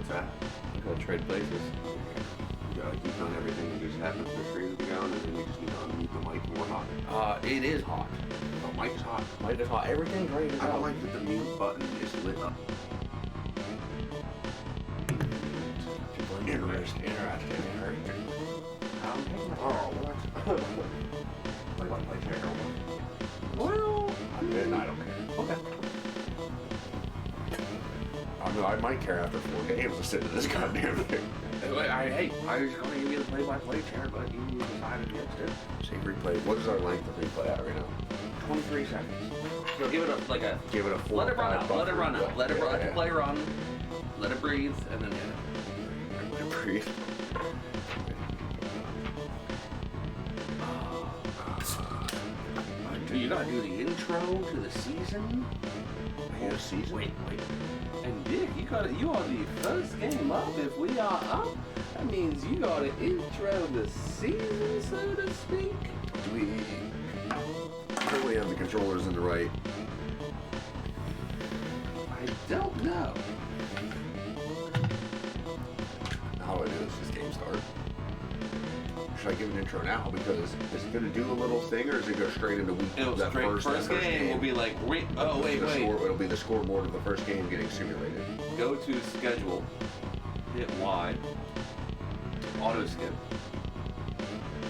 What's that? You gotta trade places. You gotta keep on everything and just have the screen to be on, and then you just need to unmute the mic and we're hot. It is hot. The mic is hot. Mic is hot. Everything's ready to go. I don't like that the mute button is lit up. Interesting. Oh, what? I want to play checker. Well, I don't care. okay. I mean, I might care after 4 games to sit in this goddamn thing. I was going to give you the play-by-play chair, but you decided against it. Save replay. What is our length of replay at right now? 23 seconds. So give it a Give it a 4 let it run or 5 out. Let it run buffer. out. Let it Yeah. play run. Let it breathe, and then hit it. Let it breathe. You gotta do the intro to the season. Yeah, season. Wait. And Dick, you are the first game up. If we are up, that means you gotta intro the season, so to speak. Do we probably have the controllers in the right? I don't know. How do I do this? This game start. Should I give an intro now? Because is it going to do a little thing, or is it go straight into week? That first game will be like, wait. It'll be the scoreboard of the first game getting simulated. Go to schedule, hit Y, auto skip,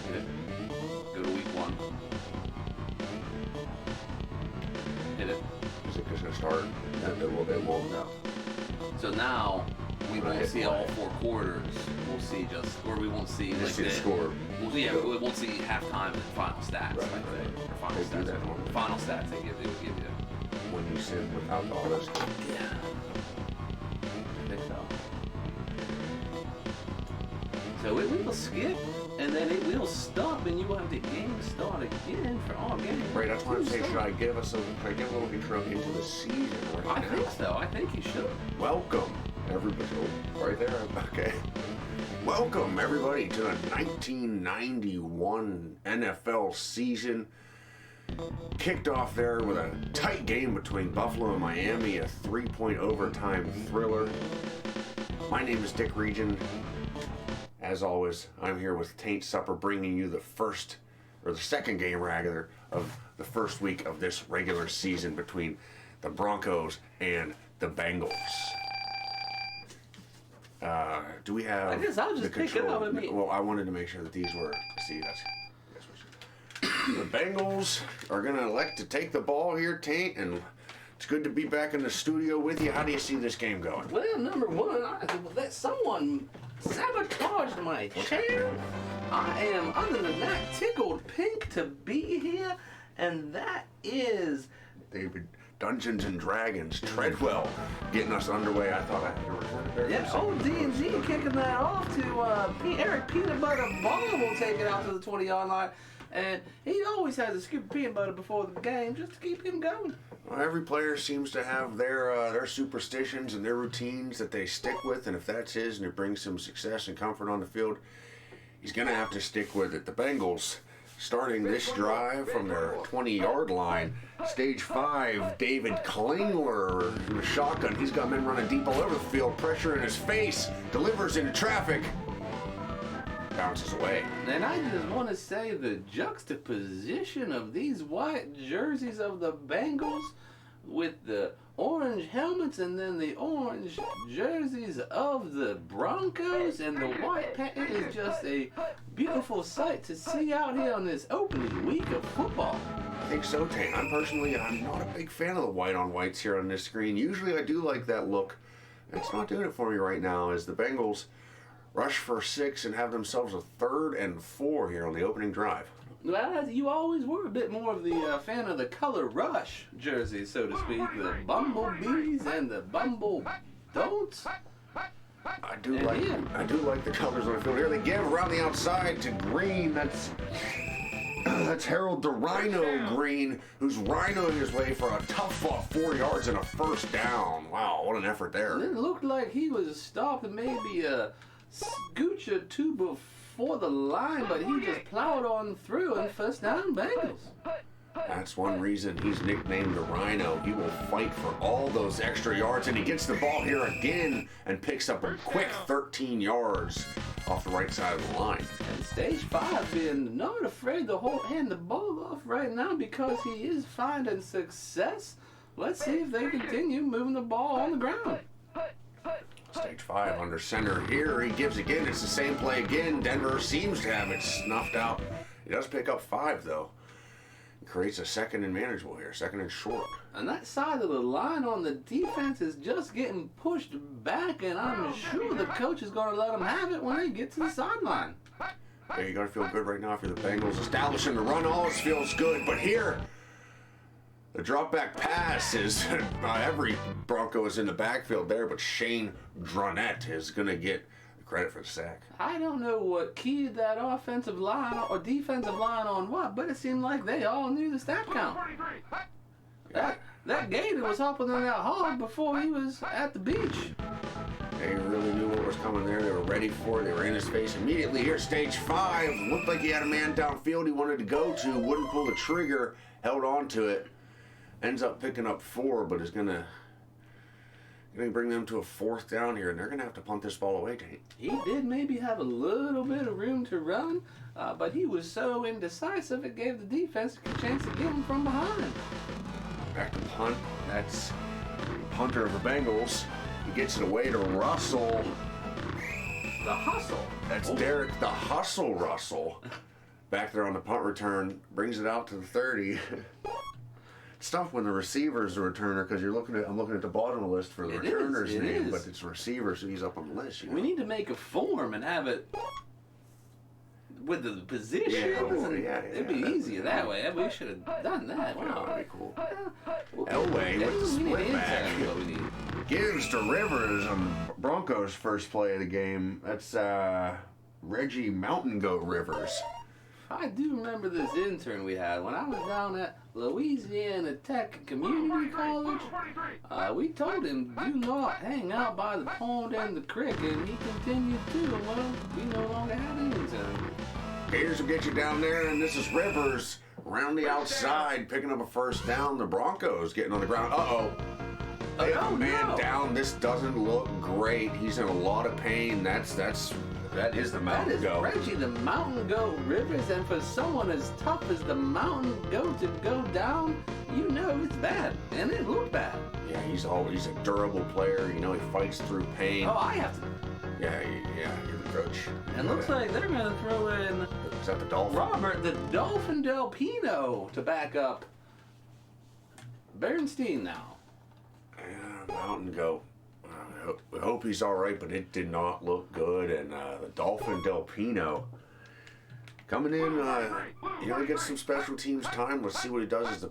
hit it, go to week 1, hit it. Is it just going to start? It won't. No. So now we When I won't hit see play. all 4 quarters. We'll see or we won't see Just see the score. We won't see halftime and final stats, Right, like right, that. right. Or final They do stats. that normally. Final stats they would give you. When you sim without the auto skip. Yeah. I think so. So it will skip, and then it will stop, and you will have the game start again for all games. Right, that's why I'm saying, should I give a little intro into the season right I now? think so. I think you should. Welcome, everybody. Oh, right there. Okay. Welcome, everybody, to the 1991 NFL season. Kicked off there with a tight game between Buffalo and Miami, a 3-point overtime thriller. My name is Dick Region. As always, I'm here with Taint Supper, bringing you the second game, rather, of the first week of this regular season between the Broncos and the Bengals. Do we have? I guess I'll just the pick it control? up. Well, I wanted to make sure that these were. See, that's what the Bengals are going to elect to take the ball here, Taint, and it's good to be back in the studio with you. How do you see this game going? Well, number one, that someone sabotaged my chair. I am, other than that, tickled pink to be here, and that is David Dungeons and Dragons Treadwell getting us underway. I thought I had to record it there. yeah, old D&D kicking that off to Eric Peanut Butter Ball will take it out to the 20-yard line. And he always has a scoop of peanut butter before the game just to keep him going. Well, every player seems to have their superstitions and their routines that they stick with, and if that's his and it brings him success and comfort on the field, he's going to have to stick with it. The Bengals starting this drive from their 20-yard line. Stage 5, David Klingler in the shotgun. He's got men running deep all over the field, pressure in his face, delivers into traffic. Bounces away. And I just want to say the juxtaposition of these white jerseys of the Bengals with the orange helmets and then the orange jerseys of the Broncos and the white pants. It is just a beautiful sight to see out here on this opening week of football. I think so, Taint. I'm not a big fan of the white on whites here on this screen. Usually I do like that look. It's not doing it for me right now as the Bengals rush for 6 and have themselves a 3rd and 4 here on the opening drive. Well, you always were a bit more of the fan of the color rush jerseys, so to speak. The bumblebees and the bumble don'ts. I do like the colors on the field here. They give around the outside to Green. That's Harold the Rhino Green, who's rhinoing his way for a tough fought 4 yards and a first down. Wow, what an effort there. It looked like he was stopped maybe a scooch or two before the line, but he just plowed on through and first down Bengals. That's one reason he's nicknamed the Rhino. He will fight for all those extra yards, and he gets the ball here again and picks up a quick 13 yards off the right side of the line. And stage 5 being not afraid to hand the ball off right now because he is finding success. Let's see if they continue moving the ball on the ground. Stage 5 under center here. He gives again. It's the same play again. Denver seems to have it snuffed out. He does pick up 5, though. Creates a second and manageable here, second and short. And that side of the line on the defense is just getting pushed back, and I'm sure the coach is going to let them have it when they get to the sideline. Yeah, you got to feel good right now if you're the Bengals. Establishing the run always feels good, but here, the drop back pass is, every Bronco is in the backfield there, but Shane Dronette is going to get credit for the sack. I don't know what keyed that offensive line or defensive line on what, but it seemed like they all knew the snap count. That gator was hopping on that hog before he was at the beach. They really knew what was coming there. They were ready for it. They were in his face immediately. Here, stage 5. Looked like he had a man downfield he wanted to go to. Wouldn't pull the trigger. Held on to it. Ends up picking up 4, but is going to bring them to a 4th down here, and they're going to have to punt this ball away, Taint. He did maybe have a little bit of room to run, but he was so indecisive it gave the defense a chance to get him from behind. Back to punt. That's punter of the Bengals. He gets it away to Russell. The hustle. That's Derek the Hustle Russell. Back there on the punt return. Brings it out to the 30. It's tough when the receiver's the returner because I'm looking at the bottom of the list for the returner's name, but it's receiver, so he's up on the list. You know? We need to make a form and have it with the positions. It'd be easier that way. We should have done that. Wow, that'd be cool. Elway with the split back. Gives to Rivers on Broncos' first play of the game. That's Reggie Mountain Goat Rivers. I do remember this intern we had when I was down at Louisiana Tech Community College. We told him, do not hang out by the pond and the creek, and he continued to. And well, we no longer had an intern. Gators will get you down there, and this is Rivers around the outside picking up a first down. The Broncos getting on the ground. They have a man down. This doesn't look great. He's in a lot of pain. That is the Mountain Goat. That is Reggie, the Mountain Goat Rivers, and for someone as tough as the Mountain Goat to go down, you know it's bad, and it looked bad. Yeah, he's a durable player. You know, he fights through pain. Oh, I have to. Yeah, you're the coach. And looks like they're going to throw in... Is that the Dolphin? Robert, the Dolphin Del Pino, to back up Bernstein now. Yeah, Mountain Goat. I hope he's all right, but it did not look good. And the Dolphin Del Pino coming in, he gets some special teams time. Let's see what he does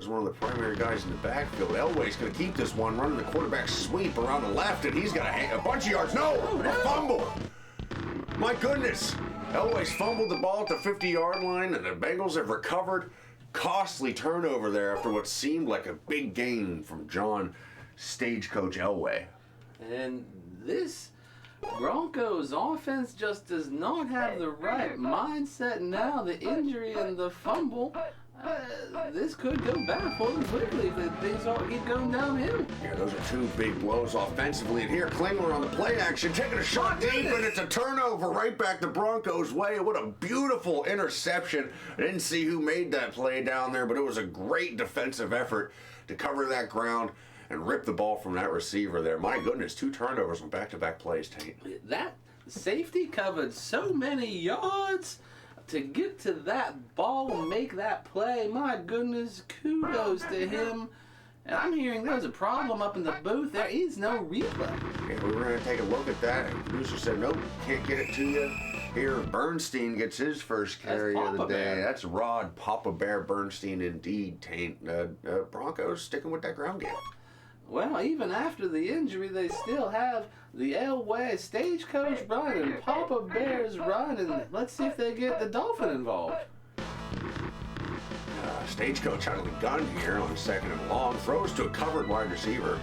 as one of the primary guys in the backfield. Elway's going to keep this one, running the quarterback sweep around the left, and he's got a bunch of yards. No, a fumble. My goodness. Elway's fumbled the ball at the 50-yard line, and the Bengals have recovered. Costly turnover there after what seemed like a big gain from John Stagecoach Elway. And this Broncos offense just does not have the right mindset now. The injury and the fumble, this could go bad for them quickly if things all keep going downhill. Yeah, those are 2 big blows offensively. And here, Klingler on the play action, taking a shot deep, and it's a turnover right back the Broncos' way. What a beautiful interception. I didn't see who made that play down there, but it was a great defensive effort to cover that ground and rip the ball from that receiver there. My goodness, 2 turnovers on back-to-back plays, Taint. That safety covered so many yards to get to that ball and make that play. My goodness, kudos to him. And I'm hearing there's a problem up in the booth. There is no replay. Yeah, we were going to take a look at that. The producer said, nope, can't get it to you. Here, Bernstein gets his first carry of the day. That's Rod Papa Bear Bernstein indeed, Taint. Broncos sticking with that ground game. Well, even after the injury, they still have the Elway Stagecoach run and Papa Bear's run, and let's see if they get the Dolphin involved. Stagecoach out of the gun here on 2nd and long, throws to a covered wide receiver.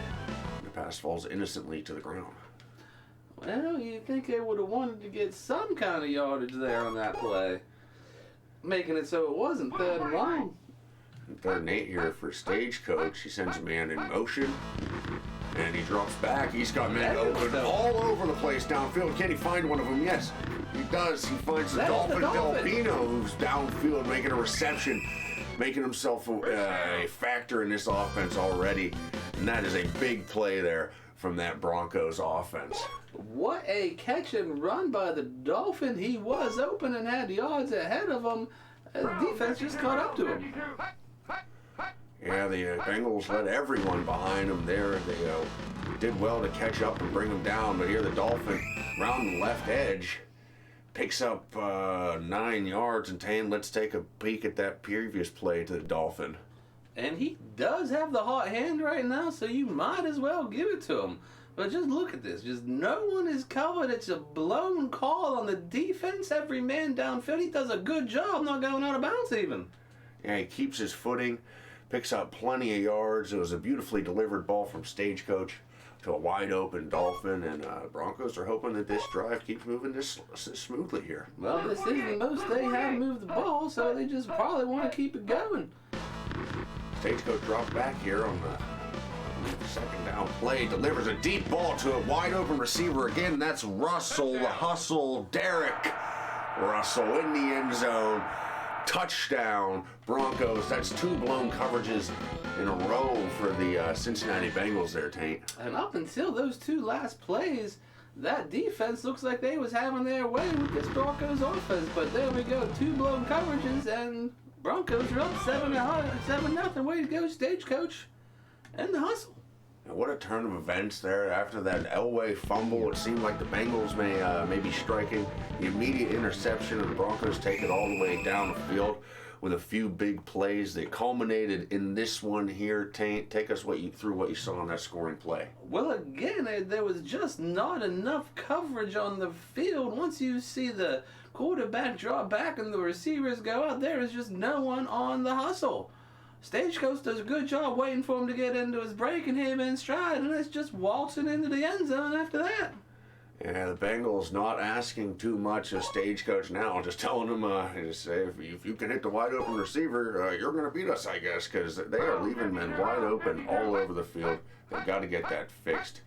The pass falls innocently to the ground. Well, you'd think they would have wanted to get some kind of yardage there on that play, making it so it wasn't 3rd and long. Third and 8 here for Stagecoach. He sends a man in motion. And he drops back. He's got men open all over the place downfield. Can he find one of them? Yes, he does. He finds the Dolphin Delpino, who's downfield making a reception, making himself a factor in this offense already. And that is a big play there from that Broncos offense. What a catch and run by the Dolphin. He was open and had yards ahead of him. The defense just caught up to him. Yeah, the Bengals led everyone behind them there. They did well to catch up and bring them down. But here the Dolphin, round the left edge, picks up 9 yards. And Taint, let's take a peek at that previous play to the Dolphin. And he does have the hot hand right now, so you might as well give it to him. But just look at this. Just no one is covered. It's a blown call on the defense. Every man downfield. He does a good job not going out of bounds even. Yeah, he keeps his footing. Picks up plenty of yards. It was a beautifully delivered ball from Stagecoach to a wide open Dolphin, and Broncos are hoping that this drive keeps moving this smoothly here. Well, this is the most they have moved the ball, so they just probably want to keep it going. Stagecoach drops back here on the second down play, delivers a deep ball to a wide open receiver again. That's Russell, the hustle, Derek Russell in the end zone. Touchdown, Broncos. That's 2 blown coverages in a row for the Cincinnati Bengals there, Taint. And up until those 2 last plays, that defense looks like they was having their way with this Broncos offense. But there we go, 2 blown coverages, and Broncos are up 7-0. Way to go, Stagecoach. And the hustle. And what a turn of events there. After that Elway fumble, it seemed like the Bengals may be striking. The immediate interception, and the Broncos take it all the way down the field with a few big plays that culminated in this one here. Taint, take us through what you saw on that scoring play. Well, again, there was just not enough coverage on the field. Once you see the quarterback drop back and the receivers go out, there is just no one on the hustle. Stagecoach does a good job waiting for him to get into his break and him in stride, and it's just waltzing into the end zone after that. Yeah, the Bengals not asking too much of Stagecoach now, just telling him, just say, if you can hit the wide open receiver, you're going to beat us, I guess, because they are leaving men wide open all over the field. They've got to get that fixed.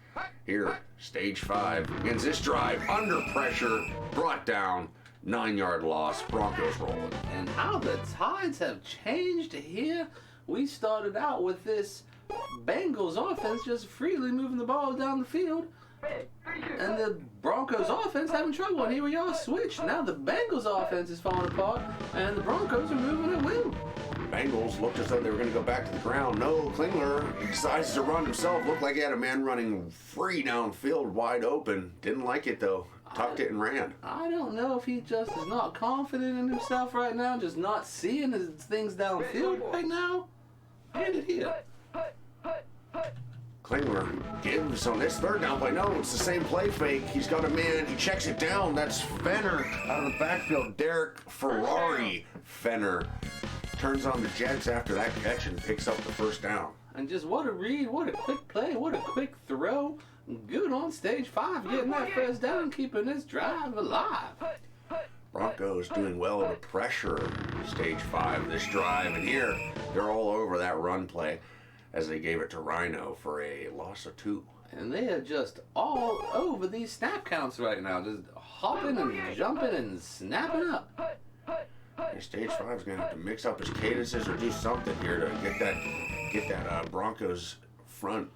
Here, Stage 5 begins this drive under pressure, brought down. 9-yard loss, Broncos rolling. And how the tides have changed here. We started out with this Bengals offense just freely moving the ball down the field. And the Broncos offense having trouble. And here we are switched. Now the Bengals offense is falling apart. And the Broncos are moving at will. Bengals looked as though they were going to go back to the ground. No, Klingler, he decides to run himself. Looked like he had a man running free downfield, wide open. Didn't like it, though. Tucked it and ran. I don't know if he just is not confident in himself right now, just not seeing his things downfield right now. Hand it here. Klingler gives on this third down play. No, it's the same play fake. He's got a man. He checks it down. That's Fenner out of the backfield. Derek Ferrari Fenner turns on the Jets after that catch and picks up the first down. And just what a read, what a quick play, what a quick throw. Good on Stage 5, getting that first down, keeping this drive alive. Broncos doing well to pressure Stage 5 this drive. And here, they're all over that run play as they gave it to Rhino for a loss of 2. And they are just all over these snap counts right now, just hopping and jumping and snapping up. And Stage 5 is going to have to mix up his cadences or do something here to get that Broncos front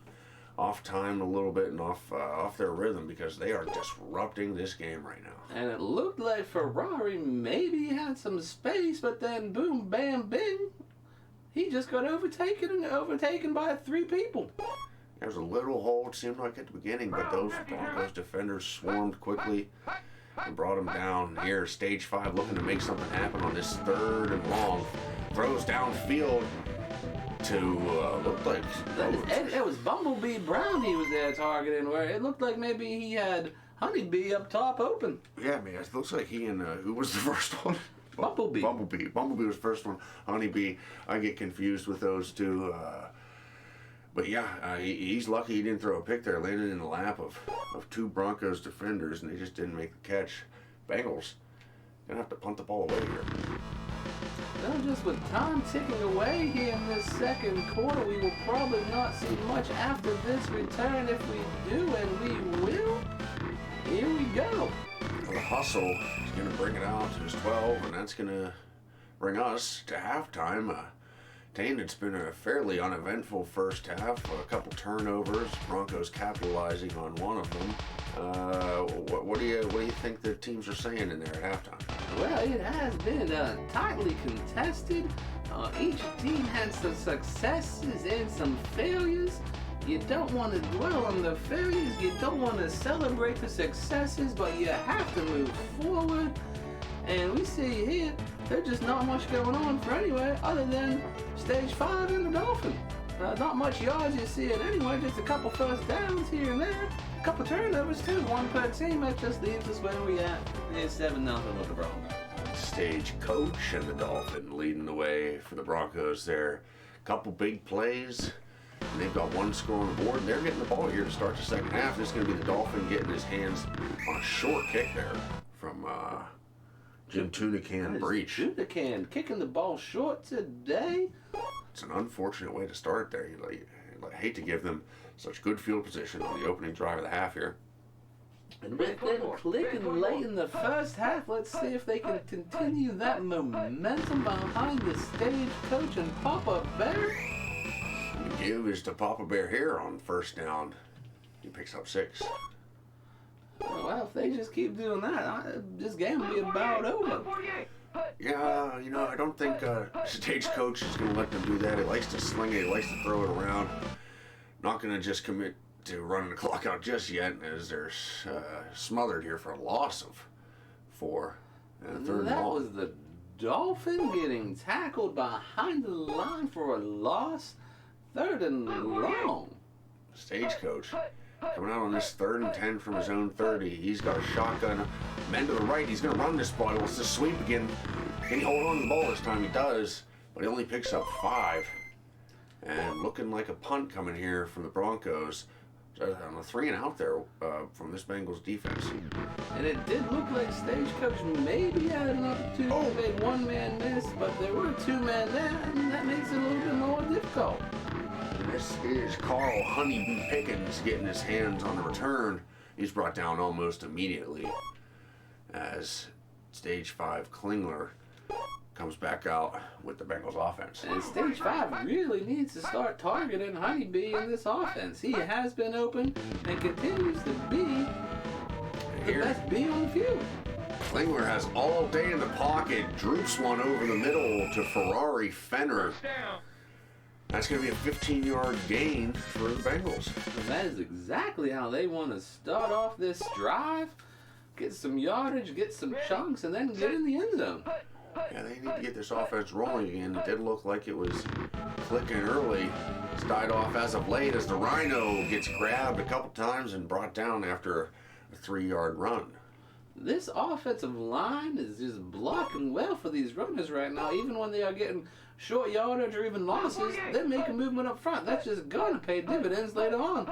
off time a little bit and off their rhythm, because they are disrupting this game right now. And it looked like Ferrari maybe had some space, but then boom, bam, bing, he just got overtaken by 3 people. There was a little hole, it seemed like, at the beginning, but those Broncos defenders swarmed quickly and brought him down. Here, Stage 5 looking to make something happen on this 3rd and long. Throws downfield to looked like it was Bumblebee Brown he was there targeting, where it looked like maybe he had Honeybee up top open. Yeah, man, it looks like he and who was the first one? Bumblebee. Bumblebee was the first one. Honeybee, I get confused with those two. But yeah, he's lucky he didn't throw a pick there. Landed in the lap of 2 Broncos defenders, and they just didn't make the catch. Bengals gonna have to punt the ball away here. Well, just with time ticking away here in this second quarter, we will probably not see much after this return. If we do, and we will, here we go. Well, the hustle is going to bring it out to his 12, and that's going to bring us to halftime. Taint, it's been a fairly uneventful first half. A couple turnovers, Broncos capitalizing on one of them. What do you think the teams are saying in there at halftime? Well, it has been tightly contested. Each team had some successes and some failures. You don't want to dwell on the failures. You don't want to celebrate the successes, but you have to move forward. And we see here, there's just not much going on for anyway, other than stage 5 and the Dolphin. Not much yards you see it anyway, just a couple first downs here and there. A couple turnovers too, one per team. That just leaves us where we at. It's 7-0 with the Broncos. Stagecoach and the Dolphin leading the way for the Broncos there. Couple big plays. And they've got one score on the board, and they're getting the ball here to start the second half. This is going to be the Dolphin getting his hands on a short kick there from Jim Tunican Breach. Tunican kicking the ball short today. It's an unfortunate way to start there. You hate to give them such good field position on the opening drive of the half here. And with them clicking late in the first half, let's see if they can continue that momentum behind the Stagecoach and Papa Bear. The give is to Papa Bear here on first down. He picks up 6. Well, if they just keep doing that, this game will be about over. Yeah, I don't think Stagecoach is going to let them do that. He likes to sling it. He likes to throw it around. Not going to just commit to running the clock out just yet, as they're smothered here for a loss of 4. And third that ball. Was the Dolphin getting tackled behind the line for a loss. 3rd and long. Stagecoach coming out on this 3rd and 10 from his own 30. He's got a shotgun. Men to the right. He's going to run this ball. He wants to sweep again. Can he hold on to the ball this time? He does, but he only picks up 5. And looking like a punt coming here from the Broncos. On a 3 and out there from this Bengals defense. And it did look like Stagecoach maybe had an opportunity to make one man miss, but there were 2 men there, and that makes it a little bit more difficult. This is Carl Honeybee Pickens getting his hands on the return. He's brought down almost immediately as Stage 5 Klingler comes back out with the Bengals offense. And Stage 5 really needs to start targeting Honeybee in this offense. He has been open and continues to be the best B on the field. Klingler has all day in the pocket, droops one over the middle to Ferrari Fenner. That's going to be a 15-yard gain for the Bengals. And that is exactly how they want to start off this drive. Get some yardage, get some chunks, and then get in the end zone. Yeah, they need to get this offense rolling again. It did look like it was clicking early. It's died off as of late as the Rhino gets grabbed a couple times and brought down after a 3-yard run. This offensive line is just blocking well for these runners right now. Even when they are getting short yardage or even losses, they're making movement up front. That's just going to pay dividends later on.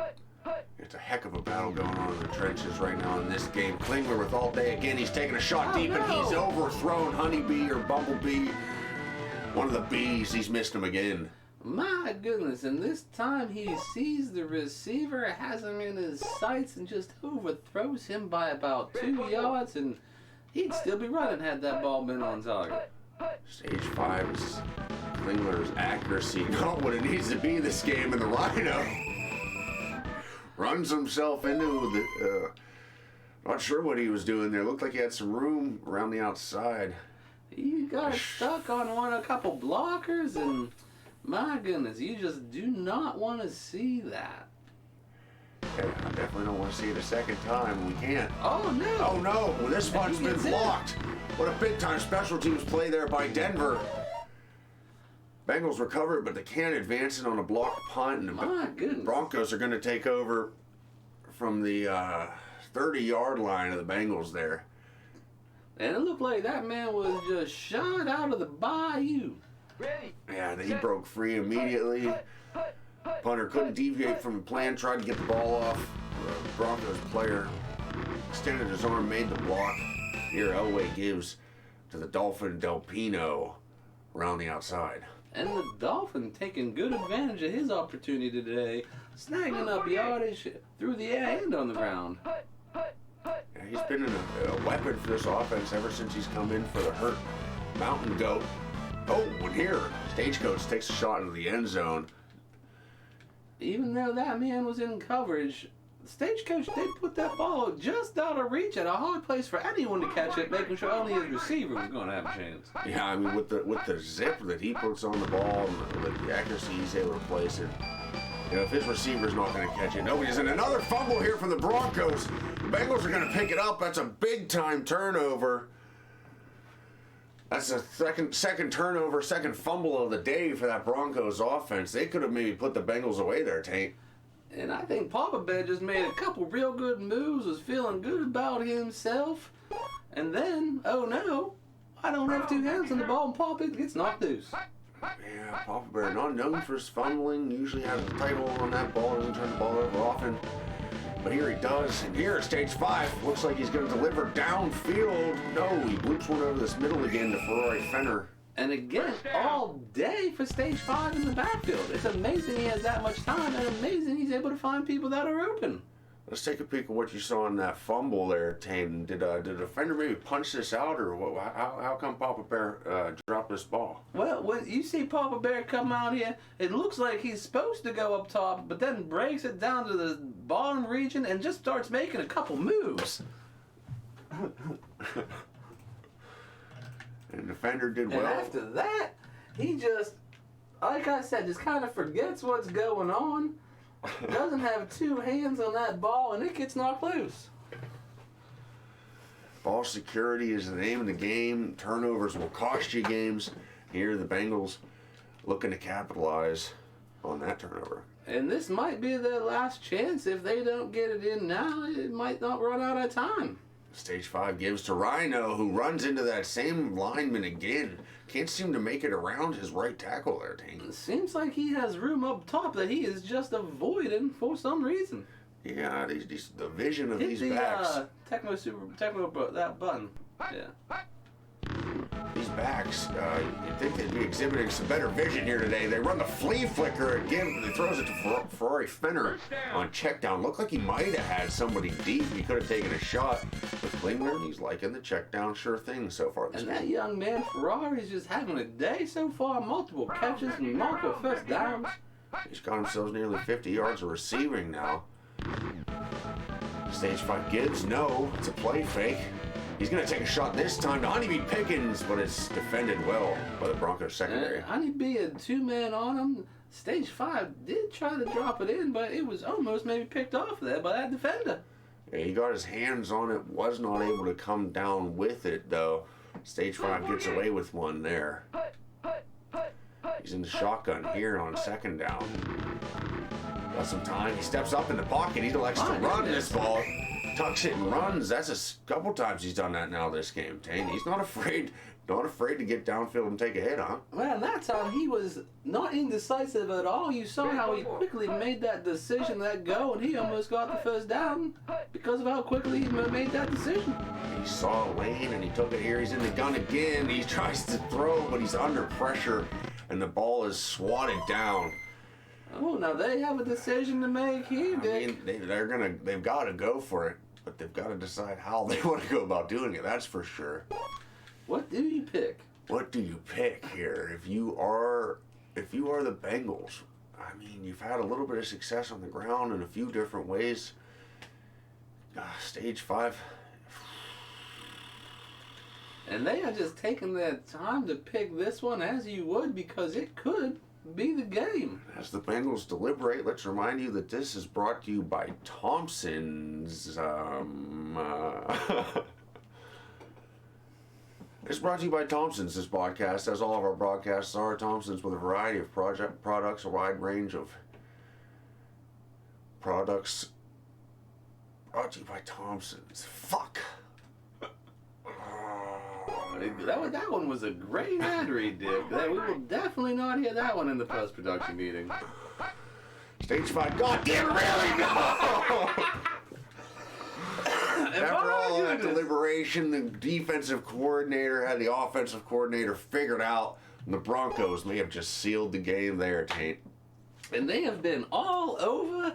It's a heck of a battle going on in the trenches right now in this game. Klingler with all day again. He's taking a shot deep and he's overthrown Honeybee or Bumblebee. One of the bees. He's missed him again. My goodness, and this time he sees the receiver, has him in his sights, and just overthrows him by about 2 yards, and he'd still be running had that ball been on target. Stage 5 is Klingler's accuracy, not what it needs to be this game, and the Rhino runs himself into the, not sure what he was doing there. Looked like he had some room around the outside. He got stuck on a couple blockers, and my goodness, you just do not want to see that. Yeah, I definitely don't want to see it a second time. We can't. Oh, no. Oh, no. Well, this one's been blocked. What a big-time special teams play there by Denver. Bengals recovered, but they can't advance it on a blocked punt. And my goodness. Broncos are going to take over from the 30-yard line of the Bengals there. And it looked like that man was just shot out of the bayou. Yeah, he broke free immediately. Punter couldn't deviate from the plan, tried to get the ball off. The Broncos player extended his arm, made the block. Here, Elway gives to the Dolphin Del Pino. around the outside. And the Dolphin taking good advantage of his opportunity today, snagging up yardage through the air and on the ground. Yeah, he's been a weapon for this offense ever since he's come in for the hurt Mountain Goat. Oh, and here, Stagecoach takes a shot into the end zone. Even though that man was in coverage, Stagecoach did put that ball just out of reach at a hard place for anyone to catch it, making sure only his receiver was going to have a chance. Yeah, I mean, with the zip that he puts on the ball and the accuracy he's able to place it, you know, if his receiver's not going to catch it, nobody's in. Another fumble here from the Broncos. The Bengals are going to pick it up. That's a big-time turnover. That's a second turnover, second fumble of the day for that Broncos offense. They could have maybe put the Bengals away there, Taint. And I think Papa Bear just made a couple real good moves, was feeling good about himself. And then, oh no, I don't have two hands on the ball, and Papa gets knocked loose. Yeah, Papa Bear, not known for his fumbling, usually has a tight hold on that ball, doesn't turn the ball over often. But here he does, and here at stage 5, looks like he's going to deliver downfield. No, he bloops one over this middle again to Ferrari Fenner. And again, all day for stage 5 in the backfield. It's amazing he has that much time, and amazing he's able to find people that are open. Let's take a peek at what you saw in that fumble there, Taint. Did the defender maybe punch this out, or what, how come Papa Bear dropped this ball? Well, when you see Papa Bear come out here, it looks like he's supposed to go up top, but then breaks it down to the bottom region and just starts making a couple moves. And the defender did well. And after that, he just, like I said, just kind of forgets what's going on. Doesn't have two hands on that ball, and it gets knocked loose. Ball security is the name of the game. Turnovers will cost you games. Here, the Bengals looking to capitalize on that turnover. And this might be their last chance. If they don't get it in now, it might not run out of time. Stage 5 gives to Rhino, who runs into that same lineman again. Can't seem to make it around his right tackle there, Taint. Seems like he has room up top that he is just avoiding for some reason. Yeah, the vision of Hit these the, backs. Tecmo, that button. Yeah. These backs, you'd think they'd be exhibiting some better vision here today. They run the flea flicker again, but he throws it to Ferrari Fenner on check down. Looked like he might have had somebody deep. He could have taken a shot. But Klingler, he's liking the check down sure thing so far this And game. that young man, Ferrari's just having a day so far. Multiple catches and multiple first downs. He's got himself nearly 50 yards of receiving now. Stage 5 gives. No, it's a play fake. He's going to take a shot this time to Honeybee Pickens, but it's defended well by the Broncos secondary. Honeybee had two-man on him. Stage 5 did try to drop it in, but it was almost maybe picked off there by that defender. Yeah, he got his hands on it, was not able to come down with it, though. Stage 5 gets away with one there. He's in the shotgun here on second down. Got some time. He steps up in the pocket. He elects to run this ball. Tucks it and runs. That's a couple times he's done that now this game, Taint. He's not afraid to get downfield and take a hit, huh? Well, that time he was not indecisive at all. You saw how he quickly made that decision, that go, and he almost got the first down because of how quickly he made that decision. He saw a lane and he took it here. He's in the gun again. He tries to throw, but he's under pressure, and the ball is swatted down. Oh, now they have a decision to make here, Dick. I mean, they've got to go for it, but they've got to decide how they want to go about doing it. That's for sure. What do you pick? What do you pick here? If you are the Bengals, I mean, you've had a little bit of success on the ground in a few different ways. Stage 5. And they are just taking their time to pick this one as you would, because it could be the game. As the Bengals deliberate, let's remind you that this is brought to you by Thompson's. It's brought to you by Thompson's, this podcast, as all of our broadcasts are. Thompson's with a variety of products, a wide range of products. Brought to you by Thompson's. Fuck. That one was a great ad read, Dick. We will definitely not hear that one in the post-production meeting. Stage 5. God damn, really? No! After all that deliberation, the defensive coordinator had the offensive coordinator figured out. The Broncos may have just sealed the game there, Taint. And they have been all over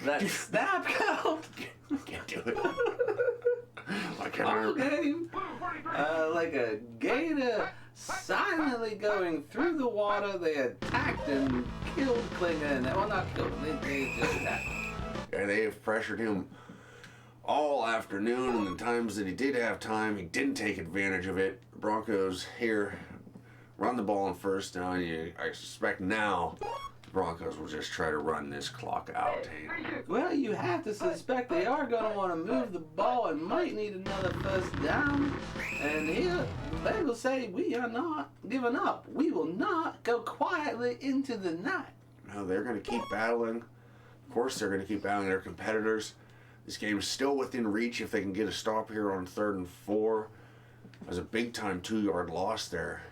that snap count. Can't do it. I can't All remember. game. Like a gator silently going through the water. They attacked and killed Klinger. Well, not killed him. They just attacked. And they have pressured him all afternoon, and the times that he did have time, he didn't take advantage of it. The Broncos here run the ball on first down. I suspect now the Broncos will just try to run this clock out, Taint. Well, you have to suspect they are going to want to move the ball and might need another first down. And here, the Bengals say, we are not giving up. We will not go quietly into the night. No, they're going to keep battling. Of course, they're going to keep battling their competitors. This game is still within reach if they can get a stop here on 3rd and 4. There's a big-time 2-yard loss there.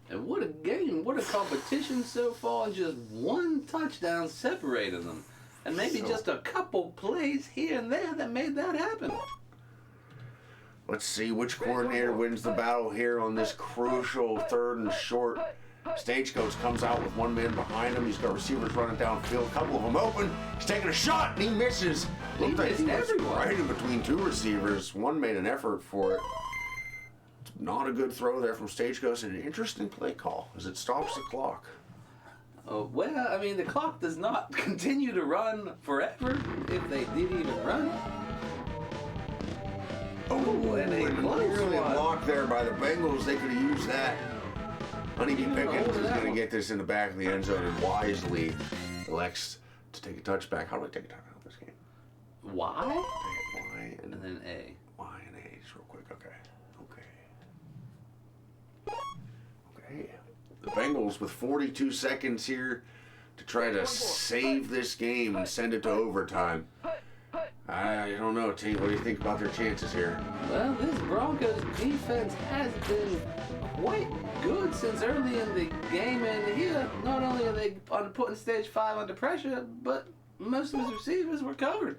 And what a game, what a competition so far. Just one touchdown separated them. And maybe just a couple plays here and there that made that happen. Let's see which coordinator wins the battle here on this crucial 3rd and short. Stagecoach comes out with one man behind him. He's got receivers running downfield. A couple of them open. He's taking a shot and he misses. Looked like he was right in between 2 receivers. One made an effort for it. It's not a good throw there from Stagecoach, and an interesting play call as it stops the clock. Well, I mean, the clock does not continue to run forever, if they did even run. Oh, and a close really one. blocked there by the Bengals. They could have used that. Honeybee Pickens is going to get this in the back of the end zone and wisely elects to take a touchback. How do I take a touchback in this game? Y? Y And then A. Y and A just real quick. Okay. The Bengals with 42 seconds here to try to save this game and send it to overtime. I don't know, Taint. What do you think about their chances here? Well, this Broncos defense has been quite good since early in the game, and here, not only are they putting Stage 5 under pressure, but most of his receivers were covered.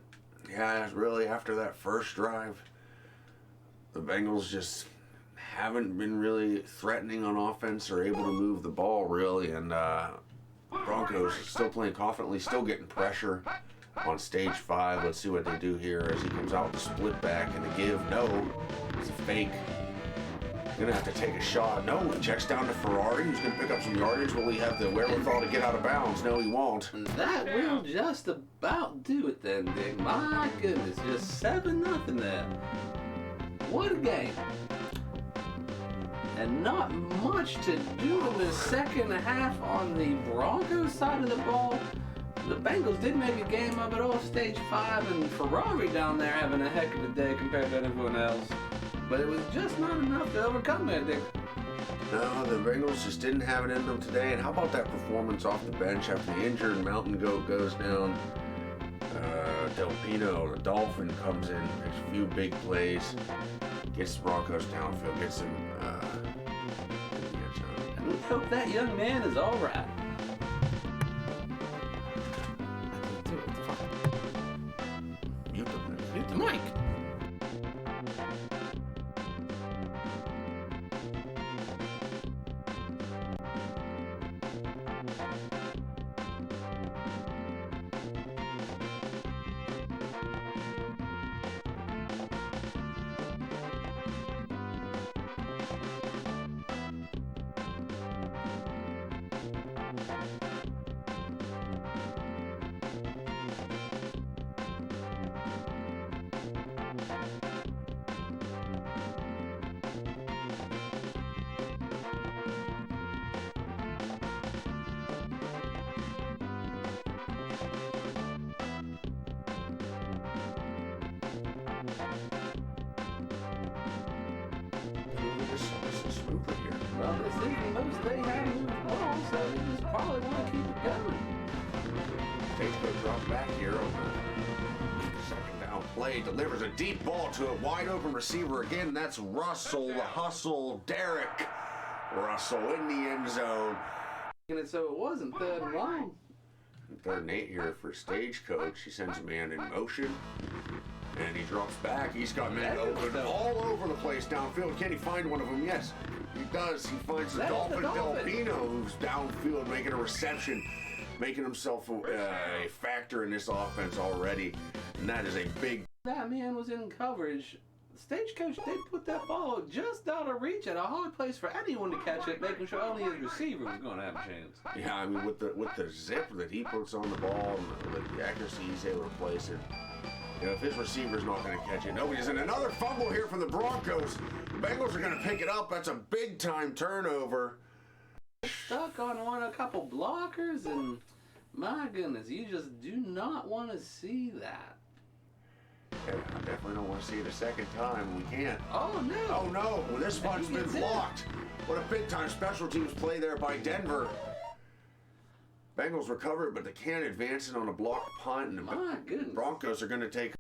Yeah, really, after that first drive, the Bengals just haven't been really threatening on offense or able to move the ball, really, and Broncos still playing confidently, still getting pressure on Stage 5. Let's see what they do here as he comes out with the split back and the give. No, it's a fake. Gonna have to take a shot. No, he checks down to Ferrari. He's gonna pick up some yardage. Will he have the wherewithal to get out of bounds? No, he won't. And that will just about do it then, Dick. My goodness, just 7-0 there. What a game. And not much to do in the second half on the Broncos side of the ball. The Bengals did make a game of it all, Stage 5, and Ferrari down there having a heck of a day compared to everyone else. But it was just not enough to overcome that, Dick. No, the Bengals just didn't have it in them today. And how about that performance off the bench after the injured Mountain Goat goes down? Del Pino, the Dolphin, comes in, makes a few big plays, gets the Broncos downfield, gets them And we hope that young man is all right. Mute the mic. smoothly here. Well, this is the most they have moved the ball, so they just probably want to keep it going. Tecmo drops back here on the second down play. Delivers a deep ball to a wide open receiver again. That's Russell, the hustle, Derek Russell in the end zone. And so it wasn't 3rd and long. 3rd and 8 here for Stagecoach. He sends a man in motion. And he drops back. He's got men open all over the place downfield. Can he find one of them? Yes. He does. He finds the That's Dolphin the Dolphin. Delfino, who's downfield making a reception, making himself a factor in this offense already. And that is a big... That man was in coverage. Stagecoach, they put that ball just out of reach at a hard place for anyone to catch it, making sure only his receiver was going to have a chance. Yeah, I mean, with the zip that he puts on the ball and the accuracy he's able to place it, you know, if his receiver's not going to catch it, nobody's. And another fumble here from the Broncos. The Bengals are going to pick it up. That's a big-time turnover. Stuck on a couple blockers, and my goodness, you just do not want to see that. Yeah, I definitely don't want to see it a second time. We can't. Oh, no. Oh, no. Well, this punt's been blocked. What a big-time special teams play there by Denver. Bengals recover it, but they can't advance it on a blocked punt. And My goodness. Broncos are going to take...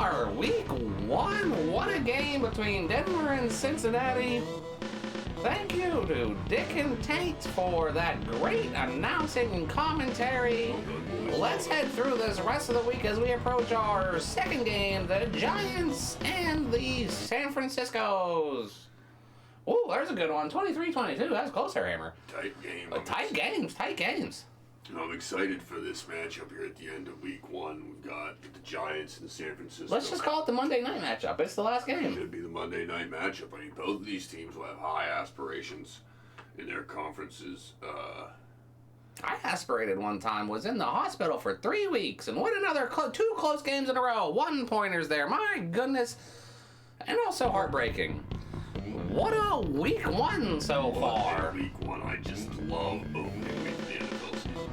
are. Week 1. What a game between Denver and Cincinnati. Thank you to Dick and Taint for that great announcing and commentary. Let's head through this rest of the week as we approach our second game, the Giants and the San Franciscos. Oh, there's a good one. 23-22. That's closer, Hammer. Tight game. Tight games. I'm excited for this matchup here at the end of week 1. We've got the Giants and San Francisco. Let's just call it the Monday night matchup. It's the last game. It should be the Monday night matchup. I mean, both of these teams will have high aspirations in their conferences. I aspirated one time, was in the hospital for 3 weeks, and what another 2 close games in a row. 1-pointers there. My goodness. And also heartbreaking. What a week 1 so far. Week 1, I just love opening week of the NFL season.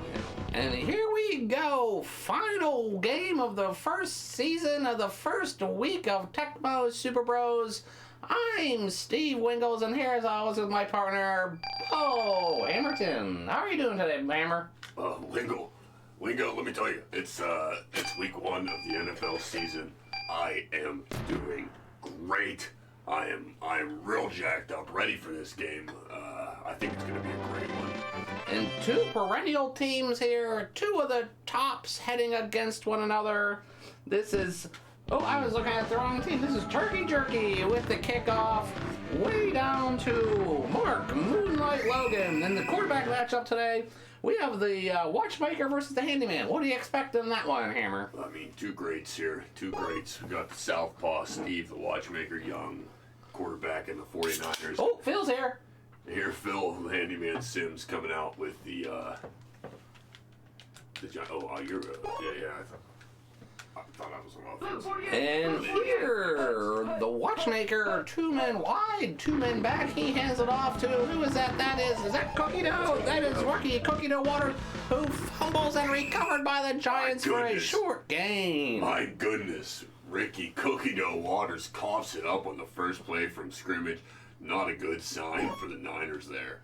And here we go. Final game of the first season of the first week of Tecmo Super Bros. I'm Steve Wingels, and here as always with my partner, Beau Hammerton. How are you doing today, Hammer? Wingo, let me tell you, it's week 1 of the NFL season. I am doing great. I am real jacked up, ready for this game. I think it's going to be a great one. And 2 perennial teams here, 2 of the tops heading against one another. This is, I was looking at the wrong team. This is Turkey Jerky with the kickoff way down to Mark Moonlight Logan. And the quarterback matchup today, we have the Watchmaker versus the Handyman. What do you expect in that one, Hammer? I mean, 2 greats here. 2 greats. We got the Southpaw Steve, the Watchmaker Young, quarterback in the 49ers. Oh, Phil's here. Here, Phil, the Handyman Sims, coming out with the you're, I thought I was on offense. And here, the Watchmaker, 2 men wide, 2 men back. He hands it off to, who is that? Is that Cookie Dough? That is rookie Cookie Dough Waters, who fumbles and recovered by the Giants for a short gain. My goodness. Ricky Cookie Dough Waters coughs it up on the first play from scrimmage. Not a good sign for the Niners there.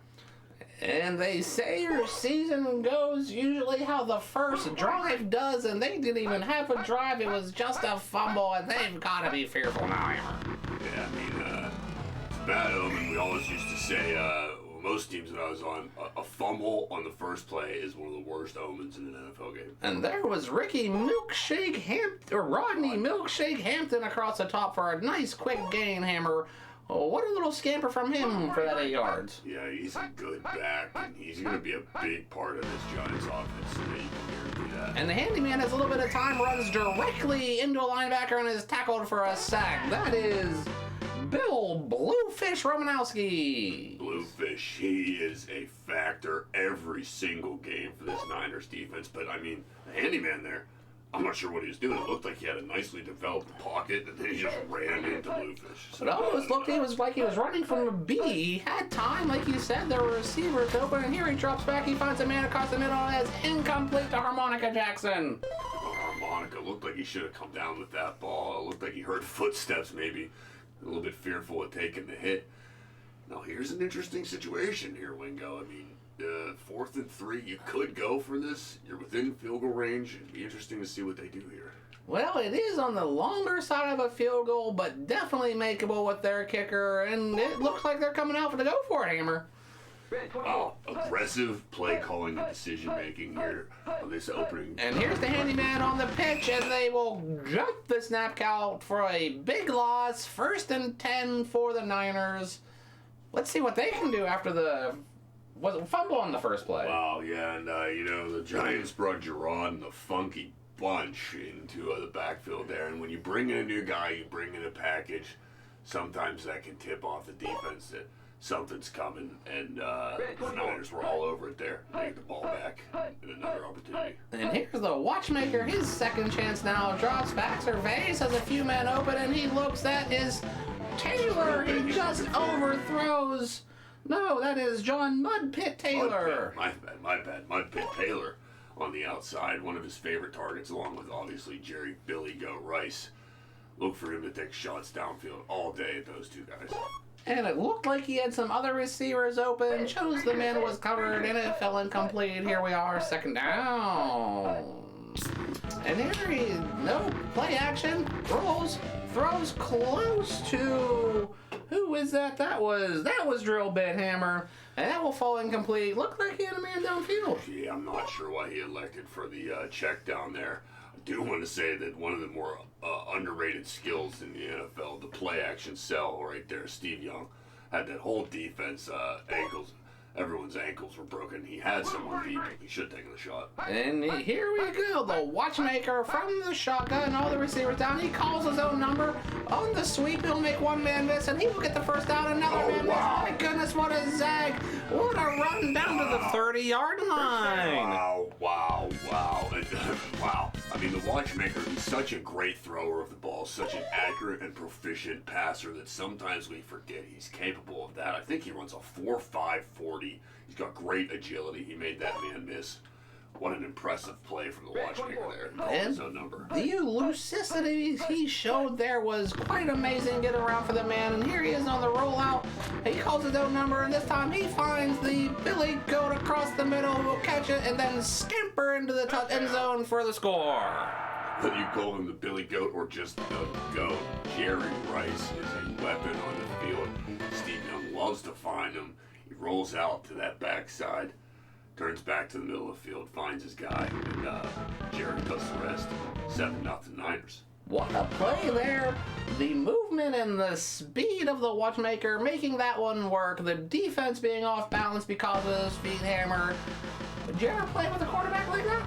And they say your season goes usually how the first drive does, and they didn't even have a drive. It was just a fumble, and they've got to be fearful now, Hammer. Yeah, I mean, it's a bad omen. We always used to say, most teams that I was on, a fumble on the first play is one of the worst omens in an NFL game. And there was Rodney Milkshake Hampton across the top for a nice quick gain, Hammer. Oh, what a little scamper from him for that 8 yards. Yeah, he's a good back, and he's going to be a big part of this Giants offense, so you can guarantee that. And the Handyman has a little bit of time, runs directly into a linebacker and is tackled for a sack. That is Bill Bluefish Romanowski. Bluefish, he is a factor every single game for this Niners defense, but I mean, the Handyman there, I'm not sure what he was doing. It looked like he had a nicely developed pocket, and then he just ran into Bluefish. So it almost looked he was running from a B. He had time, like you said. There were receivers open, and here he drops back. He finds a man across the middle and is incomplete to Harmonica Jackson. Harmonica looked like he should have come down with that ball. It looked like he heard footsteps, maybe a little bit fearful of taking the hit. Now, here's an interesting situation here, Wingo. I mean, 4th and 3, you could go for this. You're within field goal range. It'd be interesting to see what they do here. Well, it is on the longer side of a field goal, but definitely makeable with their kicker, and it looks like they're coming out to go for it, Hammer. Oh, aggressive play calling and decision making here on this opening. And here's the Handyman on the pitch, and they will jump the snap count for a big loss. 1st and 10 for the Niners. Let's see what they can do after the fumble on the first play. Wow, yeah, and the Giants brought Gerard and the Funky Bunch into the backfield there, and when you bring in a new guy, you bring in a package. Sometimes that can tip off the defense that something's coming, and the Niners were all over it there. They get the ball back in another opportunity. And here's the Watchmaker, his second chance now. Drops back, surveys, has a few men open, and he looks at his Taylor. He just overthrows. No, that is John Mudpit Taylor. My bad. Mudpit Taylor on the outside. One of his favorite targets, along with obviously Jerry Billy Goat Rice. Look for him to take shots downfield all day at those 2 guys. And it looked like he had some other receivers open. Chose the man was covered, and it fell incomplete. Here we are, 2nd down. And here no play action, rolls, throws close to, who is that? That was Drill Bit Hammer, and that will fall incomplete. Looked like he had a man downfield. Yeah, I'm not sure why he elected for the check down there. I do want to say that one of the more underrated skills in the NFL, the play action sell right there. Steve Young had that whole defense everyone's ankles were broken. He had someone deep. He should have taken the shot. And here we go. The watchmaker from the shotgun. All the receivers down. He calls his own number. On the sweep, he'll make one man miss, and he will get the first down. Another man miss. My goodness, what a zag. What a run down to the 30-yard line. Wow. Wow. I mean, the watchmaker, he's such a great thrower of the ball, such an accurate and proficient passer that sometimes we forget he's capable of that. I think he runs a 4.5 40. He's got great agility. He made that man miss. What an impressive play from the watchmaker there. And his own number. The elusivity he showed there was quite amazing, getting around for the man. And here he is on the rollout. He calls his own number, and this time he finds the Billy Goat across the middle, will catch it, and then scamper into the end zone for the score. Whether you call him the Billy Goat or just the Goat, Jerry Rice is a weapon on the field. Steve Young loves to find him. He rolls out to that backside, turns back to the middle of the field, finds his guy, and Jerry does the rest. 7-0 Niners. What a play there. The movement and the speed of the watchmaker making that one work. The defense being off balance because of his feet hammer. Did you ever play with a quarterback like that?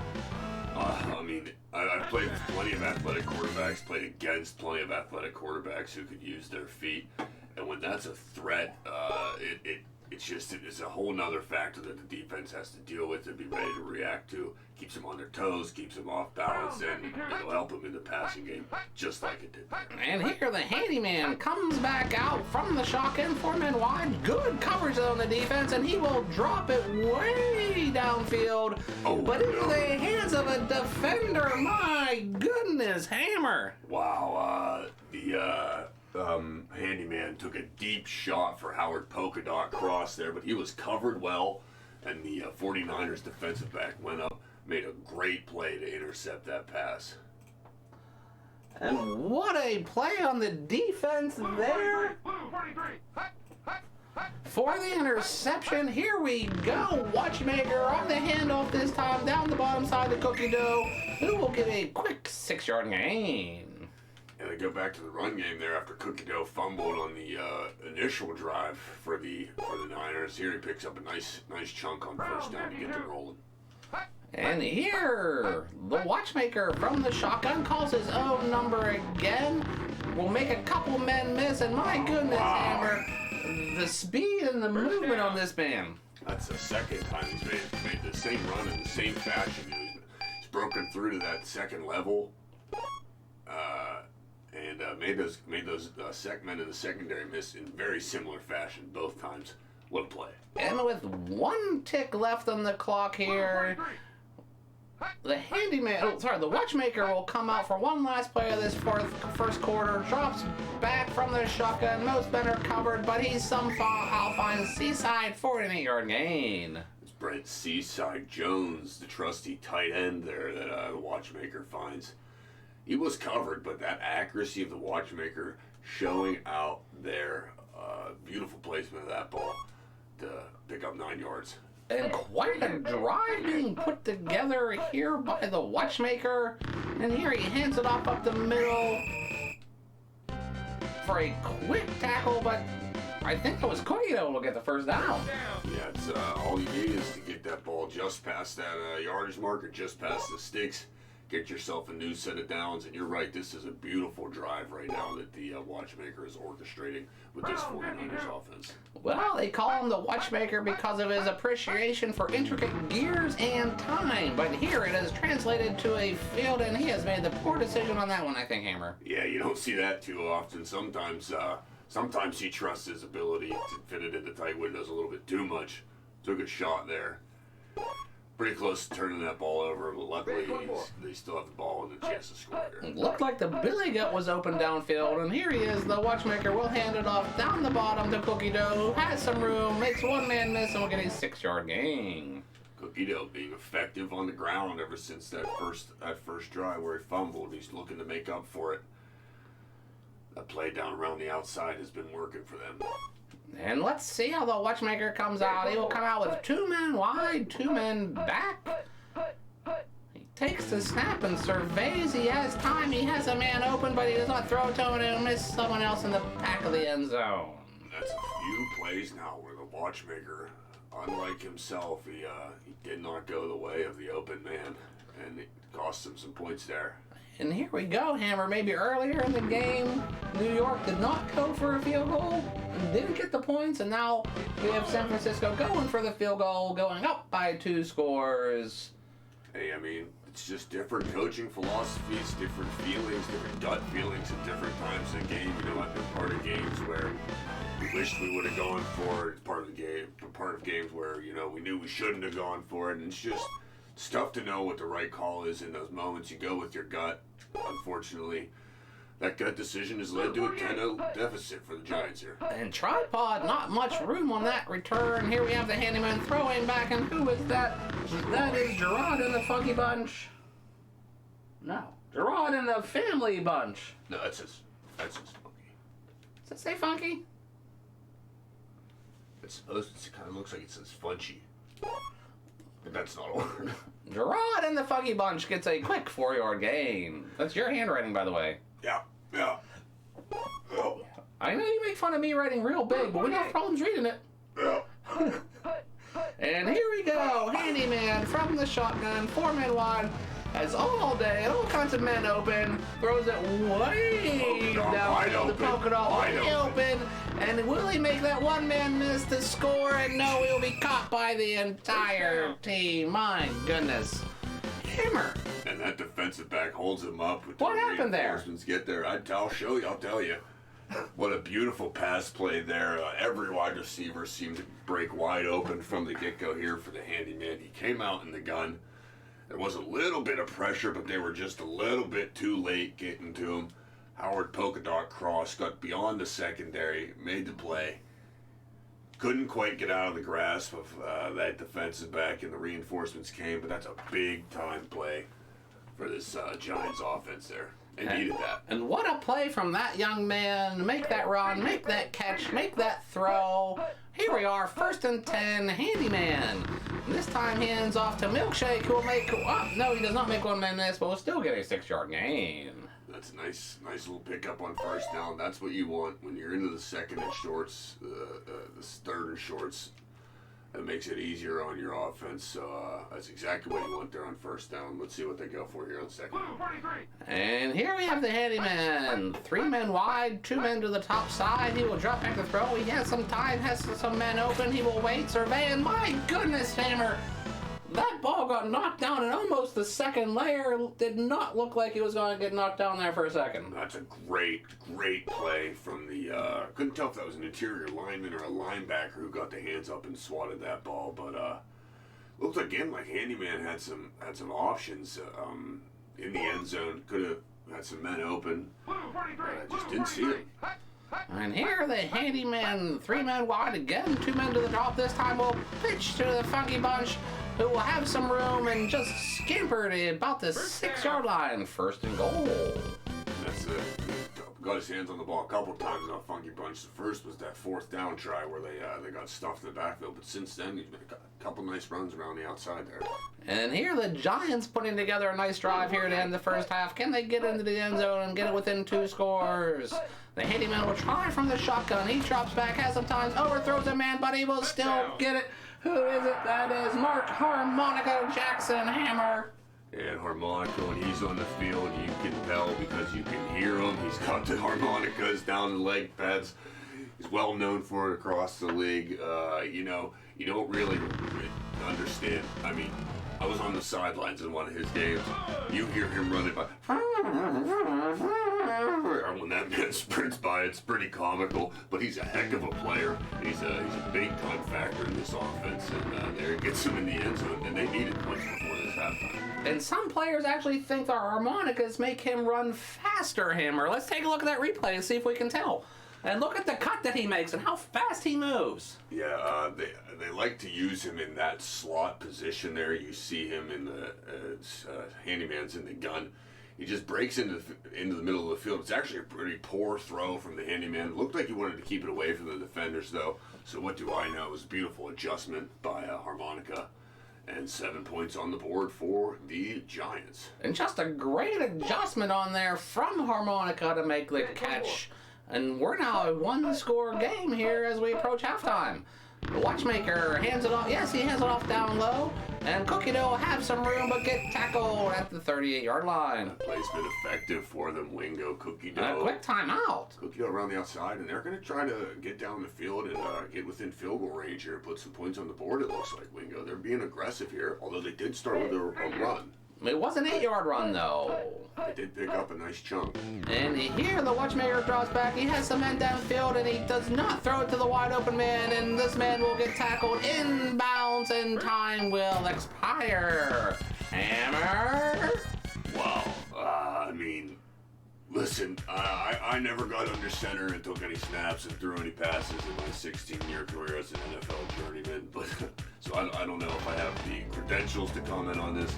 I mean, I've played with plenty of athletic quarterbacks, played against plenty of athletic quarterbacks who could use their feet. And when that's a threat, it's a whole nother factor that the defense has to deal with and be ready to react to. Keeps them on their toes, keeps them off balance, and it'll help them in the passing game, just like it did there. And here the handyman comes back out from the shotgun, 4 men wide, good coverage on the defense, and he will drop it way downfield, but into the hands of a defender. My goodness, Hammer! Wow, the handyman took a deep shot for Howard Polka Dot cross there, but he was covered well, and the 49ers defensive back went up, made a great play to intercept that pass. And what a play on the defense there for the interception. Here we go. Watchmaker on the handoff this time, down the bottom side of Cookie Dough, who will get a quick 6-yard gain. And they go back to the run game there after Cookie Dough fumbled on the initial drive for the Niners. Here he picks up a nice chunk on first down to get them rolling. And here, the watchmaker from the shotgun calls his own number again. Will make a couple men miss, and my goodness, Hammer, the speed and the movement on this man. That's the second time he's made the same run in the same fashion. He's broken through to that second level. And made those men in the secondary miss in very similar fashion both times. What a play. And with 1 tick left on the clock here, the watchmaker will come out for one last play of this first quarter, drops back from the shotgun. Most men are covered, but he somehow finds Seaside for an 8-yard gain. It's Brent Seaside Jones, the trusty tight end there that the watchmaker finds. He was covered, but that accuracy of the watchmaker showing out there, beautiful placement of that ball to pick up 9 yards. And quite a drive being put together here by the watchmaker. And here he hands it off up the middle for a quick tackle, but I think it was Cookie that will get the first down. Yeah, it's all you need is to get that ball just past that yardage marker, just past the sticks. Get yourself a new set of downs, and you're right, this is a beautiful drive right now that the watchmaker is orchestrating with this 49ers offense. Well, they call him the watchmaker because of his appreciation for intricate gears and time, but here it is translated to a field, and he has made the poor decision on that one, I think, Hammer. Yeah, you don't see that too often. Sometimes he trusts his ability to fit it into tight windows a little bit too much. Took a shot there. Pretty close to turning that ball over, but luckily they still have the ball and the chance to score here. It looked like the Billy Goat was open downfield, and here he is. The watchmaker will hand it off down the bottom to Cookie Dough, who has some room, makes one man miss, and will get a 6-yard gain. Cookie dough being effective on the ground ever since that first drive where he fumbled. He's looking to make up for it. That play down around the outside has been working for them. And let's see how the watchmaker comes out. He will come out with 2 men wide, 2 men back. He takes the snap and surveys. He has time. He has a man open, but he does not throw to him and miss someone else in the back of the end zone. That's a few plays now where the watchmaker, unlike himself, he did not go the way of the open man, and it cost him some points there. And here we go, Hammer. Maybe earlier in the game, New York did not go for a field goal and didn't get the points, and now we have San Francisco going for the field goal, going up by 2 scores. Hey, I mean, it's just different coaching philosophies, different feelings, different gut feelings at different times in the game. You know, I've been part of games where we wished we would have gone for it. Part of games where, you know, we knew we shouldn't have gone for it, and it's tough to know what the right call is in those moments. You go with your gut. Unfortunately, that gut decision has led to a 10-0 deficit for the Giants here. And tripod, not much room on that return. Here we have the handyman throwing back, and who is that? That is Gerard and the Funky Bunch. No, Gerard and the Family Bunch. No, that's his Funky. Does it say Funky? It kind of looks like it says Funchy. But that's not a word. Gerard and the Funky Bunch gets a quick 4-yard gain. That's your handwriting, by the way. Yeah. Oh. I know you make fun of me writing real big, but we have problems reading it. Yeah. And here we go. Handyman from the shotgun, 4 men wide, has all day, all kinds of men open, throws it way down the polka dot, way open. And will he make that one man miss the score? And no, he will be caught by the entire team. My goodness. Hammer. And that defensive back holds him up. What happened there? Get there. I'll show you. I'll tell you. What a beautiful pass play there. Every wide receiver seemed to break wide open from the get-go here for the handyman. He came out in the gun. There was a little bit of pressure, but they were just a little bit too late getting to him. Howard polka dot cross, got beyond the secondary, made the play. Couldn't quite get out of the grasp of that defensive back, and the reinforcements came, but that's a big-time play for this Giants offense there. They needed that. And what a play from that young man. Make that run, make that catch, make that throw. Here we are, 1st and 10, handyman. And this time he hands off to Milkshake, who will make, no, he does not make one man miss, but will still get a 6-yard gain. That's a nice little pickup on 1st down. That's what you want when you're into the 2nd and shorts, the 3rd and shorts. That makes it easier on your offense. So that's exactly what you want there on 1st down. Let's see what they go for here on 2nd. And here we have the handyman. 3 men wide, 2 men to the top side. He will drop back to throw. He has some time, has some men open. He will wait, survey, and my goodness, Hammer. That ball got knocked down in almost the 2nd layer. Did not look like he was going to get knocked down there for a second. That's a great play from the, couldn't tell if that was an interior lineman or a linebacker who got the hands up and swatted that ball, but looked again like handyman had some options in the end zone. Could have had some men open, but I just didn't see it. And here the handyman, 3 men wide again, 2 men to the top. This time will pitch to the Funky Bunch, who will have some room and just scamper to about the 6-yard line. 1st and goal. That's it. Got his hands on the ball a couple times in a Funky Bunch. The first was that 4th down try where they got stuffed in the backfield, but since then he's made a couple nice runs around the outside there. And here the Giants putting together a nice drive here to end the 1st half. Can they get into the end zone and get it within 2 scores? The handyman will try from the shotgun. He drops back, has some time, overthrows a man, but he will still get it. Who is it? That is Mark Harmonica Jackson Hammer. And harmonica, when he's on the field, you can tell because you can hear him. He's got the harmonicas down the leg pads. He's well known for it across the league. You know, you don't really understand. I mean, I was on the sidelines in one of his games. You hear him running by. When that man sprints by, it's pretty comical. But he's a heck of a player. He's a big-time factor in this offense. And there he gets him in the end zone. And they needed points before this halftime. And some players actually think our harmonicas make him run faster, Hammer. Let's take a look at that replay and see if we can tell. And look at the cut that he makes and how fast he moves. Yeah, they like to use him in that slot position there. You see him in the handyman's in the gun. He just breaks into the middle of the field. It's actually a pretty poor throw from the handyman. It looked like he wanted to keep it away from the defenders, though. So what do I know? It was a beautiful adjustment by Harmonica. And 7 points on the board for the Giants. And just a great adjustment on there from Harmonica to make the catch. And we're now a one-score game here as we approach halftime. The watchmaker hands it off. Yes, he hands it off down low. And Cookie Dough will have some room, but get tackled at the 38-yard line. Placement effective for them, Wingo, Cookie Dough. And a quick timeout. Cookie Dough around the outside, and they're going to try to get down the field and get within field goal range here, put some points on the board, it looks like, Wingo. They're being aggressive here, although they did start with a run. It was an 8-yard run, though. They did pick up a nice chunk. And here the watchmaker draws back. He has some men downfield, and he does not throw it to the wide open man. And this man will get tackled inbounds, and time will expire. Hammer. Wow. I mean, listen, I never got under center and took any snaps and threw any passes in my 16-year career as an NFL journeyman. But so I don't know if I have the credentials to comment on this.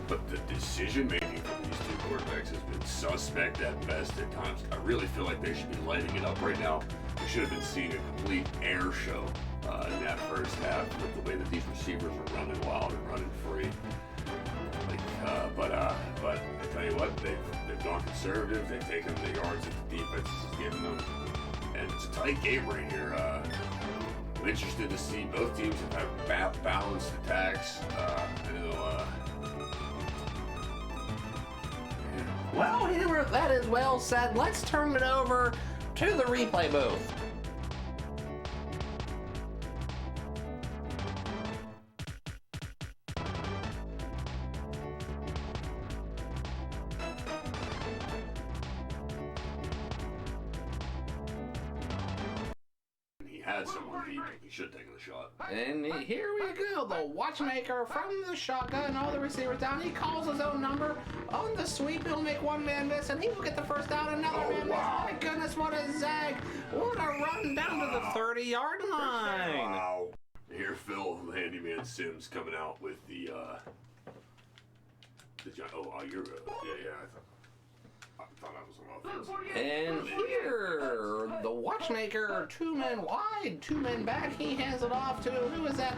But the decision making from these two quarterbacks has been suspect at best at times. I really feel like they should be lighting it up right now. We should have been seeing a complete air show in that first half with the way that these receivers are running wild and running free. But I tell you what, they've gone conservative. They've taken the yards that the defense is giving them, and it's a tight game right here. I'm interested to see both teams have balanced attacks. Well, Hammer, that is well said. Let's turn it over to the replay booth. Had someone deep. He should have taken the shot. And here we go. The watchmaker from the shotgun. All the receivers down. He calls his own number. On the sweep, he'll make one man miss, and he will get the first down. Another man miss. My goodness, what a zag. What a run down to the 30-yard line. Wow. Here, Phil, the handyman Sims, coming out with the you're I thought I was on offense. And here, the watchmaker, 2 men wide, 2 men back. He hands it off to, who is that?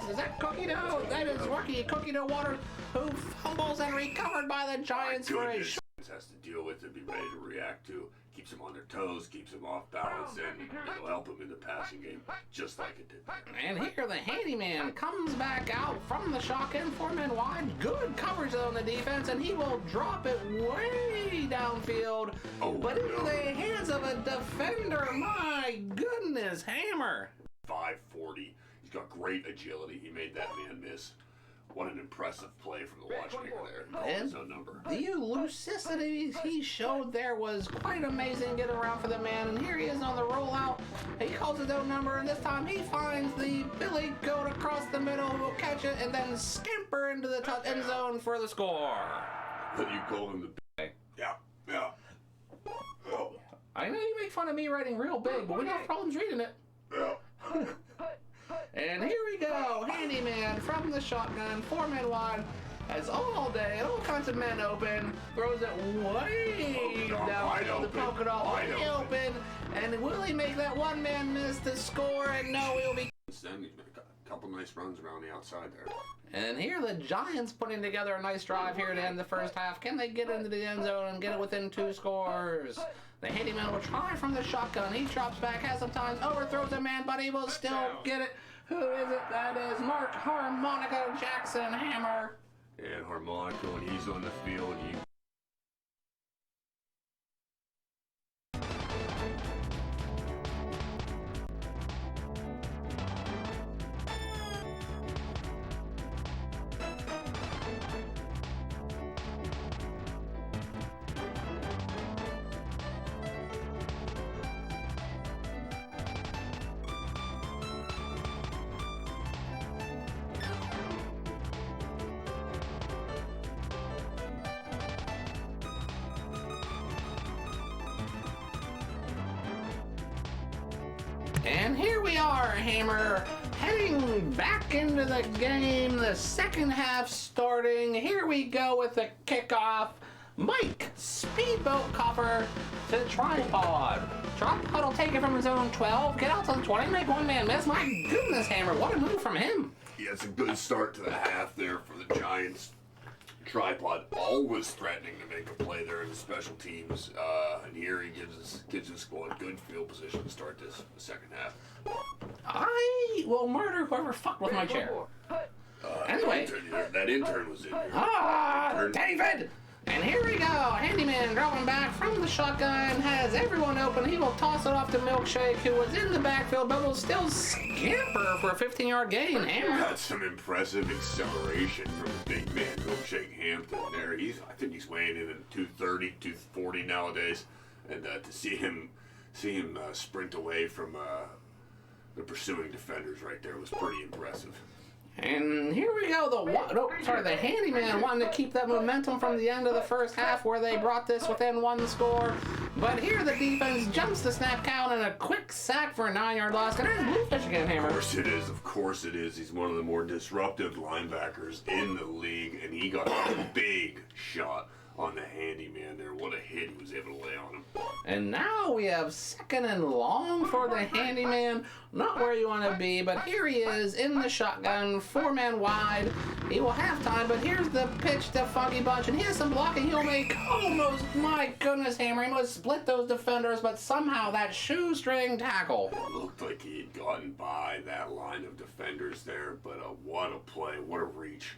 Is that Cookie Dough? That is rookie Cookie Dough Waters, who fumbles and recovered by the Giants for a shot. Has to deal with it, be ready to react to. Keeps them on their toes, keeps them off balance, and it'll help them in the passing game, just like it did. And here the handyman comes back out from the shotgun, 4 men wide, good coverage on the defense, and he will drop it way downfield, but into the hands of a defender. My goodness, Hammer. 540. He's got great agility. He made that man miss. What an impressive play from the watchmaker there. And his own number. The lucidity he showed there was quite amazing, getting around for the man. And here he is on the rollout. He calls his own number, and this time he finds the Billy Goat across the middle, who will catch it and then scamper into the end zone for the score. But you call him the big. Yeah. Oh. I know you make fun of me writing real big, but we have problems reading it. Yeah. And here we go, handyman from the shotgun, 4 men wide, has all day and all kinds of men open, throws it way down the polka dot, wide open, and will he make that one man miss to score? And no, he'll be. He's made a couple nice runs around the outside there. And here the Giants putting together a nice drive here to end the first half. Can they get into the end zone and get it within 2 scores? The handyman will try from the shotgun. He drops back, has some time, overthrows a man, but he will still get it. Who is it? That is Mark Harmonica Jackson Hammer. And Harmonica, when he's on the field, And here we are, Hammer, heading back into the game. The second half starting. Here we go with the kickoff. Mike, speedboat copper to tripod. Tripod will take it from his own 12, get out to the 20, make one man miss. My goodness, Hammer, what a move from him. Yeah, it's a good start to the half there for the Giants. Tripod always threatening to make a play there in the special teams, and here he gives his squad good field position to start this second half. I will murder whoever fucked with my chair. Anyway. That intern was in here. David! And here we go. Handyman dropping back from the shotgun, has everyone open. He will toss it off to Milkshake, who was in the backfield, but will still scamper for a 15-yard gain. Hammer. Got some impressive acceleration from the big man, Milkshake Hampton there. I think he's weighing in at 230, 240 nowadays. And to see him sprint away from the pursuing defenders right there was pretty impressive. And here we go, the handyman wanting to keep that momentum from the end of the first half where they brought this within one score. But here the defense jumps the snap count and a quick sack for a 9-yard loss. And there's Bluefish again, Hammer. Of course it is. He's one of the more disruptive linebackers in the league, and he got a big shot on the handyman there. What a hit he was able to lay on him. And now we have second and long for the handyman. Not where you want to be, but here he is in the shotgun, 4-man wide. He will have time, but here's the pitch to Funky Bunch, and he has some blocking. He'll make almost, my goodness, Hammer. He must split those defenders, but somehow that shoestring tackle. It looked like he had gotten by that line of defenders there, but what a play, what a reach,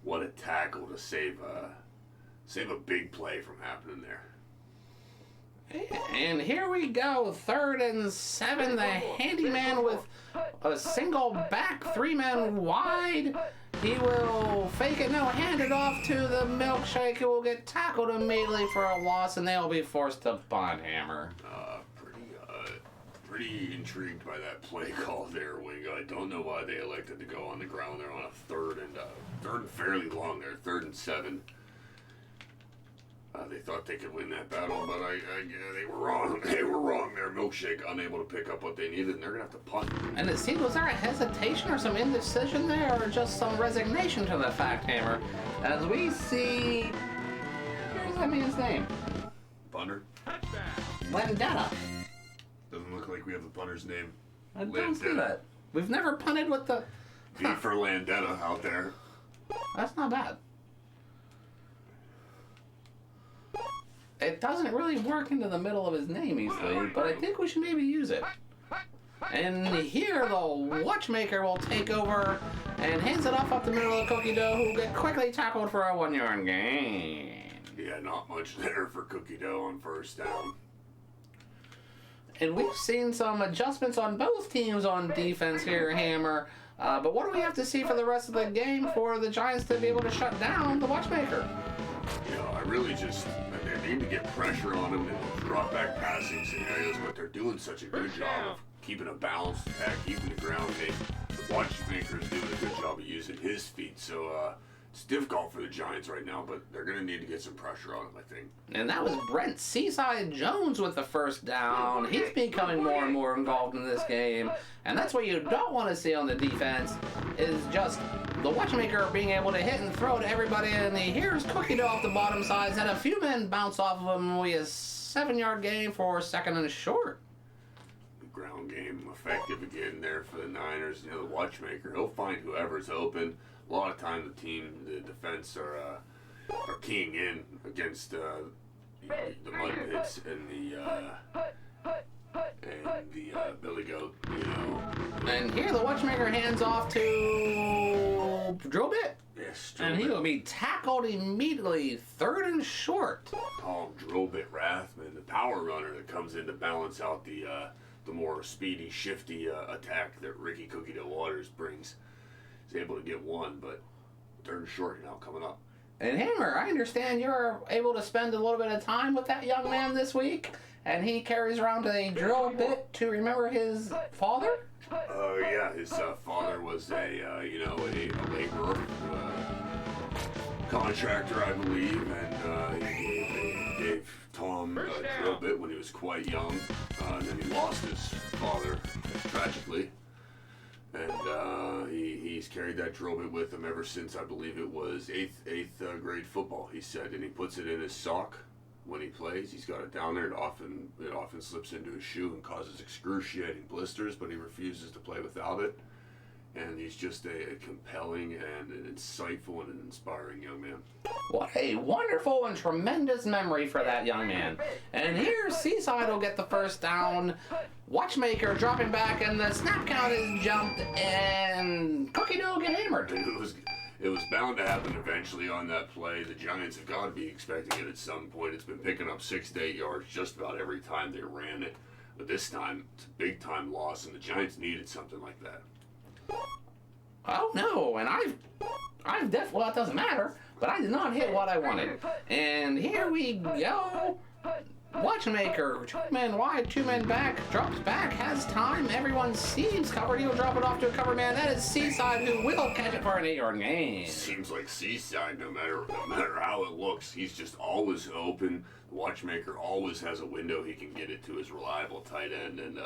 what a tackle to save a big play from happening there. And here we go, 3rd and 7. The handyman with a single back, 3-man wide. He will fake it, hand it off to the Milkshake, who will get tackled immediately for a loss, and they'll be forced to bunt, Hammer. Pretty intrigued by that play call there, Wingo. I don't know why they elected to go on the ground there on a third and fairly long there, 3rd and 7. They thought they could win that battle, but they were wrong. They were wrong there. Milkshake unable to pick up what they needed, and they're going to have to punt. And it seems, was there a hesitation or some indecision there, or just some resignation to the fact, Hammer? As we see... Here's that man's name. Punter? Landetta. Doesn't look like we have the punter's name. I don't see that. We've never punted with the... V for Landetta out there. That's not bad. It doesn't really work into the middle of his name easily, but I think we should maybe use it. And here the watchmaker will take over and hands it off up the middle of the Cookie Dough, who will get quickly tackled for a 1-yard gain. Yeah, not much there for Cookie Dough on first down. And we've seen some adjustments on both teams on defense here, Hammer. But what do we have to see for the rest of the game for the Giants to be able to shut down the watchmaker? I really just... They need to get pressure on him in drop back passing scenarios, but they're doing such a good job of keeping a balanced attack, keeping the ground game. The watchmaker's doing a good job of using his feet, so it's difficult for the Giants right now, but they're going to need to get some pressure on him, I think. And that was Brent Seaside Jones with the first down. He's becoming more and more involved in this game, and that's what you don't want to see on the defense, is just the watchmaker being able to hit and throw to everybody, and here's Cookie Dough off the bottom sides, and a few men bounce off of him. We a 7-yard gain for 2nd and short. The ground game effective again there for the Niners. The watchmaker, he'll find whoever's open. A lot of times the defense are keying in against the mud pits and the billy goat, And here the watchmaker hands off to Drill Bit. Yes, and he will be tackled immediately, 3rd and short. Drill Bit Rathman, the power runner that comes in to balance out the more speedy, shifty attack that Ricky Cookie Dough Waters brings. He's able to get one, but 3rd and short now coming up. And Hammer, I understand you're able to spend a little bit of time with that young man this week, and he carries around a drill bit to remember his father? Yeah, his father was a laborer, contractor, I believe, and he gave Tom drill bit when he was quite young, and then he lost his father tragically. And he's carried that drill bit with him ever since, I believe it was eighth grade football, he said. And he puts it in his sock when he plays. He's got it down there. It often slips into his shoe and causes excruciating blisters, but he refuses to play without it. And he's just a compelling and an insightful and an inspiring young man. What a wonderful and tremendous memory for that young man. And here, Seaside will get the first down. Watchmaker dropping back, and the snap count is jumped, and Cookie Dough get hammered. It was bound to happen eventually on that play. The Giants have got to be expecting it at some point. It's been picking up 6 to 8 yards just about every time they ran it. But this time, it's a big-time loss, and the Giants needed something like that. Oh no, and I've definitely, well, it doesn't matter, but I did not hit what I wanted. And here we go. Watchmaker, 2 men wide, 2 men back, drops back, has time, everyone seems covered. He'll drop it off to a cover man. That is Seaside, who will catch it for an 8-yard gain. Seems like Seaside, no matter how it looks, he's just always open. The Watchmaker always has a window he can get it to his reliable tight end, and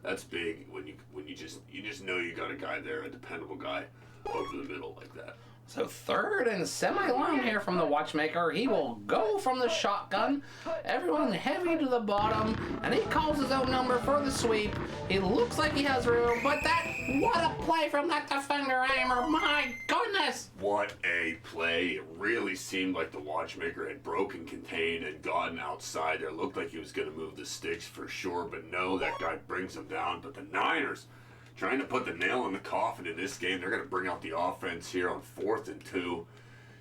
that's big when you just know you got a guy there, a dependable guy over the middle like that. So 3rd and semi-long here from the Watchmaker. He will go from the shotgun. Everyone heavy to the bottom, and he calls his own number for the sweep. He looks like he has room, but what a play from that defender, Hammer. My goodness! What a play. It really seemed like the Watchmaker had broken contain and gotten outside there. It looked like he was going to move the sticks for sure, but no, that guy brings him down. But the Niners, trying to put the nail in the coffin in this game. They're going to bring out the offense here on 4th and 2,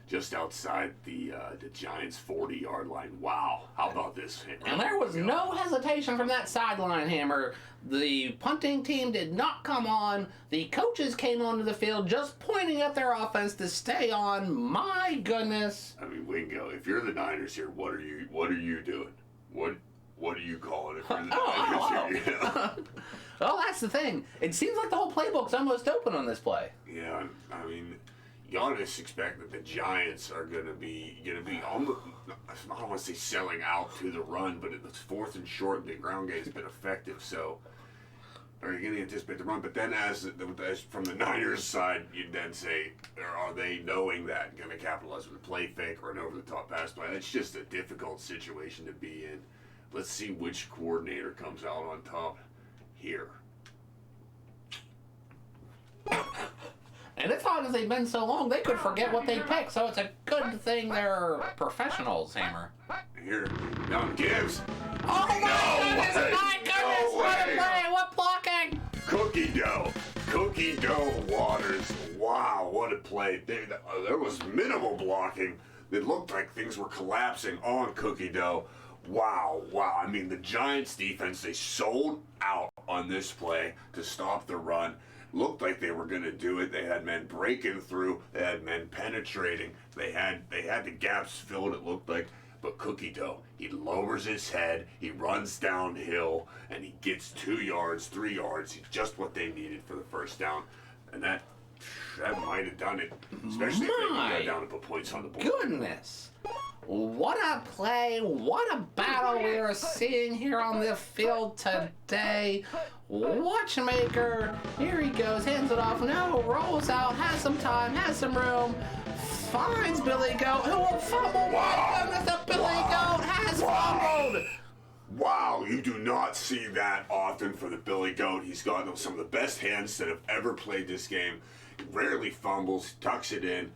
just outside the Giants' 40-yard line. Wow. How about this, Hammer? And there was no hesitation from that sideline, Hammer. The punting team did not come on. The coaches came onto the field just pointing at their offense to stay on. My goodness. I mean, Wingo, if you're the Niners here, what are you doing? What do you call it if you're the Niners here? Yeah. Well, that's the thing. It seems like the whole playbook's almost open on this play. Yeah, I mean, you ought to expect that the Giants are going to be almost, I don't want to say selling out to the run, but it's 4th and short, and the ground game's been effective, so are you going to anticipate the run? But then as from the Niners side, you'd then say, are they knowing that, going to capitalize with a play fake or an over-the-top pass play? It's just a difficult situation to be in. Let's see which coordinator comes out on top here. And it's not as they've been so long, they could forget what they picked, so it's a good thing they're professionals, Hammer. Here, down Gibbs. Oh my goodness, what a play, what blocking! Cookie Dough Waters. Wow, what a play. There was minimal blocking. It looked like things were collapsing on Cookie Dough. Wow. I mean, the Giants defense, they sold out on this play to stop the run. Looked like they were going to do it. They had men breaking through. They had men penetrating. They had the gaps filled, it looked like. But Cookie Dough, he lowers his head, he runs downhill, and he gets 2 yards, 3 yards. He's just what they needed for the first down. And that might have done it, especially if they can go down and put points on the board. Goodness. What a play, what a battle we are seeing here on the field today. Watchmaker, here he goes, hands it off, no, rolls out, has some time, has some room, finds Billy Goat, who will fumble. My goodness, the Billy Goat has fumbled. Wow, you do not see that often for the Billy Goat. He's got some of the best hands that have ever played this game. He rarely fumbles, tucks it in.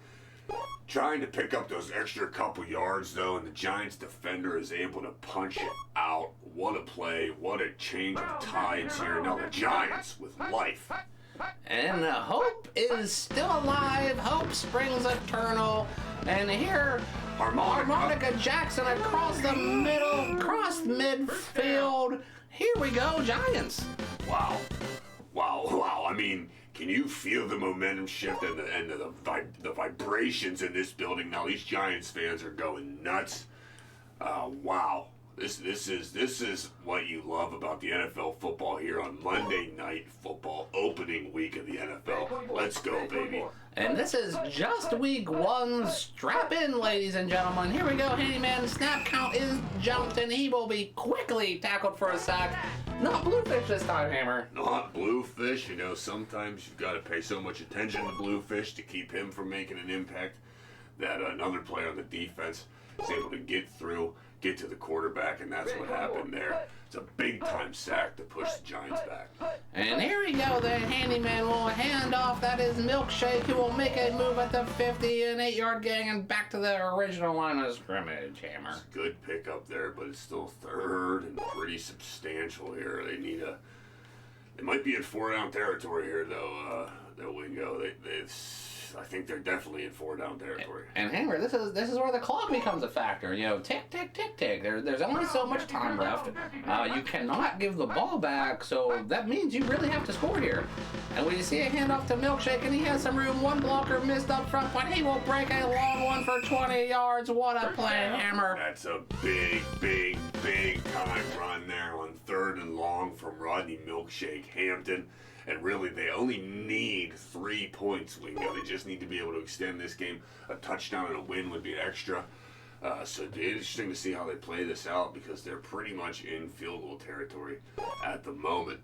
Trying to pick up those extra couple yards, though, and the Giants defender is able to punch it out. What a play. What a change of tides here. Now the Giants with life. And hope is still alive. Hope springs eternal. And here, Harmonica Jackson across the middle, across midfield. Here we go, Giants. Wow. I mean, can you feel the momentum shift and the vibrations in this building? Now these Giants fans are going nuts. Wow. This is what you love about the NFL football here on Monday Night Football, opening week of the NFL. Let's go, baby. And this is just week 1. Strap in, ladies and gentlemen. Here we go, Handyman. Snap count is jumped, and he will be quickly tackled for a sack. Not Bluefish this time, Hammer. Not Bluefish. You know, sometimes you've got to pay so much attention to Bluefish to keep him from making an impact that another player on the defense is able to get through, get to the quarterback, and that's what happened there. It's a big-time sack to push the Giants back. And here we go, the Handyman will hand off. That is Milkshake, who will make a move at the 50, an 8-yard gain, and back to the original line of scrimmage, Hammer. It's a good pickup there, but it's still third and pretty substantial here. They might be in 4-down territory here, though, Wingo. I think they're definitely in 4-down territory. And Hammer, this is where the clock becomes a factor. You know, tick, tick, tick, tick. There's only so much time left. You cannot give the ball back, so that means you really have to score here. And we see a handoff to Milkshake, and he has some room. One blocker missed up front, but he will break a long one for 20 yards. What a play, Hammer. That's a big, big, big time run there on 3rd and long from Rodney Milkshake Hampton. And really, they only need 3 points, Wingo. They just need to be able to extend this game. A touchdown and a win would be extra. So it'd be interesting to see how they play this out because they're pretty much in field goal territory at the moment.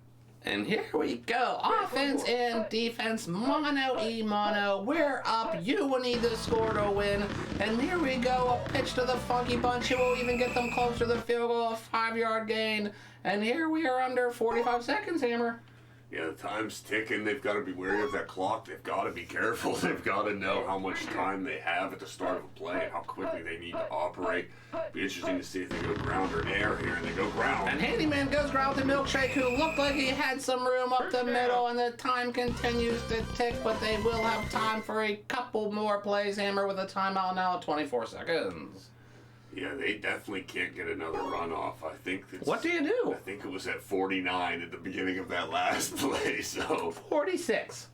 And here we go. Offense and defense, mono-e-mono. We're up. You will need to score to win. And here we go. A pitch to the Funky Bunch. Who will even get them close to the field goal. A 5-yard gain. And here we are under 45 seconds, Hammer. Yeah, the time's ticking. They've got to be wary of that clock. They've got to be careful. They've got to know how much time they have at the start of a play and how quickly they need to operate. Be interesting to see if they go ground or air here, and they go ground. And Handyman goes ground to Milkshake, who looked like he had some room up the middle, and the time continues to tick, but they will have time for a couple more plays, Hammer, with a timeout now at 24 seconds. Yeah, they definitely can't get another run off. I think what do you do? I think it was at 49 at the beginning of that last play, so... 46.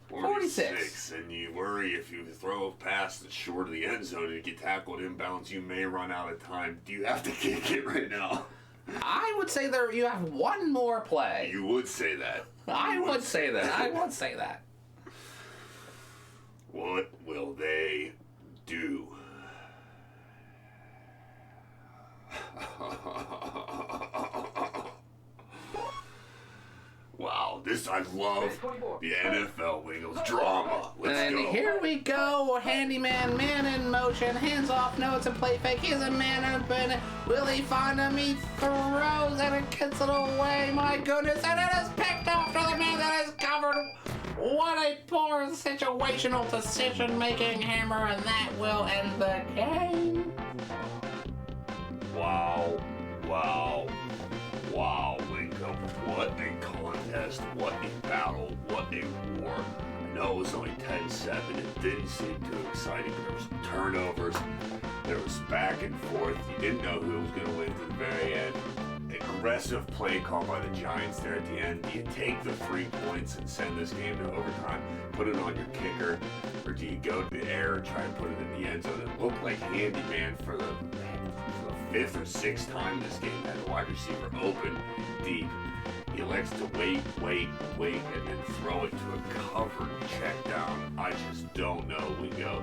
46. And you worry if you throw a pass that's short of the end zone and you get tackled inbounds, you may run out of time. Do you have to kick it right now? I would say you have one more play. You would say that. I would say that. What will they do? Wow, I love the NFL, Wingels. Drama. Let's go. And here we go. Handyman, man in motion. Hands off. No, it's a play fake. He's a man open. Will he find him? He throws and it gets it away. My goodness. And it is picked off to the man that is covered. What a poor situational decision-making, Hammer. And that will end the game. Wow, Wingo. What a contest, what a battle, what a war. I know it was only 10-7, it didn't seem too exciting, but there was turnovers, there was back and forth, you didn't know who was going to win to the very end. Aggressive play call by the Giants there at the end. Do you take the 3 points and send this game to overtime, put it on your kicker, or do you go to the air and try and put it in the end zone? It looked like Handyman for the 5th or 6th time this game had a wide receiver open deep. He elects to wait, and then throw it to a covered check down. I just don't know, Wingo.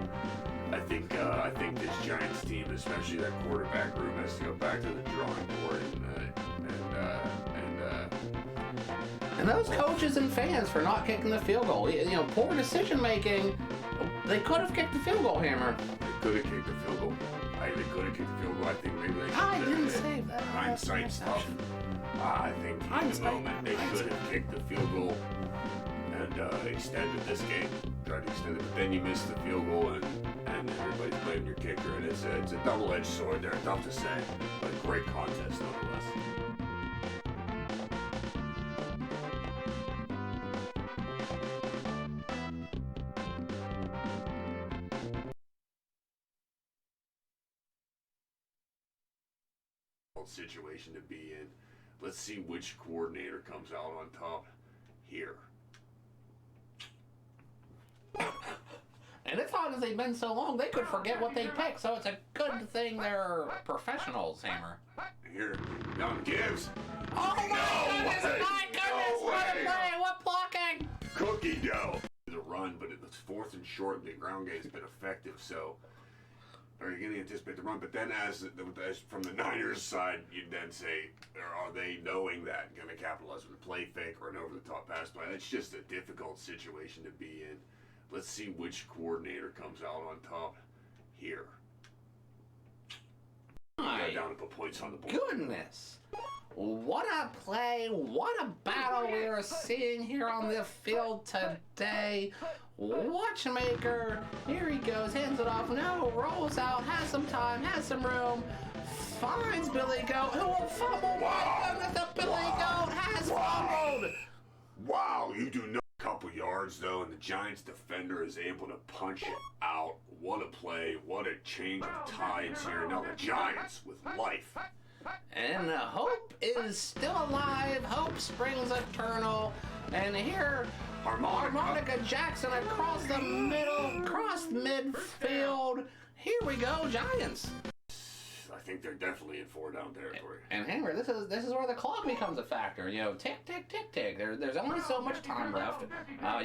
I think this Giants team, especially that quarterback room, has to go back to the drawing board and those coaches and fans for not kicking the field goal. You know, poor decision making. They could have kicked the field goal, Hammer. They could have kicked the field goal. They could have kicked the field goal. I think maybe they should have. I didn't say that. Hindsight stuff. I think in the moment they should have kicked the field goal and extended this game. Tried to extend it, but then you miss the field goal and everybody's blaming your kicker, and it's a double-edged sword there. Tough to say, but a great contest nonetheless. Situation to be in. Let's see which coordinator comes out on top here. And it's hard as they've been so long, they could forget what they picked, so it's a good thing they're professionals, Hammer. Here, Young Gibbs. Oh my goodness, No what a play, what blocking! Cookie dough. The run, but It's 4th and short, and the ground game has been effective. So, are you going to anticipate the run? But then, as from the Niners side, you'd then say, are they knowing that going to capitalize with a play fake or an over-the-top pass play? It's just a difficult situation to be in. Let's see which coordinator comes out on top here. My down to put points on the board. goodness. What a play, what a battle we are seeing here on the field today. Watchmaker, here he goes, hands it off, no, rolls out, has some time, has some room, finds Billy Goat, who will fumble. My goodness, the Billy Goat has fumbled. Wow, you do know a couple yards though, and the Giants defender is able to punch it out. What a play, what a change of tides here. Now the Giants with life. And hope is still alive. Hope springs eternal. And here, Harmonica Jackson across the middle, across midfield. Here we go, Giants. I think they're definitely in 4-down territory. And Hammer, this is where the clock becomes a factor. You know, tick, tick, tick, tick. There's only so much time left.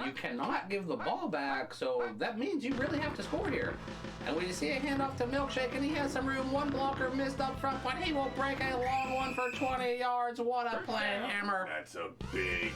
You cannot give the ball back, so that means you really have to score here. And we see a handoff to Milkshake, and he has some room. One blocker missed up front, but he will break a long one for 20 yards. What a play, Hammer. That's a big...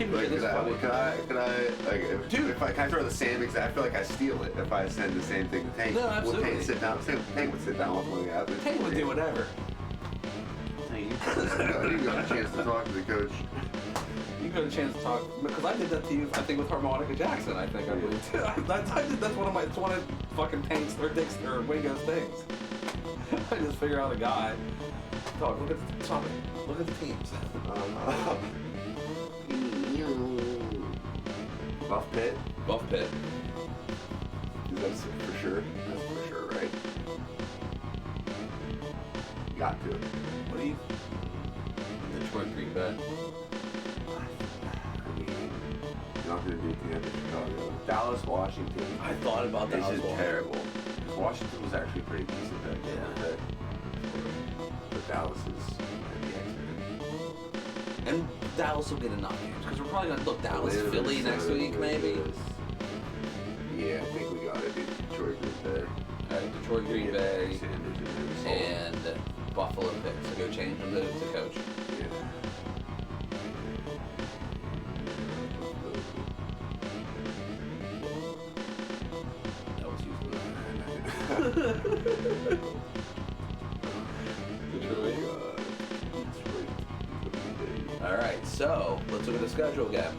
Like, can I, like, Dude. can I throw the same exact? I feel like I steal it if I send the same thing to Taint. No, absolutely. Will Taint sit down? Taint would sit down with one of the others. Taint would do whatever. You didn't get a chance to talk to the coach. You got a chance to talk, because I did that to you, I think, with Harmonica Jackson, I believe, too. That's one of fucking Taint's or Dick's or Wingo's things. I just figure out a guy. Dog, look at the topic. Look at the teams. Buff Pit? Buff Pit. That's for sure. That's for sure, right? Got to. What do you... Detroit Green Bay. I mean, you're not going to do Tampa, Chicago. Dallas, Washington. I thought about This Dallas. is terrible. Washington was actually pretty decent back then. Yeah. But Dallas is the X-Men. And Dallas will get enough games, because we're probably going to look Dallas, Philly next week, maybe. Yeah, I think we got it. Detroit, Green Bay. Detroit Green Bay Sanders and Minnesota. and Buffalo picks. So go change them to coach. Yeah. That was usually Detroit. All right, so let's look at the schedule again.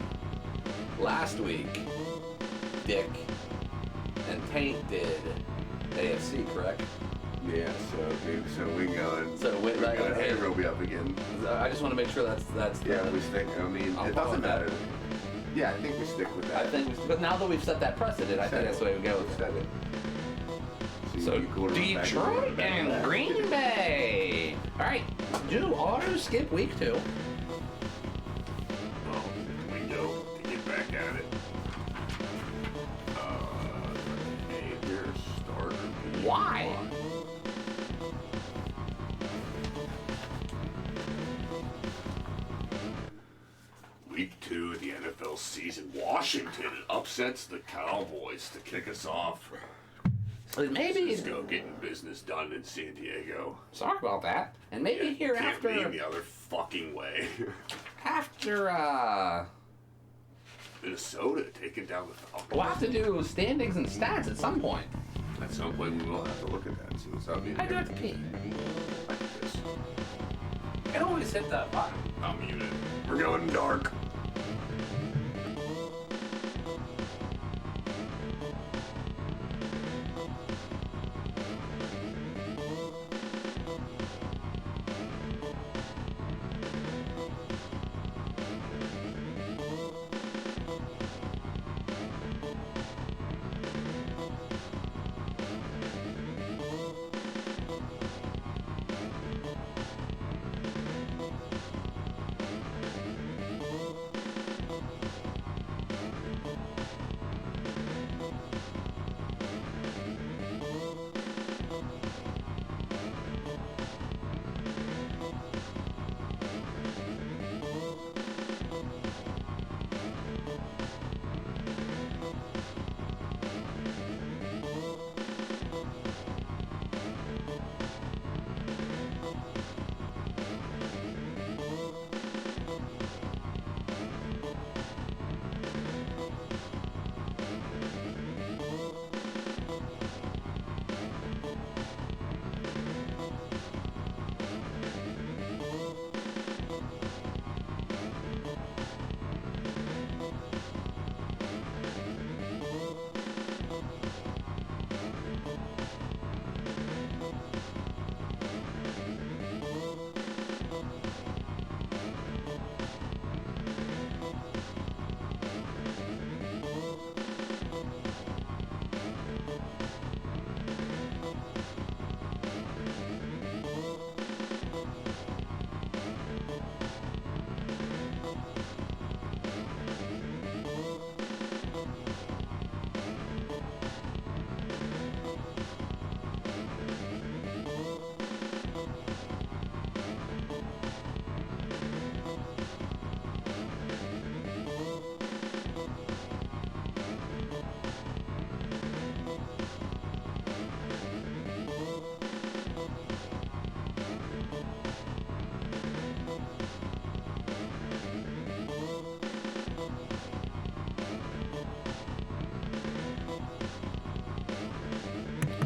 Last week, Dick and Taint did AFC, correct? Yeah, so Wingo and Hammer will be up again. I just want to make sure that's Yeah, we stick. I mean, I'll it follow doesn't that. matter. Yeah, I think we stick with that. I think, but now that we've set that precedent, I think that's the way we go with it. Set it. So you go to the back Detroit back and back. Green Bay. All right, do auto skip week 2. Well, Wingo to get back at it. Hey, their starter. Why? Week 2 of the NFL season. Washington upsets the Cowboys to kick us off. Maybe. Cisco getting business done in San Diego. Sorry about that. And maybe here Can't after. be the other fucking way. After, Minnesota taking down the Falcons. we'll have to do standings and stats at some point. At some point, we will have to look at that and see what's happening. I do have to pee. Like this. It always hit that button. I'm muted. We're going dark.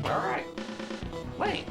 All right. Wait.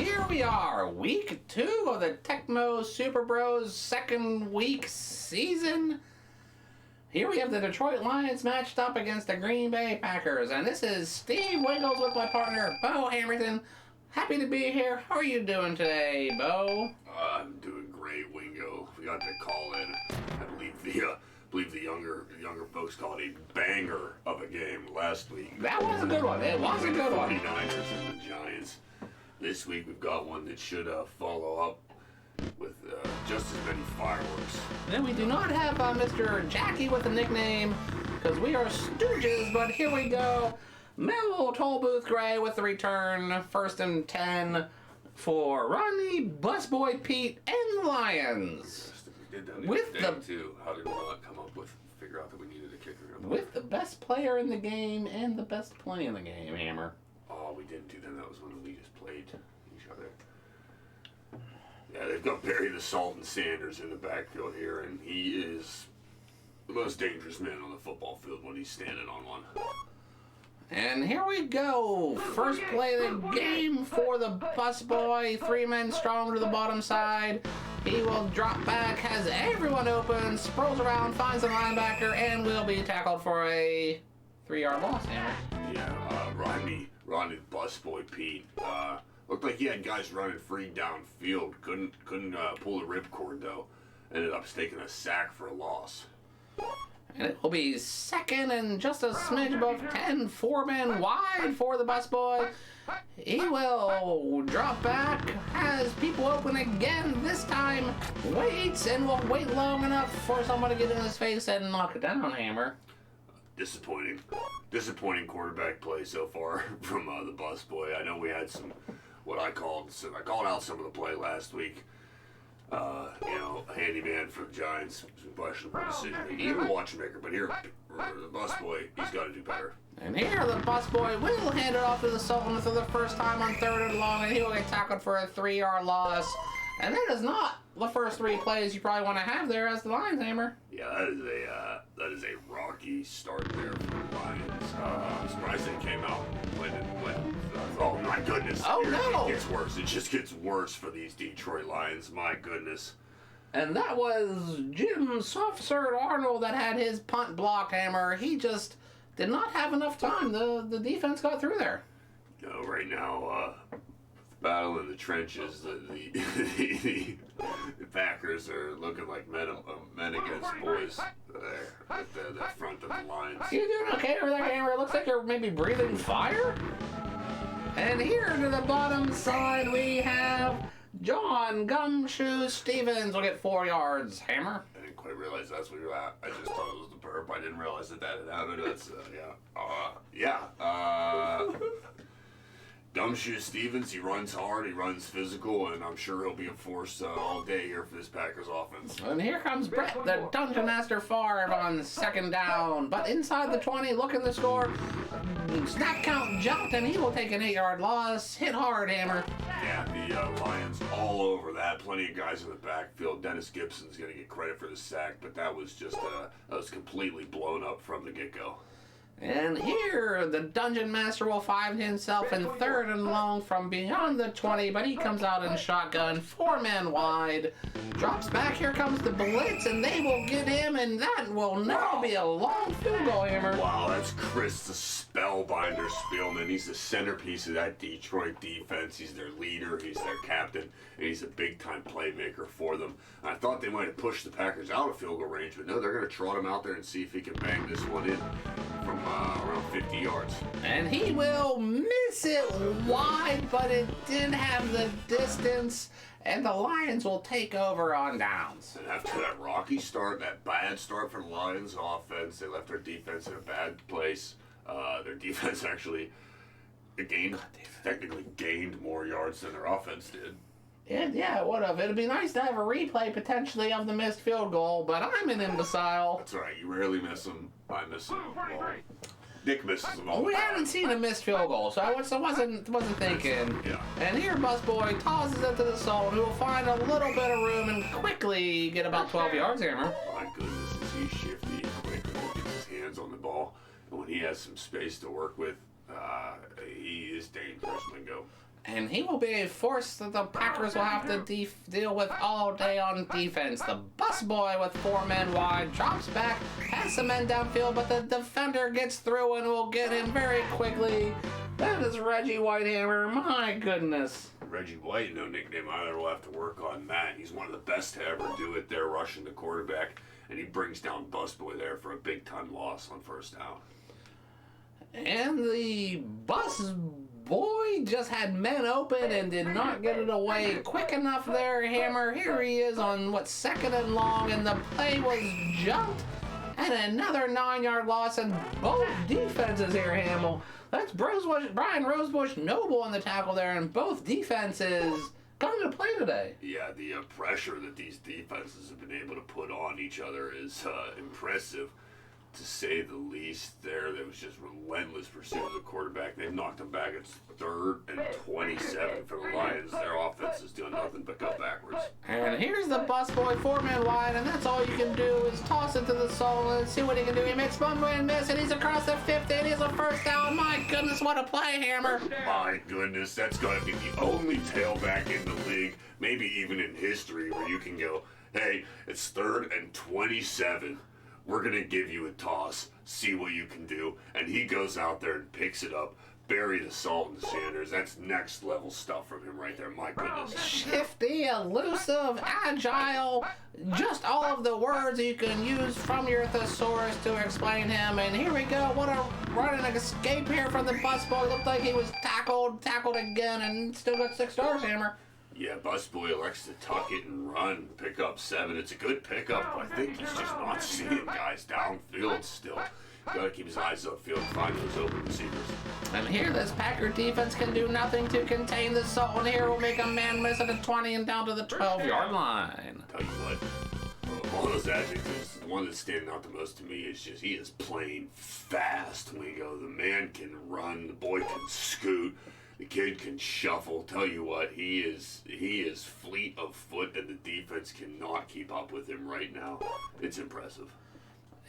here we are, week 2 of the Tecmo Super Bros second week season. Here we have the Detroit Lions matched up against the Green Bay Packers, and this is Steve Wingels with my partner, Beau Hammerton. Happy to be here. How are you doing today, Beau? I'm doing great, Wingo. We got to call in, I believe the younger folks called it a banger of a game last week. That was a good one. It was a good one. 49ers and the Giants. This week we've got one that should follow up with just as many fireworks. Then we do not have Mr. Jackie with a nickname, because we are stooges, but here we go. Mellow Tollbooth Gray with the return, 1st and 10 for Rodney, Busboy Pete, and the Lions. We did that With day the too. How did we not figure out that we needed a kicker? with the best player in the game and the best play in the game, Hammer. Oh, we didn't do that. That was when we just played each other. Yeah, they've got Barry the Sultan Sanders in the backfield here, and he is the most dangerous man on the football field when he's standing on one. And here we go. First play of the game for the busboy. 3 men strong to the bottom side. He will drop back, has everyone open, sprawls around, finds the linebacker, and will be tackled for a 3-yard loss, Hammer. Yeah, Rodney the busboy Pete. Looked like he had guys running free downfield. Couldn't pull the ripcord though. Ended up taking a sack for a loss. And it will be second and just a smidge above 10. 4 men wide for the busboy. He will drop back, has people open again. This time waits and will wait long enough for someone to get in his face and knock it down, Hammer. Disappointing quarterback play so far from the busboy. I know we had I called out some of the play last week. A handyman for the Giants, some questionable decision. Even a watchmaker, but here, the busboy, he's got to do better. And here the busboy will hand it off to the Sultan for the first time on 3rd and long, and he will get tackled for a 3-yard loss. And that is not the first 3 plays you probably want to have there as the Lions, Hammer. Yeah, that is a rocky start there for the Lions. I'm surprised they came out when oh my goodness. Oh no! It gets worse. It just gets worse for these Detroit Lions. My goodness. And that was Jim Soft-Serve Arnold that had his punt blocked, Hammer. He just did not have enough time. The defense got through there. Right now, battle in the trenches, the Packers are looking like men against boys there at the front of the Lions. You doing okay over there, Hammer? It looks like you're maybe breathing fire. And here to the bottom side we have John Gumshoe Stevens will get 4 yards. Hammer? I didn't quite realize that's what you were at. I just thought it was the burp. I didn't realize that had happened. That's, Gumshoe Stevens, he runs hard, he runs physical, and I'm sure he'll be a force all day here for this Packers offense. And here comes Brett, the Dungeon Master Favre on 2nd down. But inside the 20, looking to score. Snap count jumped, and he will take an 8-yard loss. Hit hard, Hammer. Yeah, the Lions all over that. Plenty of guys in the backfield. Dennis Gibson's going to get credit for the sack, but that was just that was completely blown up from the get-go. And here, the Dungeon Master will find himself in 3rd and long from beyond the 20, but he comes out in shotgun, 4 men wide, drops back, here comes the blitz, and they will get him, and that will now be a long field goal, Hammer. Wow, that's Chris the Spellbinder Spielman. He's the centerpiece of that Detroit defense. He's their leader, he's their captain, and he's a big-time playmaker for them. I thought they might have pushed the Packers out of field goal range, but no, they're going to trot him out there and see if he can bang this one in from around 50 yards. And he will miss it wide, but it did have the distance, and the Lions will take over on downs. And after that rocky start, that bad start for the Lions offense, they left their defense in a bad place. Their defense actually technically gained more yards than their offense did. Yeah, it would have. It'd be nice to have a replay potentially of the missed field goal, but I'm an imbecile. That's all right. You rarely miss them. I miss them. Well, Nick misses them all. We haven't seen a missed field goal, so I wasn't thinking. Yeah. And here, Busboy tosses it to the Sultan, who will find a little bit of room and quickly get about 12 yards, Hammer. My goodness, is he shifty and quick when he gets his hands on the ball. And when he has some space to work with, he is dangerous, Wingo. And he will be a force that the Packers will have to deal with all day on defense. The busboy with 4 men wide drops back, has some men downfield, but the defender gets through and will get him very quickly. That is Reggie Whitehammer. My goodness. Reggie White, no nickname either, will have to work on that. He's one of the best to ever do it there, rushing the quarterback, and he brings down busboy there for a big-time loss on first down. And the bus boy just had men open and did not get it away quick enough there, Hammer. Here he is on, second and long, and the play was jumped. And another 9-yard loss, and both defenses here, Hamill. That's Brian Rosebush Noble on the tackle there, and both defenses come to play today. Yeah, the pressure that these defenses have been able to put on each other is impressive, to say the least. There was just relentless pursuit of the quarterback. They've knocked him back. It's 3rd and 27 for the Lions. Their offense is doing nothing but go backwards. And here's the busboy, 4 men wide, and that's all you can do is toss it to the soul and see what he can do. He makes one way and miss, and he's across the 50, and he's a first down. My goodness, what a play, Hammer. My goodness, that's going to be the only tailback in the league, maybe even in history, where you can go, hey, it's 3rd and 27. We're going to give you a toss, see what you can do. And he goes out there and picks it up. Barry the Sultan Sanders. That's next level stuff from him right there. My goodness. Shifty, elusive, agile. Just all of the words you can use from your thesaurus to explain him. And here we go. What a run and escape here from the busboy. Looked like he was tackled again, and still got 6 stars, Hammer. Yeah, busboy likes to tuck it and run, pick up 7. It's a good pickup, but I think he's just not seeing guys downfield still. Gotta keep his eyes upfield and find those open receivers. And here, this Packer defense can do nothing to contain the Sultan. Here will make a man miss at the 20 and down to the 12-yard line. Tell you what, all those adjectives, the one that's standing out the most to me is just he is playing fast, Wingo. The man can run, the boy can scoot. The kid can shuffle. Tell you what, he is fleet of foot, and the defense cannot keep up with him right now. It's impressive.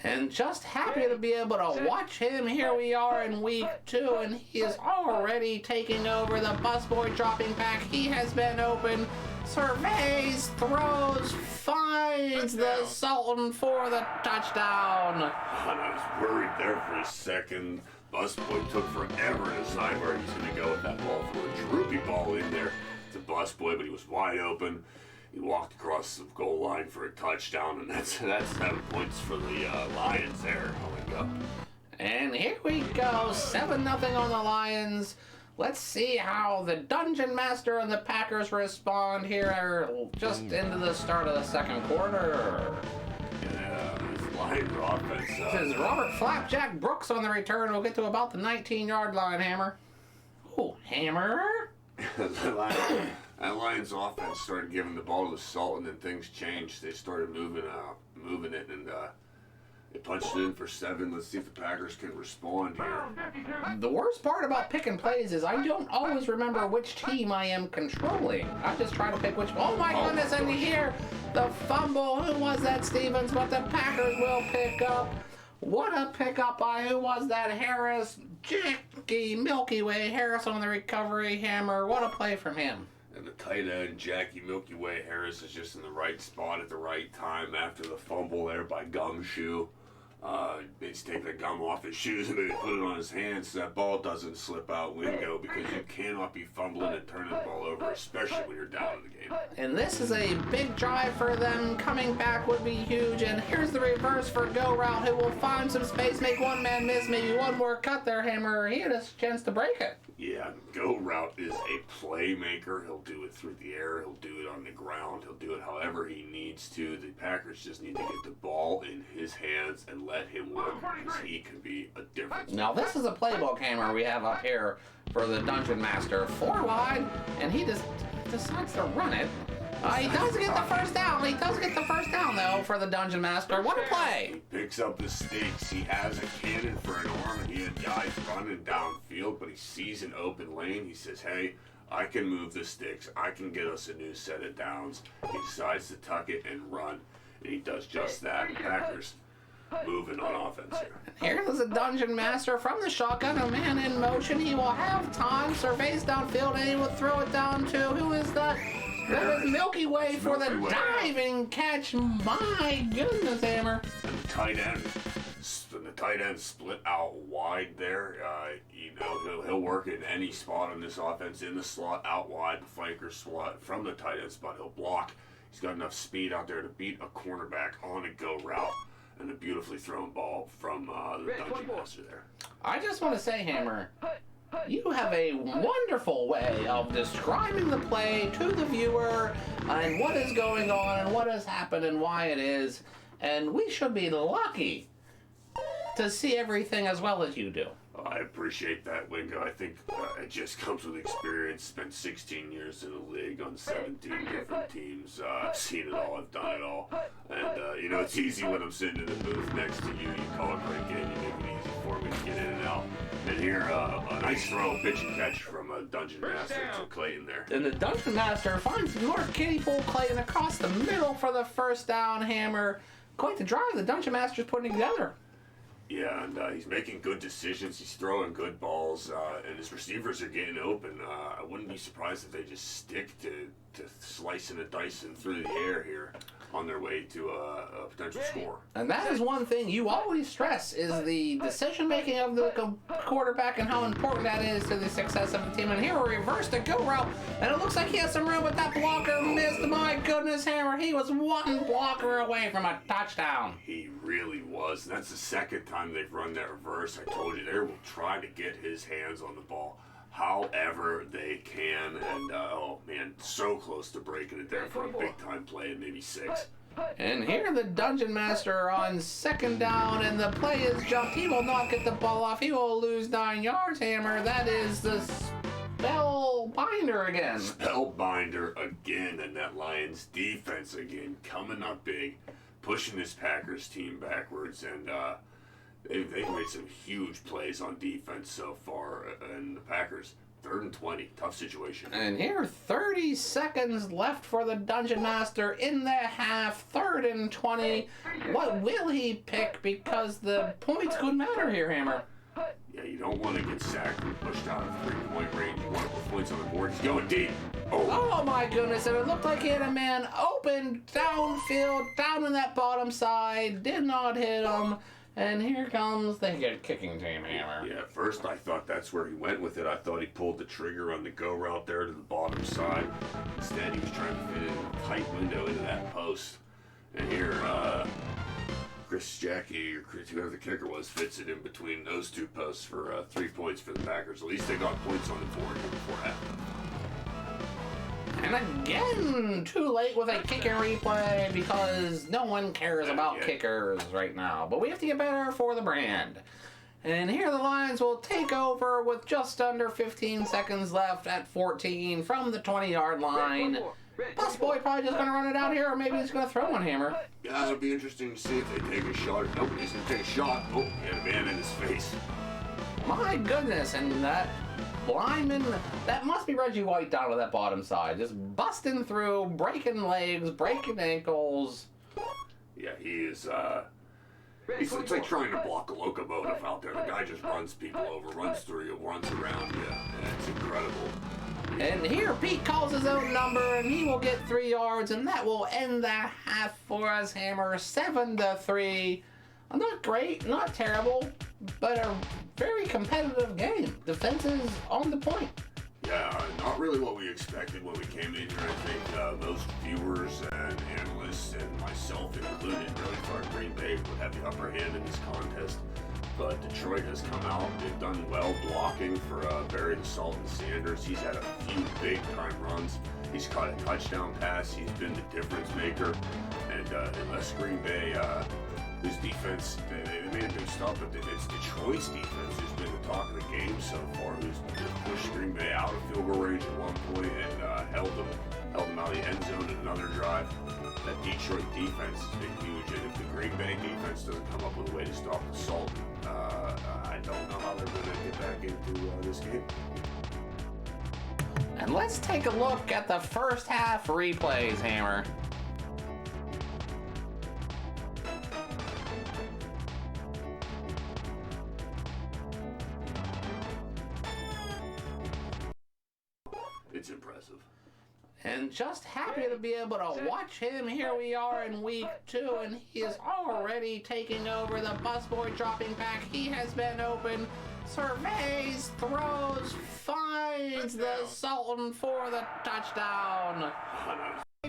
And just happy to be able to watch him. Here we are in week 2, and he is already taking over. The busboy dropping back. He has been open. Surveys, throws, finds the Sultan for the touchdown. And I was worried there for a second. Busboy took forever to decide where he's going to go with that ball. For a droopy ball in there to Busboy, but he was wide open. He walked across the goal line for a touchdown, and that's 7 points for the Lions there. Go. And here we go, 7-0 on the Lions. Let's see how the Dungeon Master and the Packers respond here just into the start of the second quarter. Lions offense. This is Robert Flapjack Brooks on the return. We'll get to about the 19-yard line, Hammer. Ooh, Hammer. That Lions offense started giving the ball to the Sultan, and things changed. They started moving it, and they punched it in for 7. Let's see if the Packers can respond here. The worst part about picking plays is I don't always remember which team I am controlling. I just try to pick which. Oh my goodness! And here, the fumble. Who was that, Stevens? But the Packers will pick up. What a pickup by who was that? Harris, Jackie Milky Way Harris on the recovery. Hammer. What a play from him. And the tight end, Jackie Milky Way Harris, is just in the right spot at the right time after the fumble there by Gumshoe. They just take the gum off his shoes and they put it on his hands so that ball doesn't slip out Wingo, because you cannot be fumbling and turning the ball over, especially when you're down in the game. And this is a big drive for them. Coming back would be huge. And here's the reverse for Go Route, who will find some space, make one man miss, maybe one more cut there, Hammer. He had a chance to break it. Yeah, Go Route is a playmaker. He'll do it through the air. He'll do it on the ground. He'll do it however he needs to. The Packers just need to get the ball in his hands and let him work, because he can be a difference. Now this is a playbook, Hammer, we have up here for the Dungeon Master. 4 wide, and he just decides to run it. He does get the first down. He does get the first down, though, for the Dungeon Master. What a play. He picks up the stakes. He has a cannon for an arm, and he had guys running downfield, but he sees an open lane. He says, hey, I can move the sticks. I can get us a new set of downs. He decides to tuck it and run, and he does just that. The Packers moving on offense here. Here's the Dungeon Master from the shotgun, a man in motion. He will have time, surveys downfield, and he will throw it down to, who is that? That is Milky Way for the diving catch. My goodness, Hammer. And the tight end split out wide there. He'll work in any spot on this offense, in the slot, out wide, the flanker slot, from the tight end spot. He'll block. He's got enough speed out there to beat a cornerback on a go route. And a beautifully thrown ball from the Dungeon Master there. I just want to say, Hammer, you have a wonderful way of describing the play to the viewer and what is going on and what has happened and why it is. And we should be lucky to see everything as well as you do. I appreciate that, Wingo. I think it just comes with experience. Spent 16 years in the league on 17 different teams. I've seen it all. I've done it all. And, it's easy when I'm sitting in the booth next to you. You call a great game. You make it easy for me to get in and out. And here, a nice throw, pitch and catch from a Dungeon Master to Clayton there. And the Dungeon Master finds North Kiddie Pool Clayton across the middle for the first down. Hammer. Quite the drive the Dungeon Master's putting together. Yeah, and he's making good decisions. He's throwing good balls, and his receivers are getting open. I wouldn't be surprised if they just stick to slicing and dicing through the air here on their way to a potential score. And that is one thing you always stress, is the decision-making of the quarterback and how important that is to the success of the team. And here we reverse the go route, and it looks like he has some room, but that blocker missed. My goodness, Hammer, he was one blocker away from a touchdown. He really was. And that's the second time they've run that reverse. I told you, they will try to get his hands on the ball however they can, and so close to breaking it there for a big time play, and maybe 6. And here the Dungeon Master on second down, and the play is jumped. He will not get the ball off. He will lose 9 yards, Hammer. That is the Spellbinder again. Spellbinder again, and that Lions defense again coming up big, pushing this Packers team backwards, and they've made some huge plays on defense so far, and the Packers, 3rd and 20, tough situation. And here, 30 seconds left for the Dungeon Master in the half, 3rd and 20. What will he pick? Because the points could matter here, Hammer. Yeah, you don't want to get sacked and pushed out of 3-point range. You want to put points on the board. He's going deep. Oh my goodness, and it looked like he had a man open downfield, down in that bottom side, did not hit him. And here comes the kicking team, Hammer. Yeah, at first I thought that's where he went with it. I thought he pulled the trigger on the go route there to the bottom side. Instead, he was trying to fit in a tight window into that post. And here, Chris Jackie, or whoever the kicker was, fits it in between those two posts for 3 points for the Packers. At least they got points on the board here before half. And again, too late with a kicker replay because no one cares about kickers right now. But we have to get better for the brand. And here the Lions will take over with just under 15 seconds left at 14 from the 20-yard line. Busboy probably just going to run it out here, or maybe he's going to throw one, Hammer. Yeah, it'll be interesting to see if they take a shot. Nope, he's going to take a shot. Oh, and a man in his face. My goodness, and that lineman, that must be Reggie White down to that bottom side. Just busting through, breaking legs, breaking ankles. Yeah, he is, it's like trying to block a locomotive out there. The guy just runs people over, runs through you, runs around you. And it's incredible. And here Pete calls his own number, and he will get 3 yards, and that will end the half for us, Hammer. 7-3. Not great, not terrible, but a very competitive game. Defense is on the point. Yeah, not really what we expected when we came in here. I think most viewers and analysts, and myself included, really thought Green Bay would have the upper hand in this contest. But Detroit has come out. They've done well blocking for Barry the Sultan Sanders. He's had a few big-time runs. He's caught a touchdown pass. He's been the difference maker. And unless Green Bay, whose defense, they made a big stop, but it's Detroit's defense who's been the talk of the game so far, who's pushed Green Bay out of field goal range at one point and held them out of the end zone in another drive. That Detroit defense has been huge, and if the Green Bay defense doesn't come up with a way to stop the Sultan, I don't know how they're going to get back into this game. And let's take a look at the first half replays, Hammer. And just happy to be able to watch him. Here we are in week 2, and he is already taking over. The busboy dropping back. He has been open. Surveys, throws, finds the Sultan for the touchdown.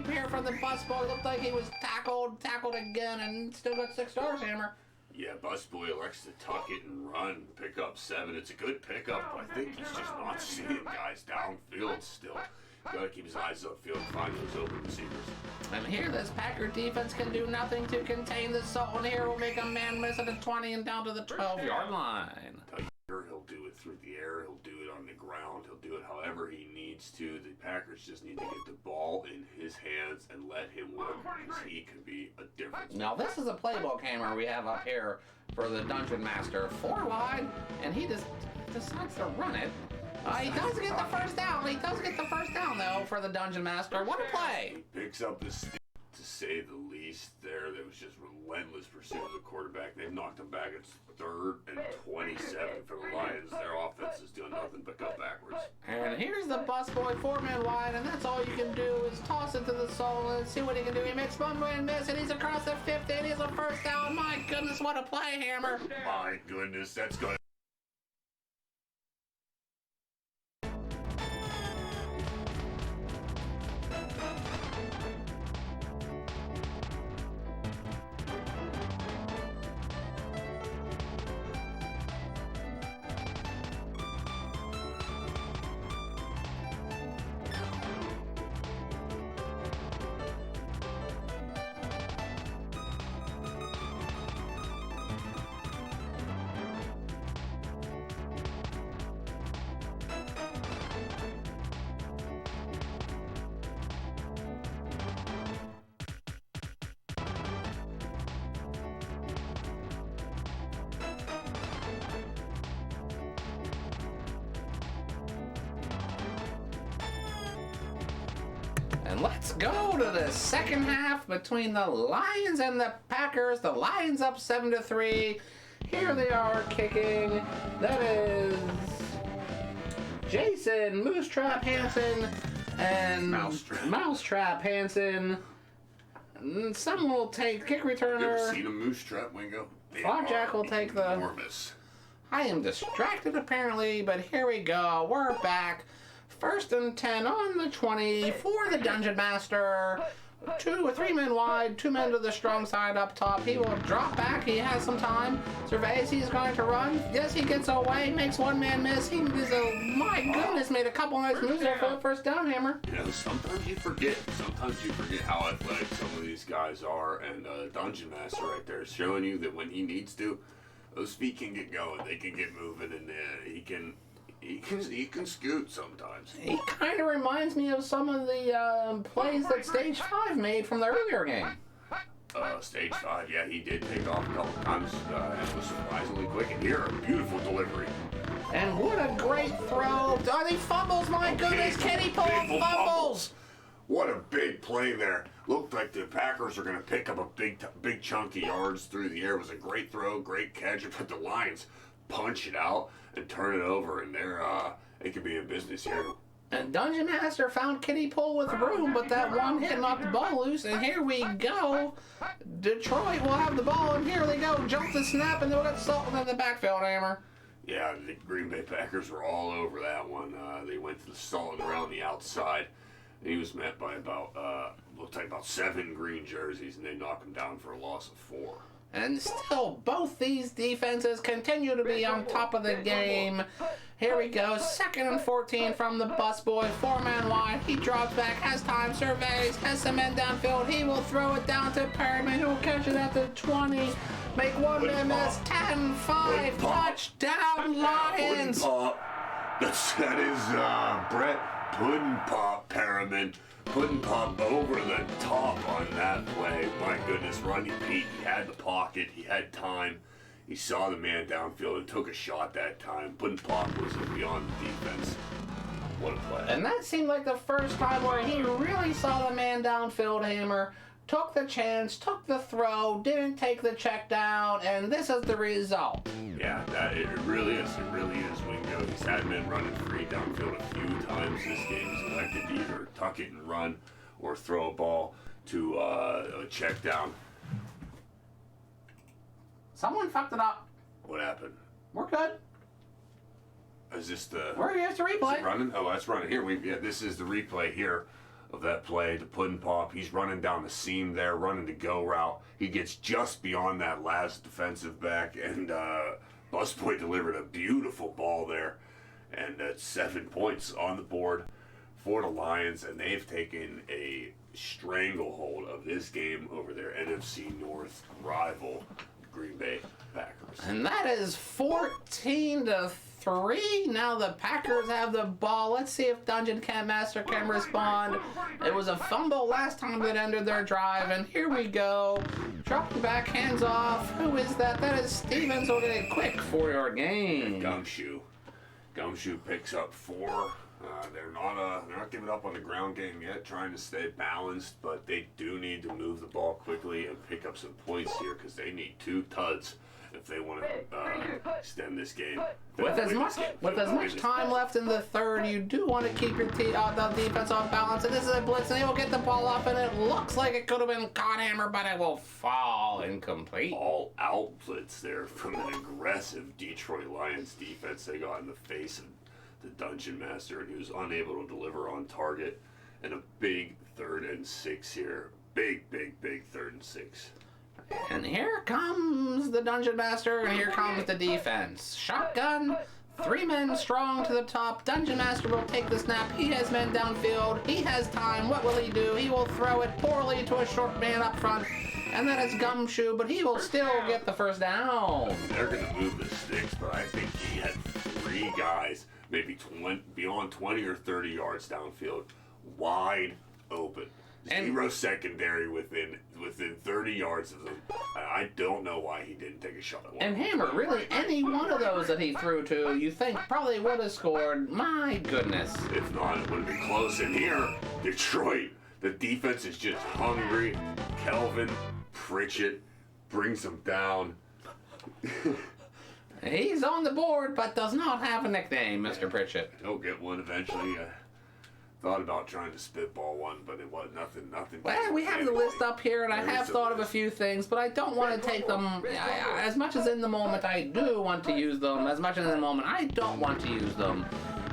Here from the busboy, looked like he was tackled again, and still got 6 stars, Hammer. Yeah, busboy likes to tuck it and run, pick up 7. It's a good pickup, but I think he's just not seeing guys downfield still. Gotta keep his eyes upfield and find those open receivers. And here, this Packer defense can do nothing to contain the Sultan. Here will make a man miss at the 20 and down to the 12-yard line. He'll do it through the air. He'll do it on the ground. He'll do it however he needs to. The Packers just need to get the ball in his hands and let him work, because he can be a difference. Now, this is a playbook, Hammer, we have up here for the Dungeon Master. 4 wide, and he just decides to run it. He does get the first down. He does get the first down, though, for the Dungeon Master. What a play! He picks up the stick, to say the least. There was just relentless pursuit of the quarterback. They've knocked him back. It's 3rd and 27 for the Lions. Their offense is doing nothing but go backwards. And here's the busboy, 4-man wide, and that's all you can do is toss it to the Sultan and see what he can do. He makes one man miss, and he's across the 50, and he's a first down. My goodness, what a play, Hammer! My goodness, that's good. And let's go to the second half between the Lions and the Packers. The Lions up 7-3. Here they are kicking. That is Jason Mousetrap Hansen and Mousetrap Hansen. Someone will take kick returner. You ever seen a Mousetrap, Wingo? Flapjack will take the... enormous. I am distracted apparently, but here we go. We're back. 1st and 10 on the 20 for the Dungeon Master. 3 men wide, 2 men to the strong side up top. He will drop back. He has some time. Surveys. He's going to run. Yes, he gets away. Makes 1 man miss. He is my goodness, made a couple nice moves there for the first down, Hammer. You know, sometimes you forget. Sometimes you forget how athletic some of these guys are. And Dungeon Master right there is showing you that when he needs to, those feet can get going. They can get moving, and he can scoot sometimes. He kind of reminds me of some of the plays that Stage 5 made from the earlier game. Stage 5, yeah, he did take off a couple times and was surprisingly quick. And here, a beautiful delivery. And what a great throw. Are they fumbles? My goodness, Kenny Paul fumbles. What a big play there. Looked like the Packers are going to pick up a big chunk of yards through the air. It was a great throw, great catch. But the Lions punch it out and turn it over, and they could be in business here. And Dungeon Master found Kitty Pull with room, but that one hit knocked the ball loose, and here we go. Detroit will have the ball, and here they go. Jump the snap, and they'll get Sultan in the backfield, Hammer. Yeah, the Green Bay Packers were all over that one. They went to the Sultan around the outside. He was met by looked like about 7 green jerseys, and they knocked him down for a loss of 4. And still, both these defenses continue to be on top of the game. Here we go, 2nd and 14 from the busboy, 4-man wide. He drops back, has time, surveys, has some men downfield. He will throw it down to Perryman, who will catch it at the 20. Make 1 man miss, 10-5, touchdown Lions. That is Brett Puddin' Pop Perriman. Puddin' Pop over the top on that play. My goodness, Running Pete, he had the pocket, he had time. He saw the man downfield and took a shot that time. Puddin' Pop was beyond the defense. What a play. And that seemed like the first time where he really saw the man downfield, Hammer. took the chance, took the throw, didn't take the check down, and this is the result. Yeah, it really is. It really is, Wingo. He's had men running free downfield a few times this game. He's elected to either tuck it and run or throw a ball to a check down. Someone fucked it up. What happened? We're good. Is this the... Here's the Is replay. it running? Oh, that's running. Here, this is the replay here of that play, the pudding pop. He's running down the seam there, running the go route. He gets just beyond that last defensive back, and Busboy delivered a beautiful ball there. And that's 7 points on the board for the Lions, and they've taken a stranglehold of this game over their NFC North rival, Green Bay Packers. And that is 14-3. Now the Packers have the ball. Let's see if Dungeon Cat Master can respond. It was a fumble last time that ended their drive, and here we go. Dropping back, hands off. Who is that? That is Stevens with a quick 4-yard gain. Gumshoe picks up 4. They're not giving up on the ground game yet, trying to stay balanced, but they do need to move the ball quickly and pick up some points here because they need 2 tuds if they want to extend this game. With as much time left in the third, you do want to keep your the defense off balance. And this is a blitz, and they will get the ball up, and it looks like it could have been caught, Hammer, but it will fall incomplete. All out blitz there from an aggressive Detroit Lions defense. They got in the face of the Dungeon Master, and he was unable to deliver on target. And a big 3rd and 6 here. Big 3rd and 6. And here comes the Dungeon Master, and here comes the defense. Shotgun, 3 men strong to the top. Dungeon Master will take the snap. He has men downfield. He has time. What will he do? He will throw it poorly to a short man up front. And then it's Gumshoe, but he will still get the first down. They're going to move the sticks, but I think he had 3 guys, maybe beyond 20 or 30 yards downfield, wide open. Zero secondary within 30 yards of them. I don't know why he didn't take a shot at one. And Hammer, really, any one of those that he threw to, you think probably would have scored. My goodness. If not, it would have been close. And here, Detroit, the defense is just hungry. Kelvin Pritchett brings them down. He's on the board, but does not have a nickname, Mr. Pritchett. He'll get one eventually. Thought about trying to spitball one, but it was nothing. Well, we have the list up here, and I have thought of a few things, but I don't want to take them. As much as in the moment I do want to use them, as much as in the moment I don't want to use them.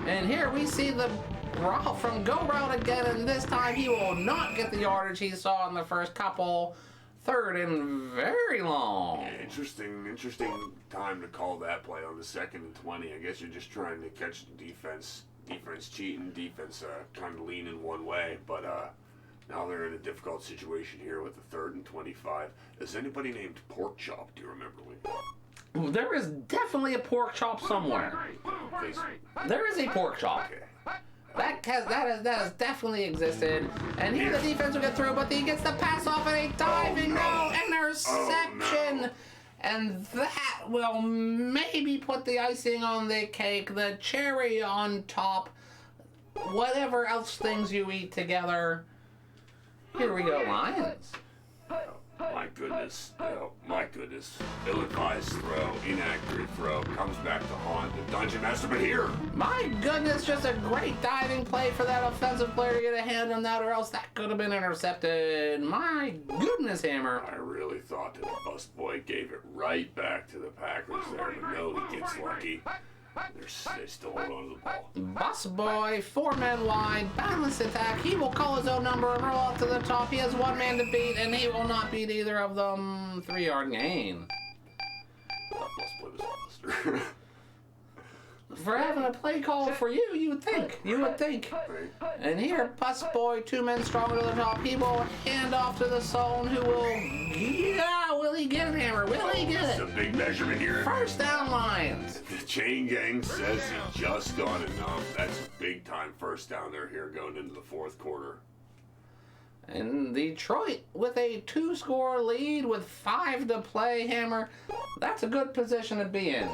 And here we see the route from go route again, and this time he will not get the yardage he saw in the first couple. 3rd and very long. Yeah, interesting time to call that play on the 2nd and 20. I guess you're just trying to catch the defense cheating, defense kind of leaning one way, but now they're in a difficult situation here with the 3rd and 25. Is anybody named Pork Chop? Do you remember, Wingo? There is definitely a pork chop somewhere. There is a pork chop. Okay. That has definitely existed. And here the defense will get through, but he gets the pass off and a diving interception. Oh, no. And that will maybe put the icing on the cake, the cherry on top, whatever else things you eat together. Here we go, Lions. My goodness. Ill-advised throw, inaccurate throw, comes back to haunt the Dungeon Master, but here! My goodness, just a great diving play for that offensive player to get a hand on that, or else that could have been intercepted. My goodness, Hammer. I really thought that the Busboy gave it right back to the Packers there, but no, he gets lucky. They still hold on to the ball. Busboy, 4 men wide, balanced attack. He will call his own number and roll up to the top. He has 1 man to beat, and he will not beat either of them. 3-yard gain. I thought Busboy was a buster. For having a play call for you, you would think. And here, Busboy, 2 men strong to the top. He will hand off to the zone, who will... Yeah, will he get it, Hammer? Will he get It's it? a big measurement here. First down, Lions. The chain gang says he just got enough. That's a big time first down there here going into the 4th quarter. And Detroit with a 2-score lead with 5 to play, Hammer. That's a good position to be in.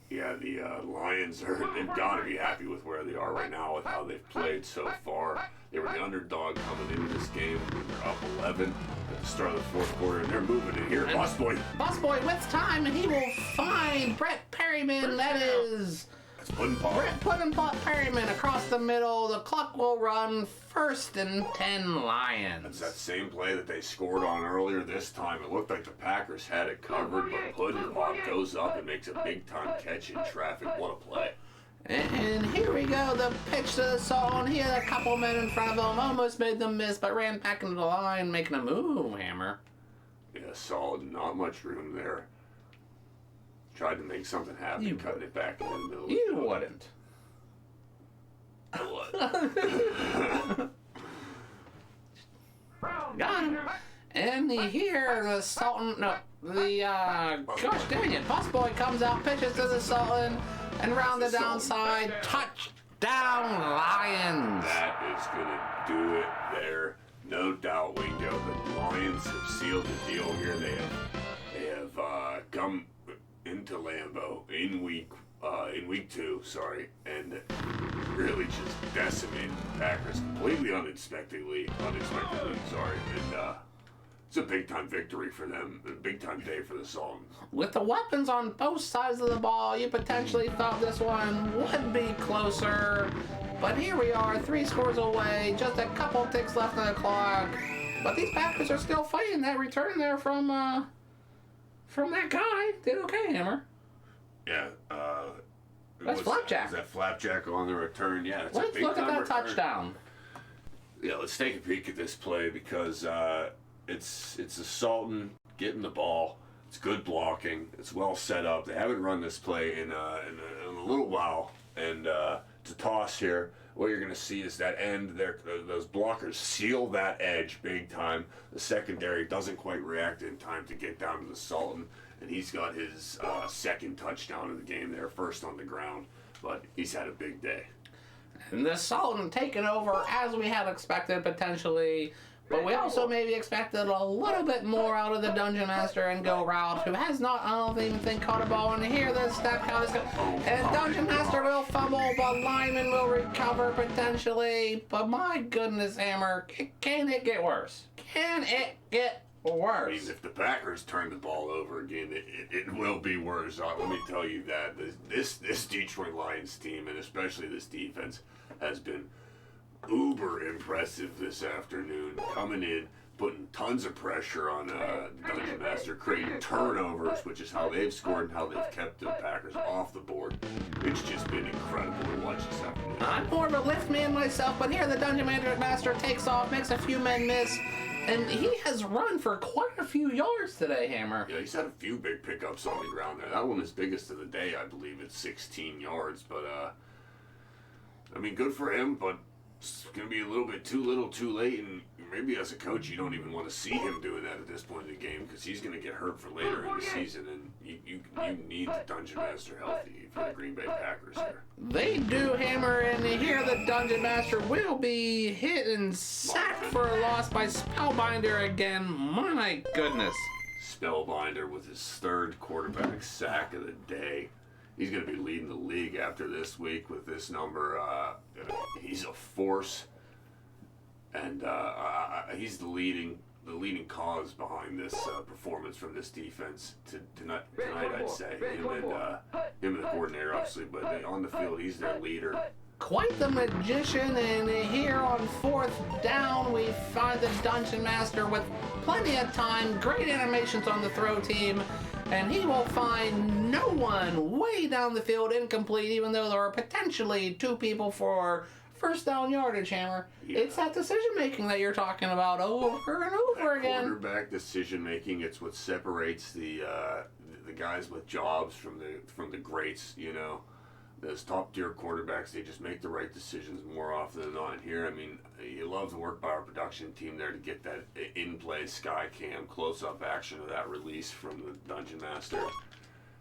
Yeah, the Lions they've got to be happy with where they are right now with how they've played so far. They were the underdog coming into this game. They're up 11 at the start of the fourth quarter, and they're moving it here. Boss Boy. Boss Boy with time, and he will find Brett Perryman. That is Brett Puddin' Pop Perryman across the middle. The clock will run 1st and 10 Lions. That's that same play that they scored on earlier this time. It looked like the Packers had it covered, but Puddin' Pop goes up and makes a big-time catch in traffic. What a play. And here we go, the pitch to the Sultan. He had a couple men in front of him, almost made them miss, but ran back into the line, making a move, Hammer. Yeah, solid. Not much room there. Tried to make something happen, cutting it back in the middle. You wouldn't. I would. Got him. And here, the Sultan, no, gosh dang it, Boss Boy comes out, pitches to the Sultan, and round the downside, touchdown Lions. That is going to do it there. No doubt, Wingo. The Lions have sealed the deal here. They have come into Lambeau in week 2, and really just decimated the Packers completely unexpectedly, and it's a big-time victory for them, a big-time day for the Sultans. With the weapons on both sides of the ball, you potentially thought this one would be closer, but here we are, 3 scores away, just a couple ticks left on the clock, but these Packers are still fighting. That return there from that guy did okay, Hammer. Yeah, that's Flapjack. Is that Flapjack on the return? Yeah, it's Let's a big look at that return. Touchdown. Yeah, let's take a peek at this play because it's a Sultan getting the ball. It's good blocking. It's well set up. They haven't run this play in a little while, and it's a toss here. What you're going to see is that end there. Those blockers seal that edge big time. The secondary doesn't quite react in time to get down to the Sultan, and he's got his second touchdown of the game there, first on the ground. But he's had a big day. And the Sultan taking over as we had expected potentially, but we also maybe expected a little bit more out of the Dungeon Master and Go route, who has not, I don't even think, caught a ball. And here the snap count is going, and Dungeon Master will fumble, but Lyman will recover potentially. But my goodness, Hammer, can it get worse? Can it get worse? I mean, if the Packers turn the ball over again, it will be worse. Let me tell you that. This Detroit Lions team, and especially this defense, has been uber impressive this afternoon. Coming in, putting tons of pressure on the Dungeon Master, creating turnovers, which is how they've scored and how they've kept the Packers off the board. It's just been incredible to watch this afternoon. I'm more of a lift man myself, but here the Dungeon Master takes off, makes a few men miss, and he has run for quite a few yards today, Hammer. Yeah, he's had a few big pickups on the ground there. That one is biggest of the day, I believe. It's 16 yards, but I mean, good for him, but it's going to be a little bit too little, too late, and maybe as a coach, you don't even want to see him doing that at this point in the game because he's going to get hurt for later in the season, and you need the Dungeon Master healthy for the Green Bay Packers here. They do, Hammer, and here the Dungeon Master will be hit and sacked for a loss by Spellbinder again. My goodness. Spellbinder with his 3rd quarterback sack of the day. He's going to be leading the league after this week with this number. He's a force, and he's the leading cause behind this performance from this defense tonight. I'd say him and the coordinator, obviously, but on the field, he's their leader. Quite the magician, and here on 4th down, we find the Dungeon Master with plenty of time, great animations on the throw team, and he will find no one way down the field incomplete, even though there are potentially 2 people for first down yardage, Hammer. Yeah. It's that decision-making that you're talking about over and over again. Quarterback decision-making, it's what separates the guys with jobs from the greats, you know. Those top-tier quarterbacks, they just make the right decisions more often than not. Here, I mean, you love to work by our production team there to get that in-play sky cam close-up action of that release from the Dungeon Master.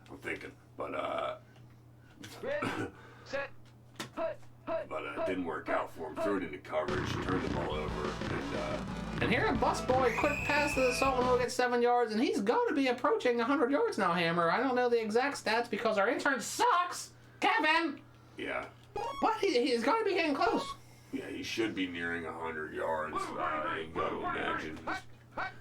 I'm thinking, but it didn't work out for him. Threw it into coverage, turned the ball over, And here, a busboy, quick pass to the Sultan will get 7 yards, and he's got to be approaching 100 yards now, Hammer. I don't know the exact stats because our intern sucks, Kevin. Yeah. But he's got to be getting close. Yeah, he should be nearing 100 yards. You got to imagine.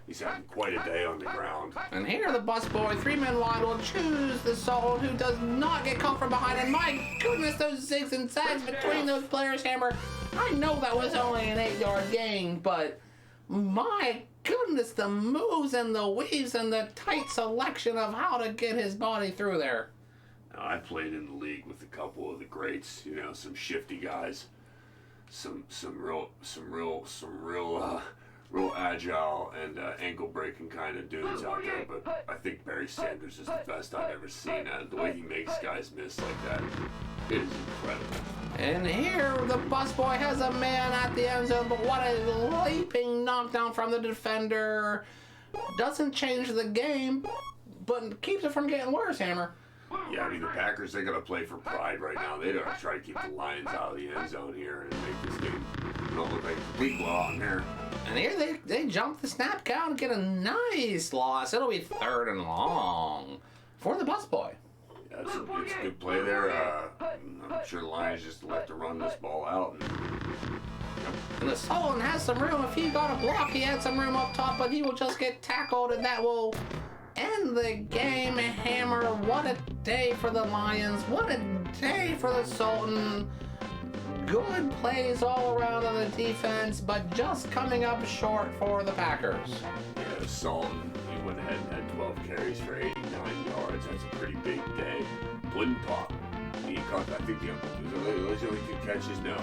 He's having quite a day on the ground. And here the busboy, 3 men wide, will choose the Sultan, who does not get caught from behind. And my goodness, those zigs and zags between those players, Hammer. I know that was only an 8-yard gain, but my goodness, the moves and the weaves and the tight selection of how to get his body through there. Now, I played in the league with a couple of the greats, you know, some shifty guys, some real agile and ankle breaking kind of dudes out there. But I think Barry Sanders is the best I've ever seen. The way he makes guys miss like that, it is incredible. And here the busboy has a man at the end zone, but what a leaping knockdown from the defender. Doesn't change the game, but keeps it from getting worse, Hammer. Yeah, I mean, the Packers, they got to play for pride right now. They don't try to keep the Lions out of the end zone here and make this game don't look like a complete blowout in here. And here they jump the snap count and get a nice loss. It'll be 3rd and long for the busboy. Yeah, it's a good play there. I'm sure the Lions just like to run this ball out. And the Sultan has some room. If he got a block, he had some room up top, but he will just get tackled, and that will end the game. Hammer, what a day for the Lions. What a day for the Sultan. Good plays all around on the defense, but just coming up short for the Packers. Yeah, the Sultan, he went ahead and had 12 carries for 89 yards. That's a pretty big day. Puddin' Pop, he caught, I think, those only 2 catches. No,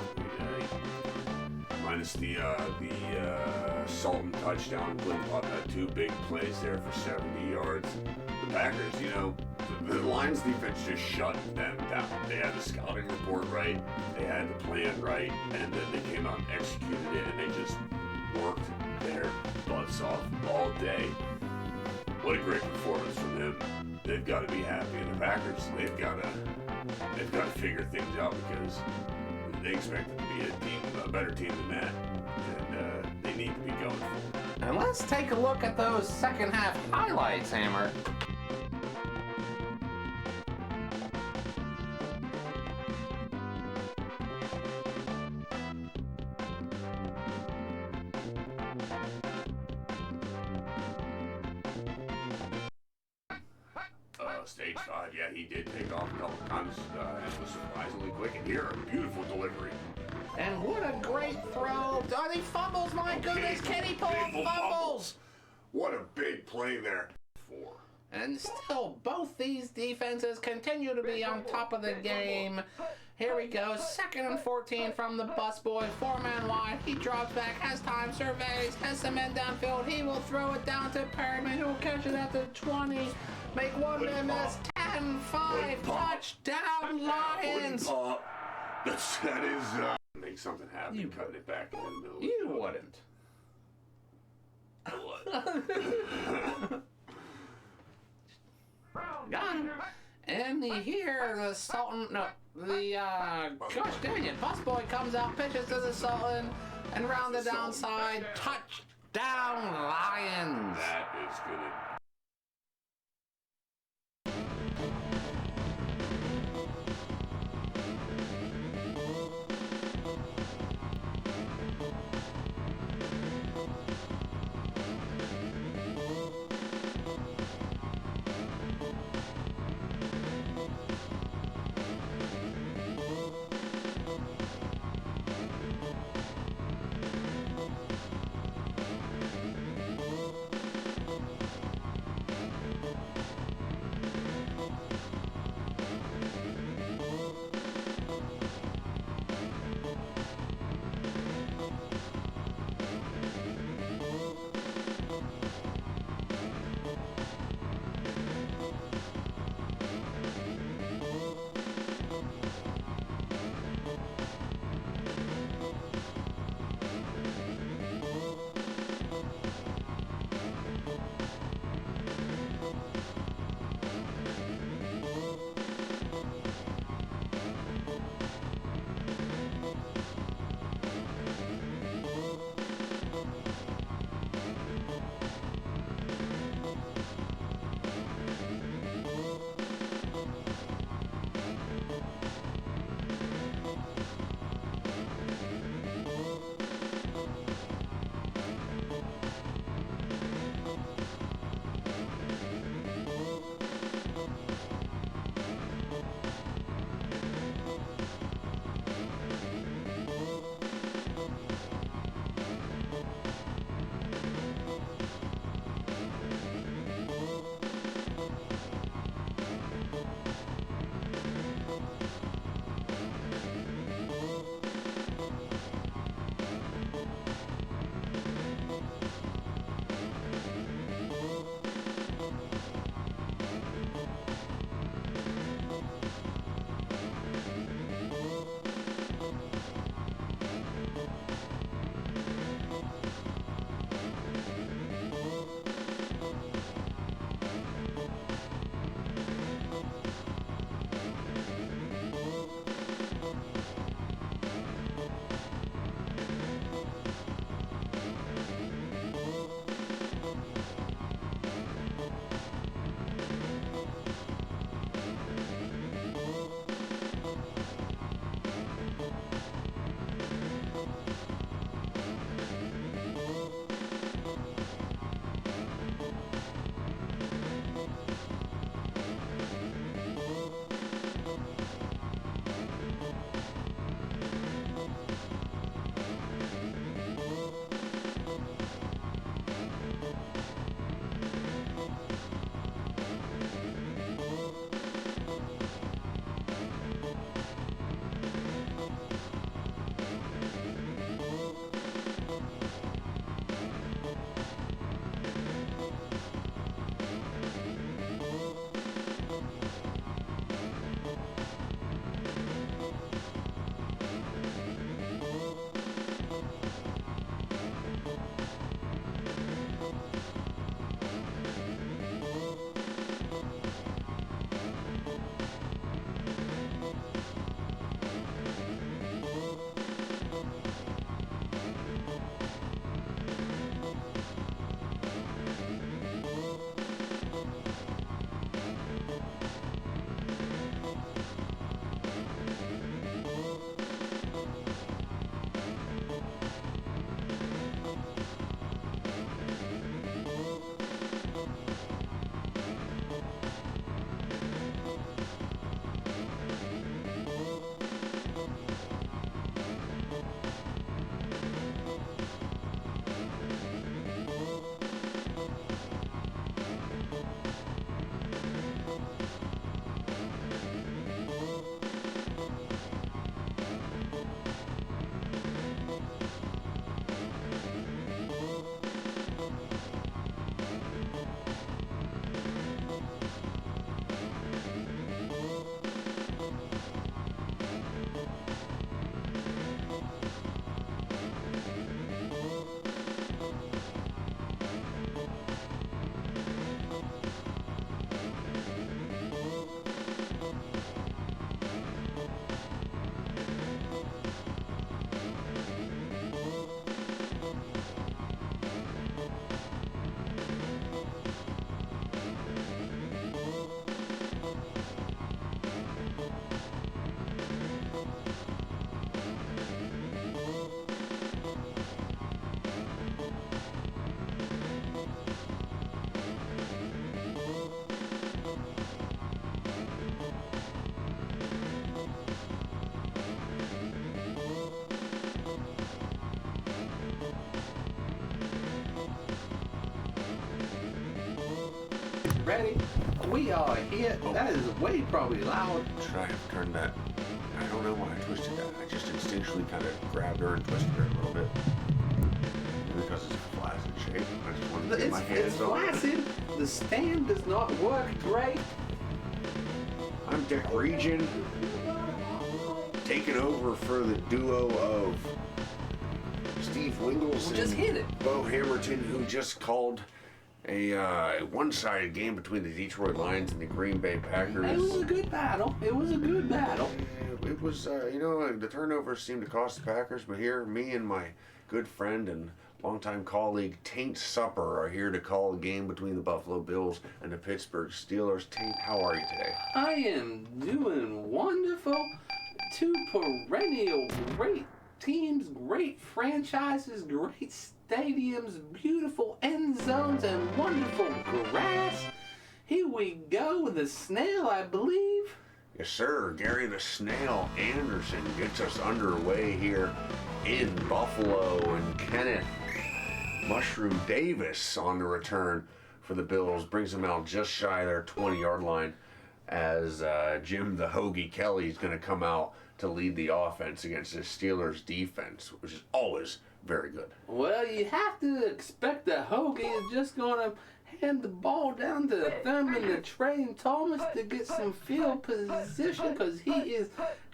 minus the Sultan touchdown. Puddin' Pop had 2 big plays there for 70 yards. The Packers, you know, the Lions defense just shut them down. They had the scouting report right, they had the plan right, and then they came out and executed it, and they just worked their butts off all day. What a great performance from them. They've got to be happy. And the Packers, they've got to figure things out because they expect it to be a better team than that, and they need to be going for it. And let's take a look at those second half highlights, Hammer. Stage 5, yeah, he did take off a couple times and was surprisingly quick. And here, a beautiful delivery. And what a great throw. Are they fumbles? My goodness, can he pull fumbles? What a big play there. 4. And still, both these defenses continue to be on top of the game. Here we go, 2nd and 14 from the busboy, 4-man wide. He drops back, has time, surveys, has some men downfield. He will throw it down to Perryman, who will catch it at the 20. Make one man miss, 10-5, touchdown Lions. That is, make something happen, cutting it back in the middle. You wouldn't. What? Got him. And here the Sultan, gosh dang it, busboy comes out, pitches to the Sultan, and round the downside, touchdown Lions. That is good. ready. We are here. That is way probably loud. Should I have turned that? I don't know why I twisted that. I just instinctually kind of grabbed her and twisted her a little bit. Because it's flaccid shape. I just wanted to get my hands it's on it. flaccid. The stand does not work great. I'm Dick Region, taking over for the duo of Steve Wingels Just hit and it. Beau Hammerton, who just called a one-sided game between the Detroit Lions and the Green Bay Packers. It was a good battle. It was a good battle. It was, the turnovers seemed to cost the Packers, but here, me and my good friend and longtime colleague Taint Supper are here to call a game between the Buffalo Bills and the Pittsburgh Steelers. Taint, how are you today? I am doing wonderful. Two perennial great teams, great franchises, great stadiums, beautiful end zones, and wonderful grass. Here we go with the snail, I believe. Yes, sir. Gary the Snail Anderson gets us underway here in Buffalo, and Kenneth Mushroom Davis on the return for the Bills brings them out just shy of their 20-yard line as Jim the Hoagie Kelly is going to come out to lead the offense against the Steelers defense, which is always very good. Well, you have to expect that Hoagie is just going to hand the ball down to Thurman the Train Thomas to get some field position because he is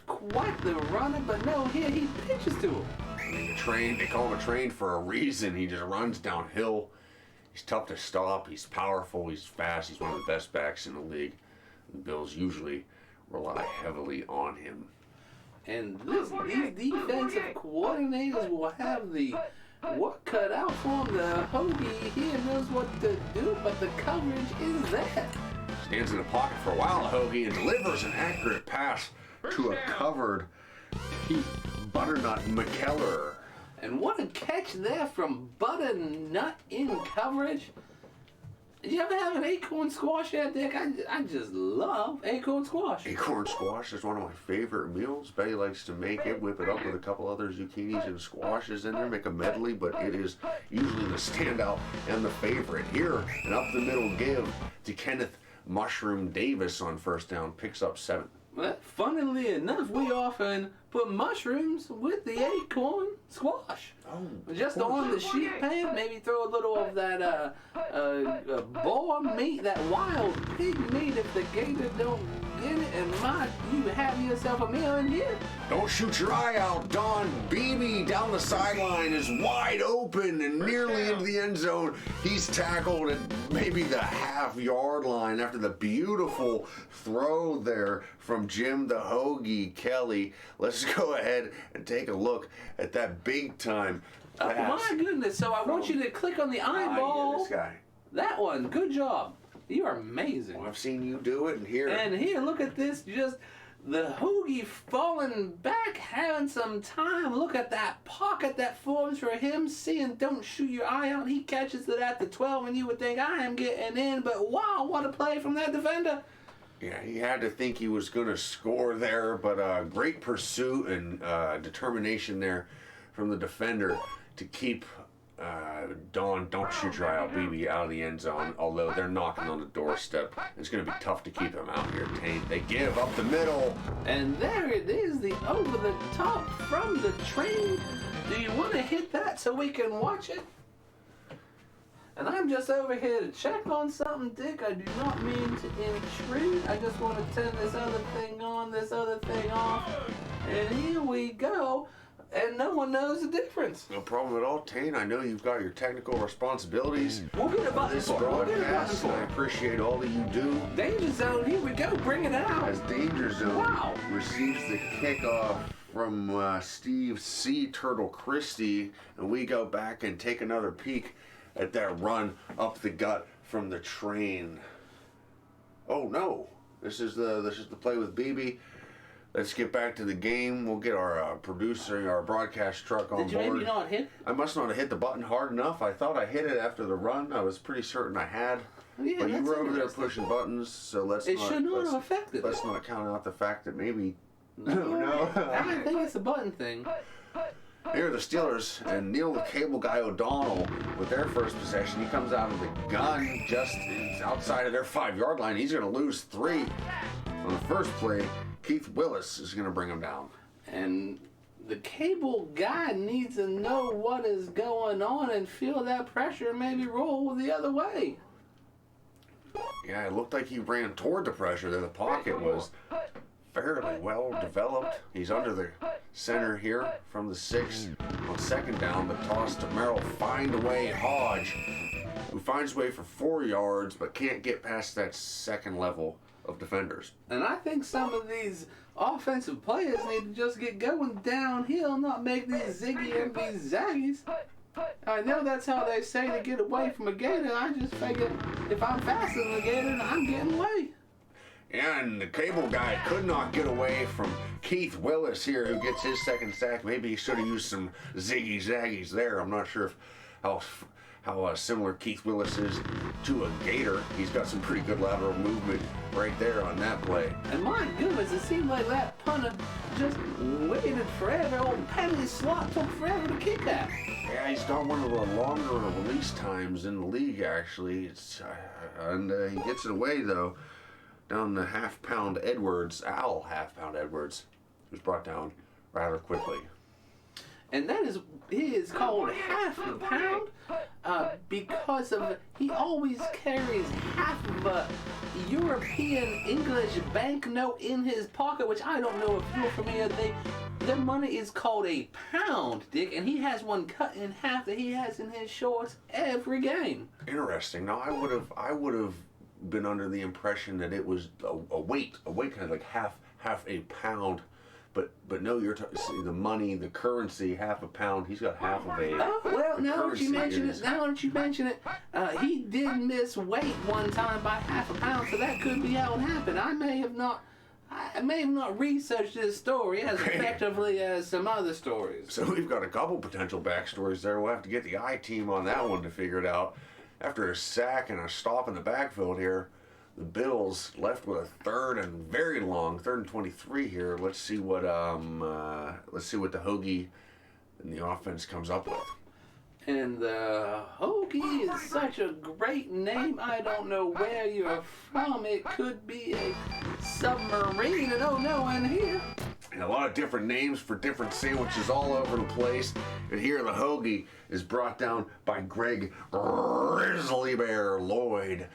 quite the runner, but no, here he pitches to him. I mean, they call him a train for a reason. He just runs downhill. He's tough to stop. He's powerful. He's fast. He's one of the best backs in the league. The Bills usually rely heavily on him. And these defensive coordinators will have the work cut out for him. The Hoagie here knows what to do, but the coverage is there. Stands in the pocket for a while, Hoagie, and delivers an accurate pass to a covered Pete Butternut McKellar. And what a catch there from Butternut in coverage. Did you ever have an acorn squash yet, Dick? I just love acorn squash. Acorn squash is one of my favorite meals. Betty likes to make it, whip it up with a couple other zucchinis and squashes in there, make a medley, but it is usually the standout and the favorite. Here, an up-the-middle give to Kenneth Mushroom Davis on first down, picks up 7. Well, funnily enough, we often put mushrooms with the acorn squash. Oh, just on the sheet pan, maybe throw a little of that boar meat, that wild pig meat if the gator don't get it, and you have yourself a meal in here. Don't shoot your eye out. Don Beebe down the sideline is wide open and nearly into the end zone. He's tackled at maybe the half-yard line after the beautiful throw there from Jim the Hoagie Kelly. Let's go ahead and take a look at that big-time pass. Oh, my goodness. So I want you to click on the eyeball. Yeah, this guy. That one. Good job. You are amazing. Well, I've seen you do it, and here. And here, look at this. Just the Hoagie falling back, having some time. Look at that pocket that forms for him. Seeing, don't shoot your eye out. He catches it at the 12, and you would think, I am getting in. But wow, what a play from that defender. Yeah, he had to think he was going to score there, but great pursuit and determination there from the defender to keep don't shoot your eye out, BB, out of the end zone, although they're knocking on the doorstep. It's going to be tough to keep them out here, Taint. They give up the middle. And there it is, the over the top from the train. Do you want to hit that so we can watch it? And I'm just over here to check on something, Dick. I do not mean to intrude. I just want to turn this other thing on, this other thing off. And here we go. And no one knows the difference. No problem at all, Taint. I know you've got your technical responsibilities. We'll get a button This for it. We'll get a button broadcast, and I for it. appreciate all that you do. Danger zone, here we go. Bring it out. As Danger Zone Wow. receives the kickoff from Steve C. Turtle Christie, and we go back and take another peek at that run up the gut from the train. Oh no! This is the play with BB. Let's get back to the game. We'll get our producer, our broadcast truck on Did you board. maybe not hit it? I must not have hit the button hard enough. I thought I hit it after the run. I was pretty certain I had. Yeah, but you that's were over there interesting. pushing buttons, so let's It not. should not let's- have affected Let's it. not count out the fact that maybe. No. I think it's a button thing. Here are the Steelers, and Neil the Cable Guy O'Donnell with their first possession. He comes out of the gun just outside of their 5-yard line. He's going to lose 3 on the first play. Keith Willis is going to bring him down. And the Cable Guy needs to know what is going on and feel that pressure and maybe roll the other way. Yeah, it looked like he ran toward the pressure there. The pocket was fairly well developed. He's under the center here from the 6 on second down, but tossed to Merrill. Find away Hodge, who finds a way for 4 yards, but can't get past that second level of defenders. And I think some of these offensive players need to just get going downhill, not make these ziggy and these zaggies. I know that's how they say to get away from a gator. I just figure if I'm faster than a gator, I'm getting away. And the Cable Guy could not get away from Keith Willis here, who gets his second sack. Maybe he should have used some ziggy zaggies there. I'm not sure how similar Keith Willis is to a gator. He's got some pretty good lateral movement right there on that play. And my goodness, it seemed like that punter just waited forever. Old penalty slot took forever to kick at. Yeah, he's got one of the longer release times in the league, actually. And he gets it away, though, down the half-pound Edwards, half-pound Edwards, who's brought down rather quickly. And he is called half a pound because he always carries half of a European English banknote in his pocket, which I don't know if you're familiar. Their money is called a pound, Dick, and he has one cut in half that he has in his shorts every game. Interesting. Now, I would have been under the impression that it was a weight kind of like half a pound. But no, you're see the money, the currency, half a pound. He's got half of a. Oh well, now that you mention it, he did miss weight one time by half a pound, so that could be how it happened. I may have not researched this story as effectively as some other stories. So we've got a couple potential backstories there. We'll have to get the I-team on that one to figure it out. After a sack and a stop in the backfield here, the Bills left with a third and 23 here. Let's see what the Hoagie and the offense comes up with. And the Hoagie is such a great name. I don't know where you're from. It could be a submarine. And oh no, and here. And a lot of different names for different sandwiches all over the place. And here the Hoagie is brought down by Greg Grizzly Bear Lloyd.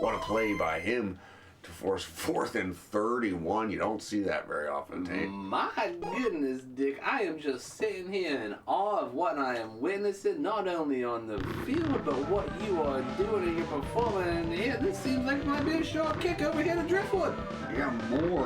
What a play by him to force 4th and 31. You don't see that very often, Taint. My goodness, Dick. I am just sitting here in awe of what I am witnessing, not only on the field, but what you are doing in your performance. And here, this seems like it might be a short kick over here to Driftwood. Yeah,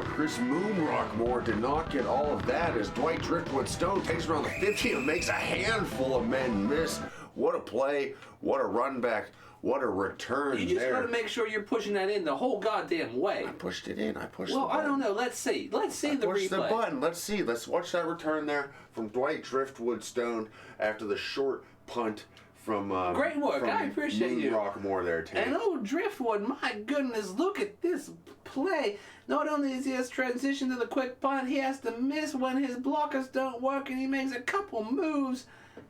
Chris Moonrock did not get all of that as Dwight Driftwood Stone takes around the 50 and makes a handful of men miss. What a play. What a run back. What a return there. You just got to make sure you're pushing that in the whole goddamn way. I pushed it in. Well, I don't know. Let's see. Let's see the replay. Push the button. Let's see. Let's watch that return there from Dwight Driftwood Stone after the short punt from great work. I appreciate you. Rockmore there, Taint. And old Driftwood, my goodness, look at this play. Not only is he has transition to the quick punt, he has to miss when his blockers don't work, and he makes a couple moves.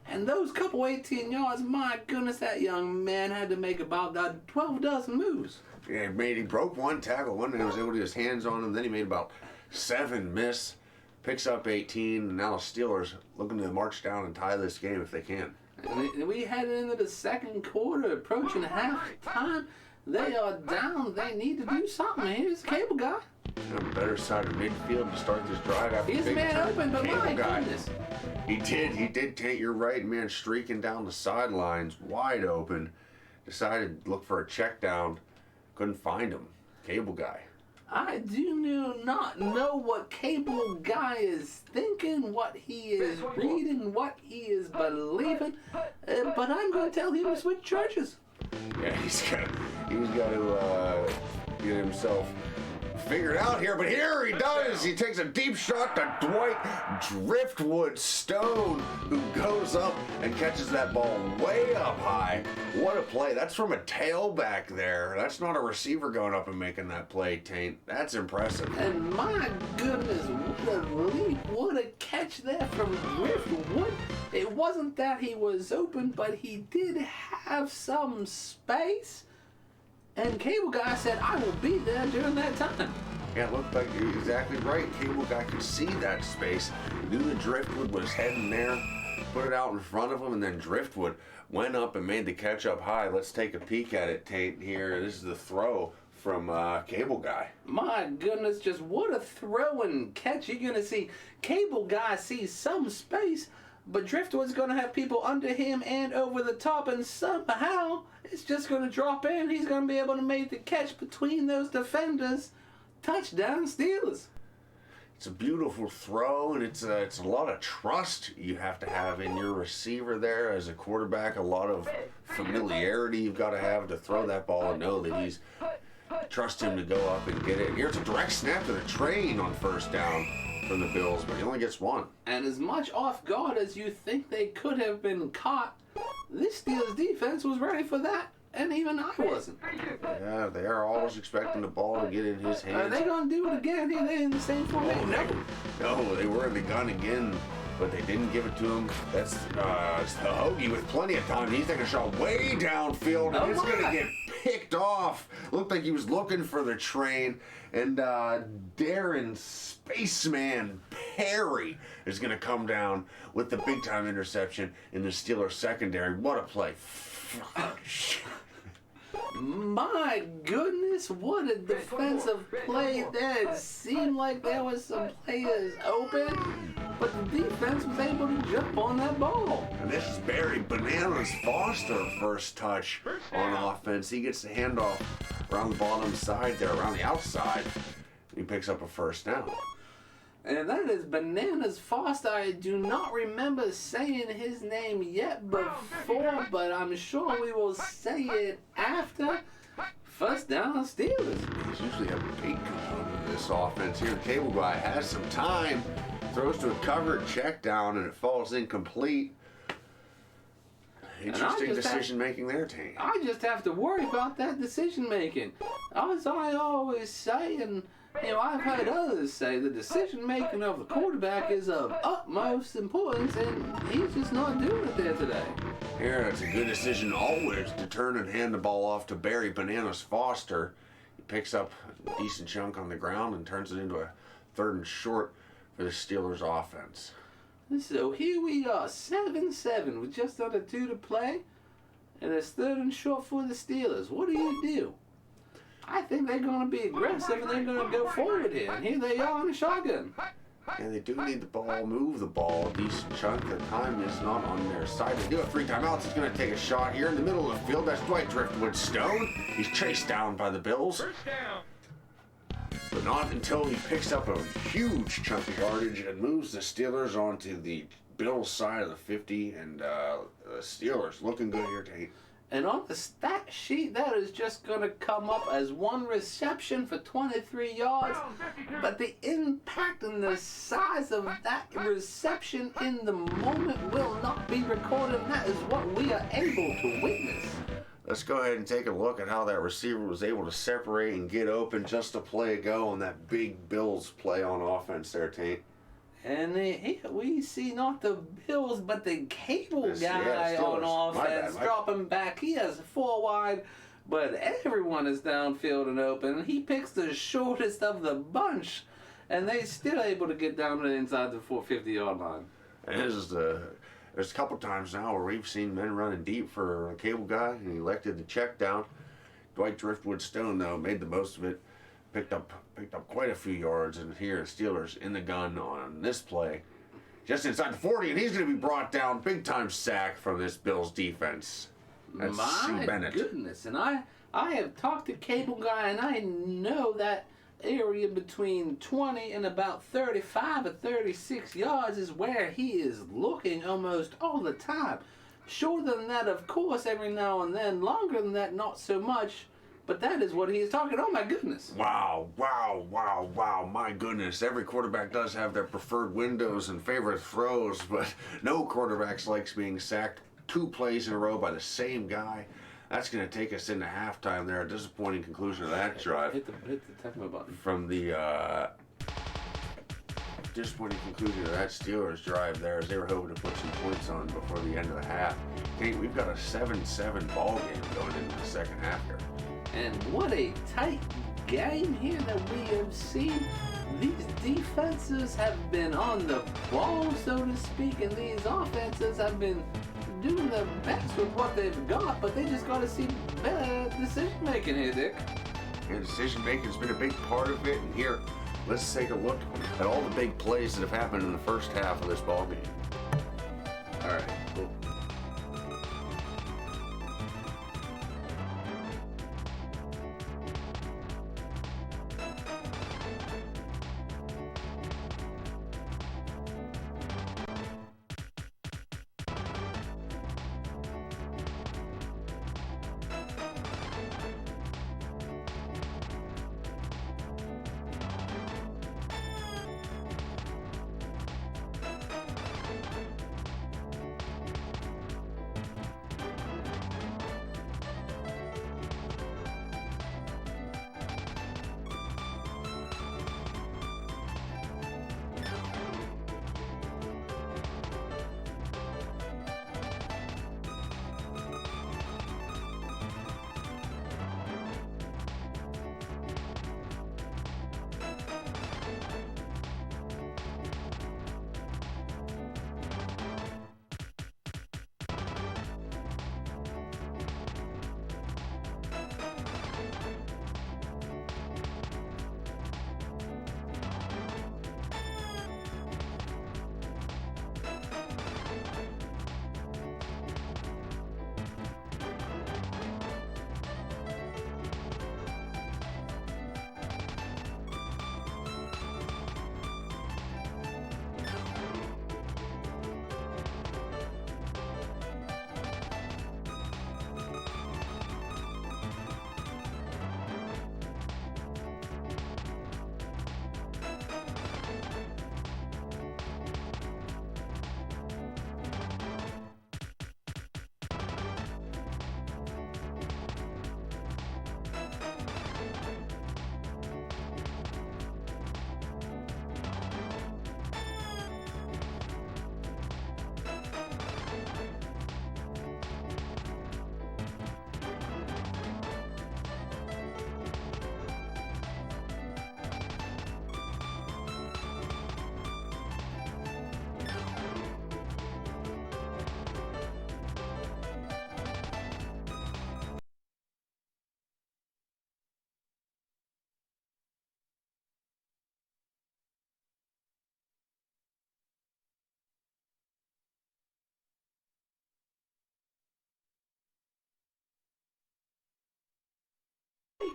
And those couple 18 yards, my goodness, that young man had to make about 12 dozen moves. Yeah, he broke one, tackled one, and he was able to get his hands on him. Then he made about 7 miss, picks up 18, and now the Steelers looking to march down and tie this game if they can. And we head into the second quarter, approaching halftime. They are down. They need to do something. Here's the Cable Guy. On the better side of midfield to start this drive after He's big man time. open, but my goodness. He did, Taint. You're right, man. Streaking down the sidelines, wide open. Decided to look for a check down. Couldn't find him. Cable Guy. I do not know what Cable Guy is thinking, what he is reading, what he is believing, but I'm going to tell him to switch churches. Yeah, he's got to get himself figure it out here, but here he does. He takes a deep shot to Dwight Driftwood Stone, who goes up and catches that ball way up high. What a play. That's from a tailback there. That's not a receiver going up and making that play, Taint. That's impressive. And my goodness, what a leap, what a catch there from Driftwood. It wasn't that he was open, but he did have some space. And Cable Guy said, I will be there during that time. Yeah, it looked like you're exactly right. Cable Guy could see that space, knew that Driftwood was heading there, put it out in front of him, and then Driftwood went up and made the catch up high. Let's take a peek at it, Taint, here. This is the throw from Cable Guy. My goodness, just what a throw and catch. You're going to see Cable Guy see some space, but Driftwood's going to have people under him and over the top, and somehow it's just going to drop in. He's going to be able to make the catch between those defenders. Touchdown, Steelers. It's a beautiful throw, and it's a lot of trust you have to have in your receiver there as a quarterback. A lot of familiarity you've got to have to throw that ball and know that he's trust him to go up and get it. Here's a direct snap to the train on first down from the Bills, but he only gets one. And as much off guard as you think they could have been caught, this Steelers defense was ready for that, and even I wasn't. Yeah, they are always expecting the ball to get in his hands. Are they going to do it again? Are they in the same formation? No, they were in the gun again, but they didn't give it to him. That's it's the Hoagie with plenty of time. He's taking a shot way downfield, and it's going to get picked off. Looked like he was looking for the train, and Darren Spaceman Perry is going to come down with the big-time interception in the Steelers secondary. What a play. My goodness, what a defensive play there. It seemed like there was some players open, but the defense was able to jump on that ball. And this is Barry Bananas Foster first touch on offense. He gets the handoff around the bottom side there, around the outside. He picks up a first down. And that is Bananas Foster. I do not remember saying his name yet before, but I'm sure we will say it after. First down, Steelers. He's usually a big component of this offense here. Cable Guy has some time, throws to a covered check down, and it falls incomplete. Interesting decision making there, Taint. I just have to worry about that decision making. As I always say, and I've heard others say, the decision making of the quarterback is of utmost importance, and he's just not doing it there today. Here, it's a good decision always to turn and hand the ball off to Barry Bananas Foster. He picks up a decent chunk on the ground and turns it into a 3rd and short for the Steelers offense. So here we are, 7-7 with just under 2 to play, and it's 3rd and short for the Steelers. What do? I think they're going to be aggressive and they're going to go forward here. And here they are in the shotgun. And they do need the ball, move the ball a decent chunk. The time is not on their side. They do have 3 timeouts. He's going to take a shot here in the middle of the field. That's Dwight Driftwood Stone. He's chased down by the Bills. First down. But not until he picks up a huge chunk of yardage and moves the Steelers onto the Bills side of the 50. And the Steelers looking good here, Taint. And on the stat sheet, that is just going to come up as 1 reception for 23 yards. But the impact and the size of that reception in the moment will not be recorded. And that is what we are able to witness. Let's go ahead and take a look at how that receiver was able to separate and get open just a play ago on that big Bills play on offense there, Taint. And we see not the Bills, but the Cable Guy on offense dropping back. He has 4 wide, but everyone is downfield and open. And he picks the shortest of the bunch, and they're still able to get down to inside the 450-yard line. And there's a couple times now where we've seen men running deep for a Cable Guy, and he elected to check down. Dwight Driftwood Stone, though, made the most of it. Picked up quite a few yards, and here Steelers in the gun on this play, just inside the 40, and he's going to be brought down. Big time sack from this Bills defense. That's My Bennett. Goodness, and I have talked to Cable Guy, and I know that area between 20 and about 35 or 36 yards is where he is looking almost all the time. Shorter than that, of course, every now and then. Longer than that, not so much. But that is what he is talking. Oh my goodness. Wow, wow, wow, wow, my goodness. Every quarterback does have their preferred windows and favorite throws, but no quarterback likes being sacked 2 plays in a row by the same guy. That's going to take us into halftime there. A disappointing conclusion of that drive. Hit the Tecmo button. From the disappointing conclusion of that Steelers drive there, as they were hoping to put some points on before the end of the half. Taint, we've got a 7-7 ball game going into the second half here. And what a tight game here that we have seen. These defenses have been on the ball, so to speak, and these offenses have been doing their best with what they've got, but they just got to see better decision making here, Dick. Yeah, decision making has been a big part of it, and here, let's take a look at all the big plays that have happened in the first half of this ball game. All right, cool.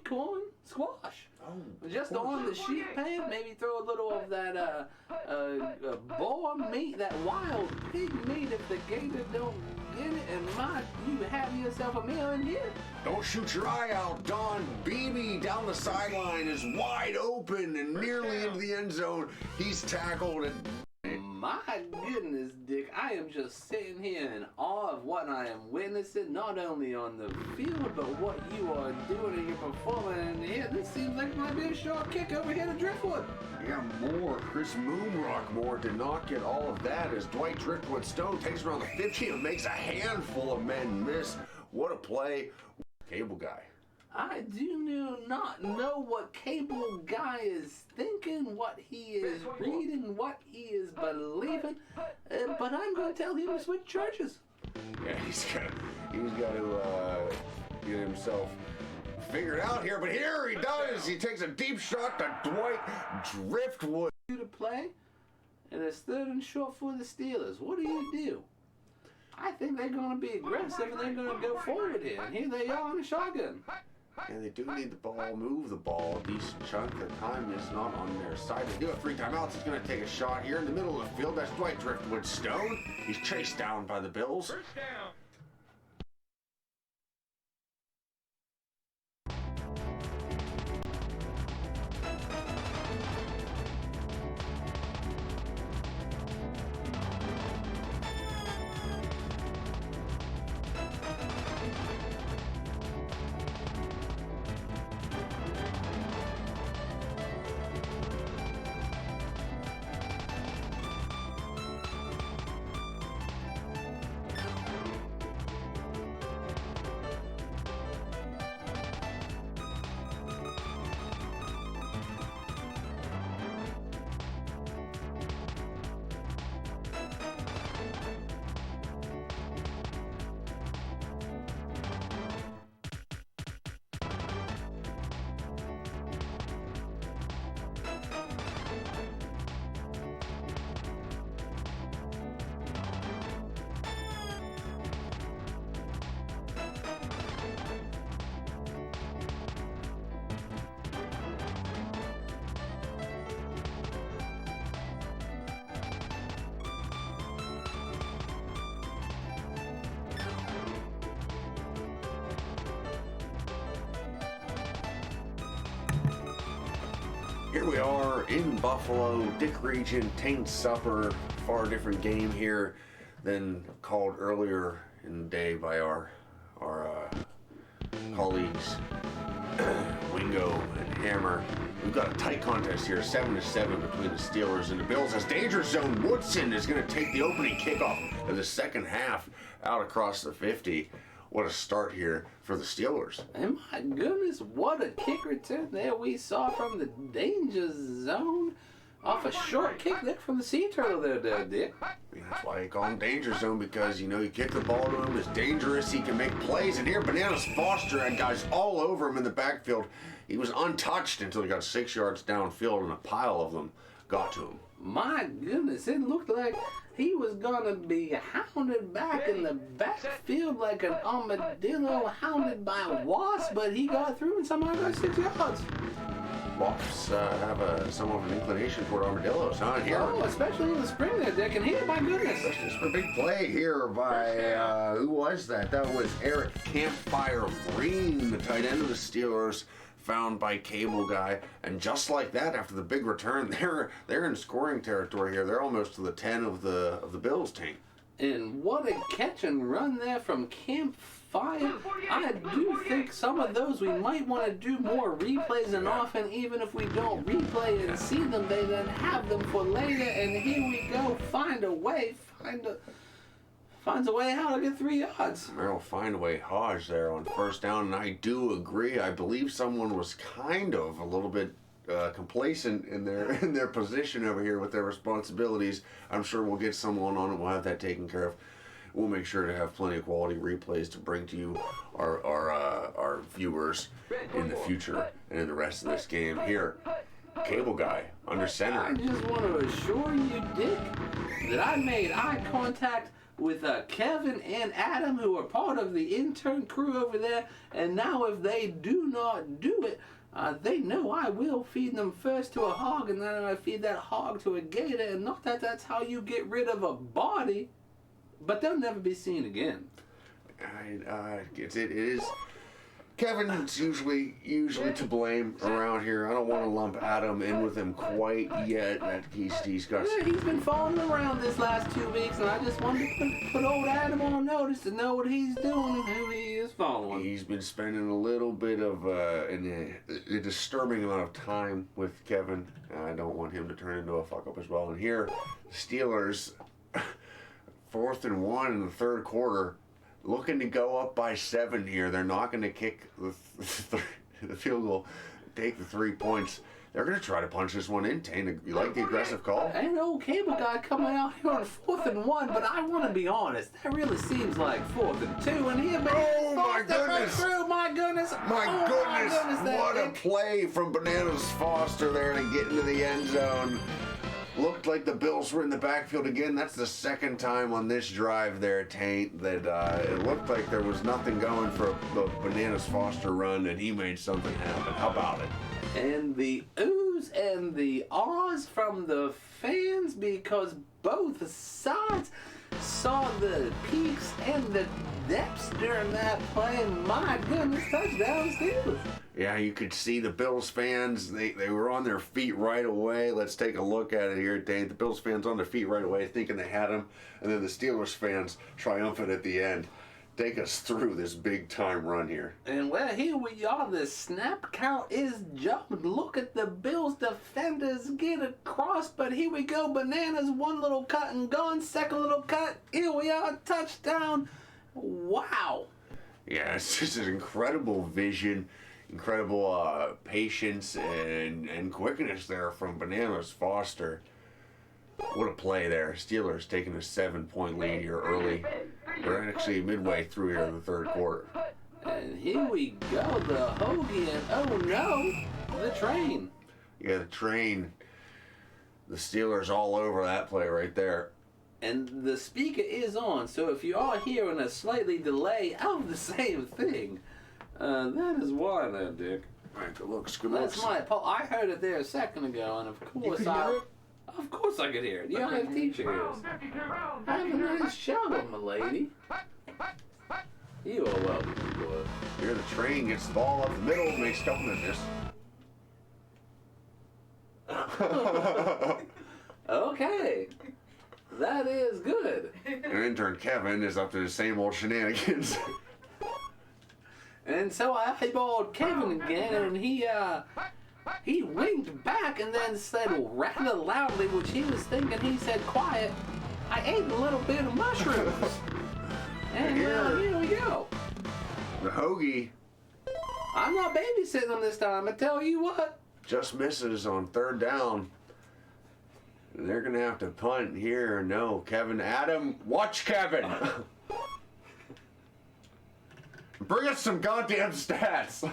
Corn squash. Oh, Just on the sheet pan, maybe throw a little of that boar meat, that wild pig meat if the gator don't get it, and you have yourself a meal in here. Don't shoot your eye out, Don Beebe down the sideline is wide open and nearly into the end zone. He's tackled and My goodness, Dick, I am just sitting here in awe of what I am witnessing, not only on the field, but what you are doing and your performance. And here, this seems like it might be a short kick over here to Driftwood. yeah, more. Chris Moonrock did not get all of that as Dwight Driftwood Stone takes around the 50 and makes a handful of men miss. What a play. Cable guy. I do not know what Cable Guy is thinking, what he is reading, what he is believing, but I'm going to tell him to switch churches. Yeah, he's got to get himself figured out here, but here he does. He takes a deep shot to Dwight Driftwood. To play, and it's 3rd and short for the Steelers. What do? I think they're going to be aggressive and they're going to go forward here. And here they are on the shotgun. And they do need the ball, move the ball a decent chunk. The time is not on their side. They do have 3 timeouts. He's going to take a shot here in the middle of the field. That's Dwight Driftwood Stone. He's chased down by the Bills. First down. Here we are in Buffalo, Dick Region, Taint Supper. Far different game here than called earlier in the day by our colleagues Wingo and Hammer. We've got a tight contest here, 7-7 between the Steelers and the Bills. As danger zone, Woodson is going to take the opening kickoff of the second half out across the 50. What a start here for the Steelers. And my goodness, what a kick return there we saw from the danger zone. Off a short kick there from the Sea Turtle there, Dick. Yeah, that's why they call him danger zone, because, you know, you kick the ball to him, it's dangerous, he can make plays. And here, Bananas Foster had guys all over him in the backfield. He was untouched until he got 6 yards downfield, and a pile of them got to him. My goodness, it looked like he was gonna be hounded back in the backfield like an armadillo hounded by a wasp, but he got through and somehow got 6 yards. Wasps have somewhat of an inclination toward armadillos, huh? Here, Oh, especially in the spring there, Dick, and here, my goodness. just a big play here by, who was that? That was Eric Campfire Green, the tight end of the Steelers, found by Cable Guy. And just like that, after the big return, they're in scoring territory here. They're almost to the 10 of the Bills team. And what a catch and run there from Campfire. I do think some of those we might want to do more replays and often, even if we don't replay and see them, they then have them for later. And here we go, finds a way how to get 3 yards. Merrill find a way Hodge there on first down, and I do agree. I believe someone was kind of a little bit complacent in their position over here with their responsibilities. I'm sure we'll get someone on it. We'll have that taken care of. We'll make sure to have plenty of quality replays to bring to you, our viewers, in the future and in the rest of this game. Here, Cable Guy under center. I just want to assure you, Dick, that I made eye contact with Kevin and Adam, who are part of the intern crew over there, and now if they do not do it, they know I will feed them first to a hog, and then I feed that hog to a gator, and not that that's how you get rid of a body, but they'll never be seen again. It is. Kevin's usually to blame around here. I don't want to lump Adam in with him quite yet. That he's got. Yeah, he's been following around this last 2 weeks, and I just wanted to put old Adam on notice to know what he's doing and who he is following. He's been spending a little bit of a disturbing amount of time with Kevin. I don't want him to turn into a fuck up as well. And here, Steelers, 4th and 1 in the third quarter. Looking to go up by 7 here. They're not going to kick the field goal, take the 3 points. They're going to try to punch this one in. Taint, you like the aggressive call? Ain't no Cable Guy coming out here on 4th and 1, but I want to be honest. That really seems like 4th and 2, and here, Oh my goodness! Through, my goodness! My goodness! What a Dick. play from Bananas Foster there to get into the end zone. Looked like the Bills were in the backfield again. That's the second time on this drive there, Taint, that it looked like there was nothing going for the Bananas Foster run, and he made something happen. How about it? And the oohs and the ahs from the fans, because both sides saw the peaks and the depths during that play. My goodness, touchdown Steelers. Yeah, you could see the Bills fans, they were on their feet right away. Let's take a look at it here, Dave. The Bills fans on their feet right away, thinking they had him. And then the Steelers fans triumphant at the end. Take us through this big-time run here. And well, here we are. The snap count is jumped. Look at the Bills defenders get across. But here we go. Bananas, one little cut and gone. Second little cut. Here we are. Touchdown. Wow. Yeah, it's just an incredible vision. Incredible patience and quickness there from Bananas Foster. What a play there. Steelers taking a 7-point lead here early. We're actually midway through here in the third quarter. And here we go. The hoagie and oh no, the train. Yeah, the train. The Steelers all over that play right there. And the speaker is on, so if you are hearing a slightly delay of the same thing, that is why there, Dick. Right, good looks, good That's looks. my fault. I heard it there a second ago, and of course Of course I could hear it. You know how the teacher is. Have a nice show, my lady. You are welcome, boy. Here the train gets the ball up the middle, makes a couple of this. Okay. That is good. And intern Kevin is up to the same old shenanigans. And so I eyeballed Kevin again, and he winked back and then said rather loudly, which he was thinking, he said quiet, I ate a little bit of mushrooms. And here we go. The hoagie I'm not babysitting them this time, I tell you what. just misses on third down. And they're going to have to punt here. No, Kevin. Adam, watch Kevin. Bring us some goddamn stats.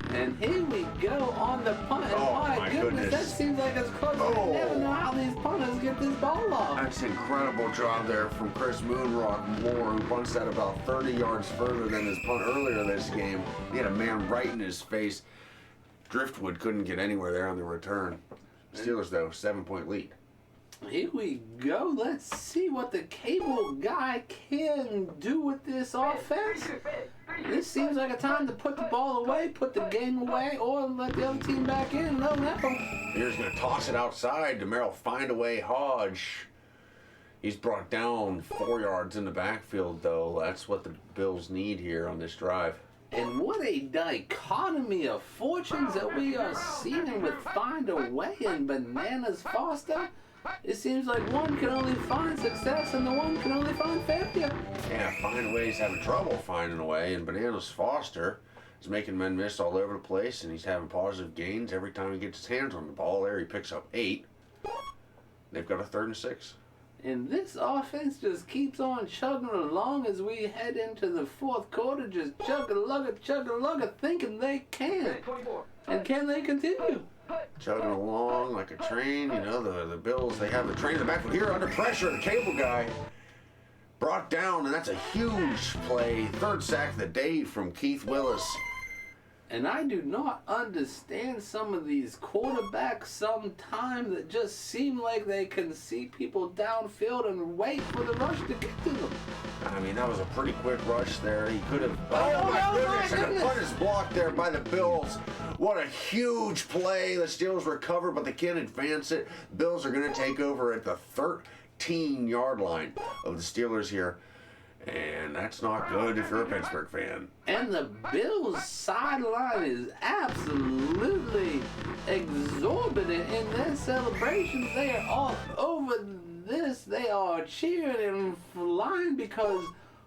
And here we go on the punt. And Oh, my my goodness, that goodness. seems like as close. Oh. I never know how these punters get this ball off. That's an incredible job there from Chris Moonrock Moore, who punts that about 30 yards further than his punt earlier this game. He had a man right in his face. Driftwood couldn't get anywhere there on the return. Steelers, though, 7-point lead. Here we go. Let's see what the cable guy can do with this offense. This seems like a time to put the ball away, put the game away, or let the other team back in. No. Here's going to toss it outside to Merrill Findaway Hodge. He's brought down 4 yards in the backfield, though. That's what the Bills need here on this drive. And what a dichotomy of fortunes that we are seeing with Findaway and Bananas Foster. It seems like one can only find success and the one can only find failure. Yeah, Findaway's having trouble finding a way, and Bananas Foster is making men miss all over the place, and he's having positive gains every time he gets his hands on the ball. There he picks up 8. They've got a 3rd and 6. And this offense just keeps on chugging along as we head into the fourth quarter, just chugga-lugga, thinking they can. And can they continue? Chugging along like a train, you know, the Bills, they have the train in the backfield here under pressure. The cable guy brought down, and that's a huge play. 3rd sack of the day from Keith Willis. And I do not understand some of these quarterbacks sometimes that just seem like they can see people downfield and wait for the rush to get to them. I mean, that was a pretty quick rush there. He could have... Oh, my no, goodness! my And the goodness. punt is blocked there by the Bills. What a huge play. The Steelers recover, but they can't advance it. Bills are going to take over at the 13-yard line of the Steelers here. And that's not good if you're a Pittsburgh fan. And the Bills sideline is absolutely exorbitant in their celebrations. They are all over this. They are cheering and flying because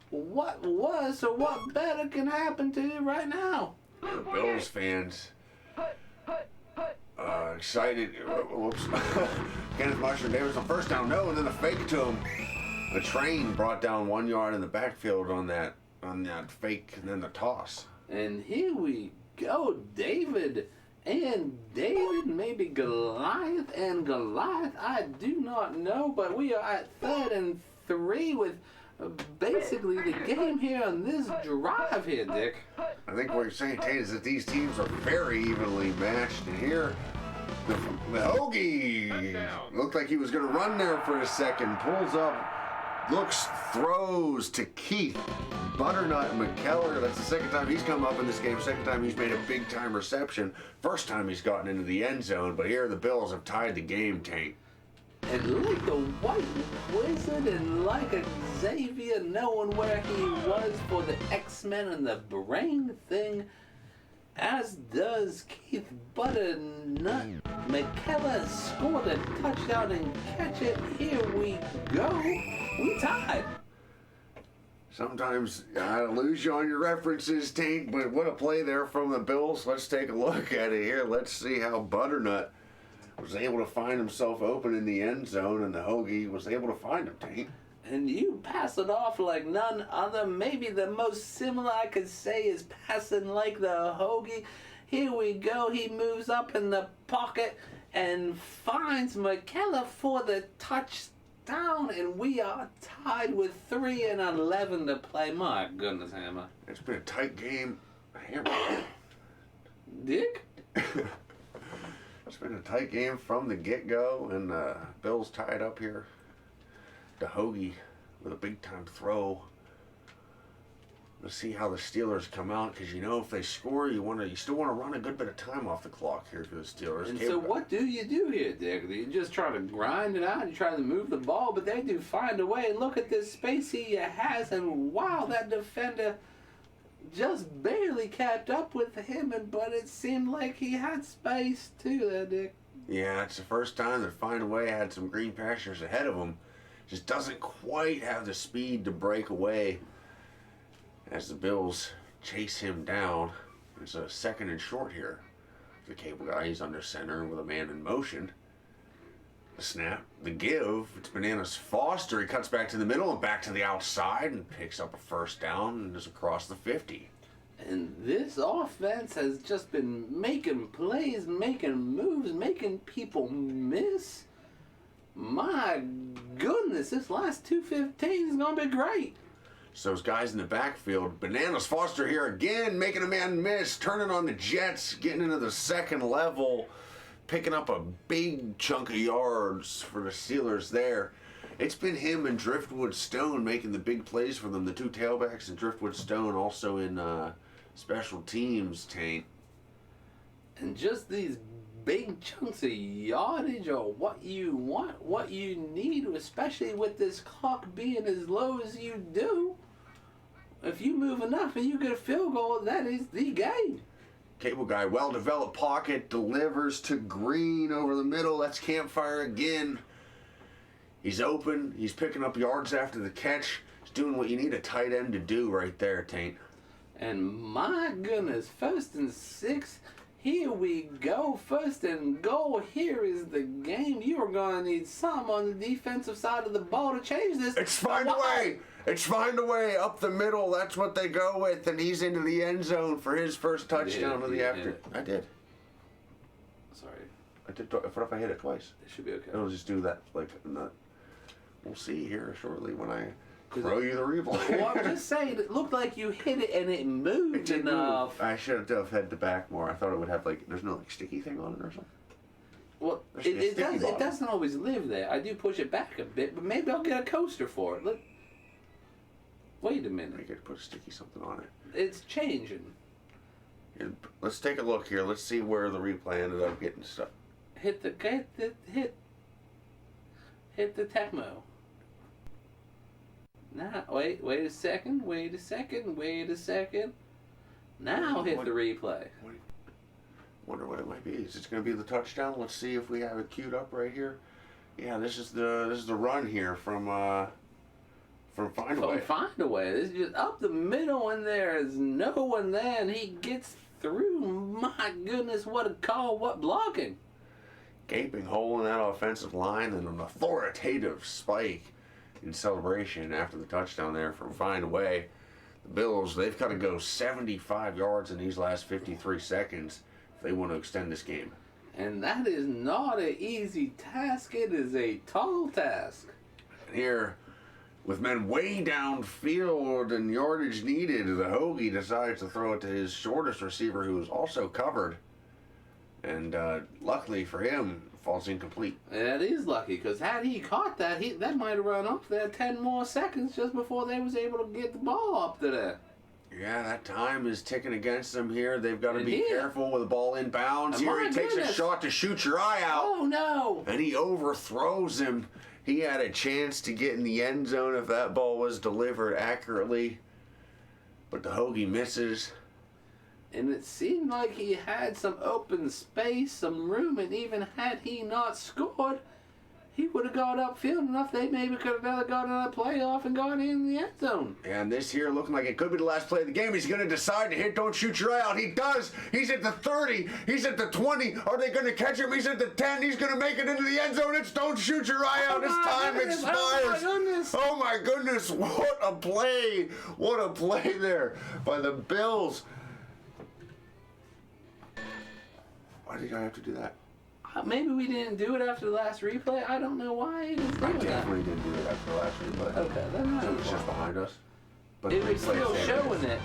what was or what better can happen to you right now? The Bills fans excited. Whoops. Kenneth Marshall Davis on first down. No, and then the fake to him. The train brought down 1 yard in the backfield on that fake, and then the toss. And here we go, David and David, maybe Goliath and Goliath, I do not know, but we are at 3rd and 3 with basically the game here on this drive here, Dick. I think what you're saying, Tate, is that these teams are very evenly matched, and here the Hoagie looked like he was going to run there for a second, pulls up, looks, throws to Keith Butternut McKellar. That's the second time he's come up in this game. Second time he's made a big-time reception. First time he's gotten into the end zone. But here the Bills have tied the game, Taint. And like the White Wizard and like Xavier knowing where he was for the X-Men and the brain thing, as does Keith Butternut McKellar, scored a touchdown and catch it. Here we go. We tied. Sometimes I lose you on your references, Taint, but what a play there from the Bills. Let's take a look at it here. Let's see how Butternut was able to find himself open in the end zone, and the Hoagie was able to find him, Taint. And you pass it off like none other. Maybe the most similar I could say is passing like the Hoagie. Here we go. He moves up in the pocket and finds McKellar for the touchdown. And we are tied with 3 and 11 to play. My goodness, Hammer. It's been a tight game. Hammer. Dick? It's been a tight game from the get-go, and Bills tied up here. The Hoagie with a big-time throw. Let's see how the Steelers come out, because if they score, you still want to run a good bit of time off the clock here for the Steelers. And so what do you do here, Dick? You just try to grind it out, you try to move the ball, but they do find a way. Look at this space he has, and wow, that defender just barely kept up with him, but it seemed like he had space too there, Dick. Yeah, it's the first time that Find a Way had some green pastures ahead of him. Just doesn't quite have the speed to break away as the Bills chase him down. It's a 2nd and short here. The cable guy, he's under center with a man in motion. The snap, the give, it's Bananas Foster. He cuts back to the middle and back to the outside and picks up a 1st down and is across the 50. And this offense has just been making plays, making moves, making people miss. My goodness, this last 2:15 is going to be great. So those guys in the backfield, Bananas Foster here again, making a man miss, turning on the Jets, getting into the 2nd level, picking up a big chunk of yards for the Steelers there. It's been him and Driftwood Stone making the big plays for them, the 2 tailbacks, and Driftwood Stone also in special teams, Taint. And just these big chunks of yardage are what you want, what you need, especially with this clock being as low as you do. If you move enough and you get a field goal, that is the game. Cable guy, well-developed pocket, delivers to Green over the middle. That's Campfire again. He's open. He's picking up yards after the catch. He's doing what you need a tight end to do right there, Taint. And my goodness, 1st and 6. Here we go. 1st and goal. Here is the game. You are going to need some on the defensive side of the ball to change this. It's Find a Way. It's Find a Way up the middle. That's what they go with. And he's into the end zone for his 1st touchdown of the afternoon. I did. Sorry. I did. What if I hit it twice? It should be okay. It'll just do that. We'll see here shortly when I throw you the replay. Well, I'm just saying, it looked like you hit it and it moved enough. I should have had the back more. I thought it would have there's no sticky thing on it or something. Well, it doesn't always live there. I do push it back a bit, but maybe I'll get a coaster for it. Look. Wait a minute. I could put a sticky something on it. It's changing. Here, let's take a look here. Let's see where the replay ended up getting stuff. Hit the Tecmo. Now, wait a second. Now hit the replay. Wonder what it might be. Is it going to be the touchdown? Let's see if we have it queued up right here. Yeah, this is the run here from Find a Way. Find a Way. This is just up the middle, and there is no one there, and he gets through. My goodness, what a call! What blocking! Gaping hole in that offensive line, and an authoritative spike in celebration after the touchdown there from Find a Way. The Bills, they've got to go 75 yards in these last 53 seconds if they want to extend this game. And that is not an easy task. It is a tall task. And here, with men way downfield and yardage needed, the Hoagie decides to throw it to his shortest receiver, who is also covered. And luckily for him, falls incomplete. That is lucky, because had he caught that, that might have run up there 10 more seconds just before they was able to get the ball up to there. Yeah, that time is ticking against them here. They've got to be careful with the ball inbounds. Here he takes a shot to shoot your eye out. Oh, no. And he overthrows him. He had a chance to get in the end zone if that ball was delivered accurately. But the Hoagie misses. And it seemed like he had some open space, some room, and even had he not scored, he would have gone upfield enough. They maybe could have got another playoff and gone in the end zone. And this here looking like it could be the last play of the game. He's going to decide to hit Don't Shoot Your Eye Out. He does. He's at the 30. He's at the 20. Are they going to catch him? He's at the 10. He's going to make it into the end zone. It's Don't Shoot Your Eye Out. His time expires. Oh, my goodness. Oh, my goodness. What a play. What a play there by the Bills. Why did I have to do that? Maybe we didn't do it after the last replay. I don't know why it is doing that. I definitely didn't do it after the last replay. Okay, then So it was just behind us. But it was still showing it.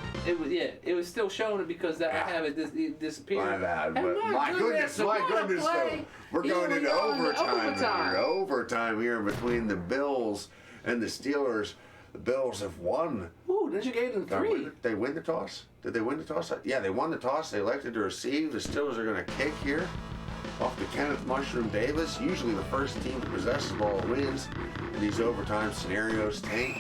It was still showing it because I have it disappeared. My bad, And but my goodness, though. We're going into overtime here between the Bills and the Steelers. The Bills have won. Ooh, didn't you get in 3? They win the toss? Did they win the toss? Yeah, they won the toss. They elected to receive. The Steelers are going to kick here off to Kenneth Mushroom Davis. Usually the first team to possess the ball wins in these overtime scenarios. Taint.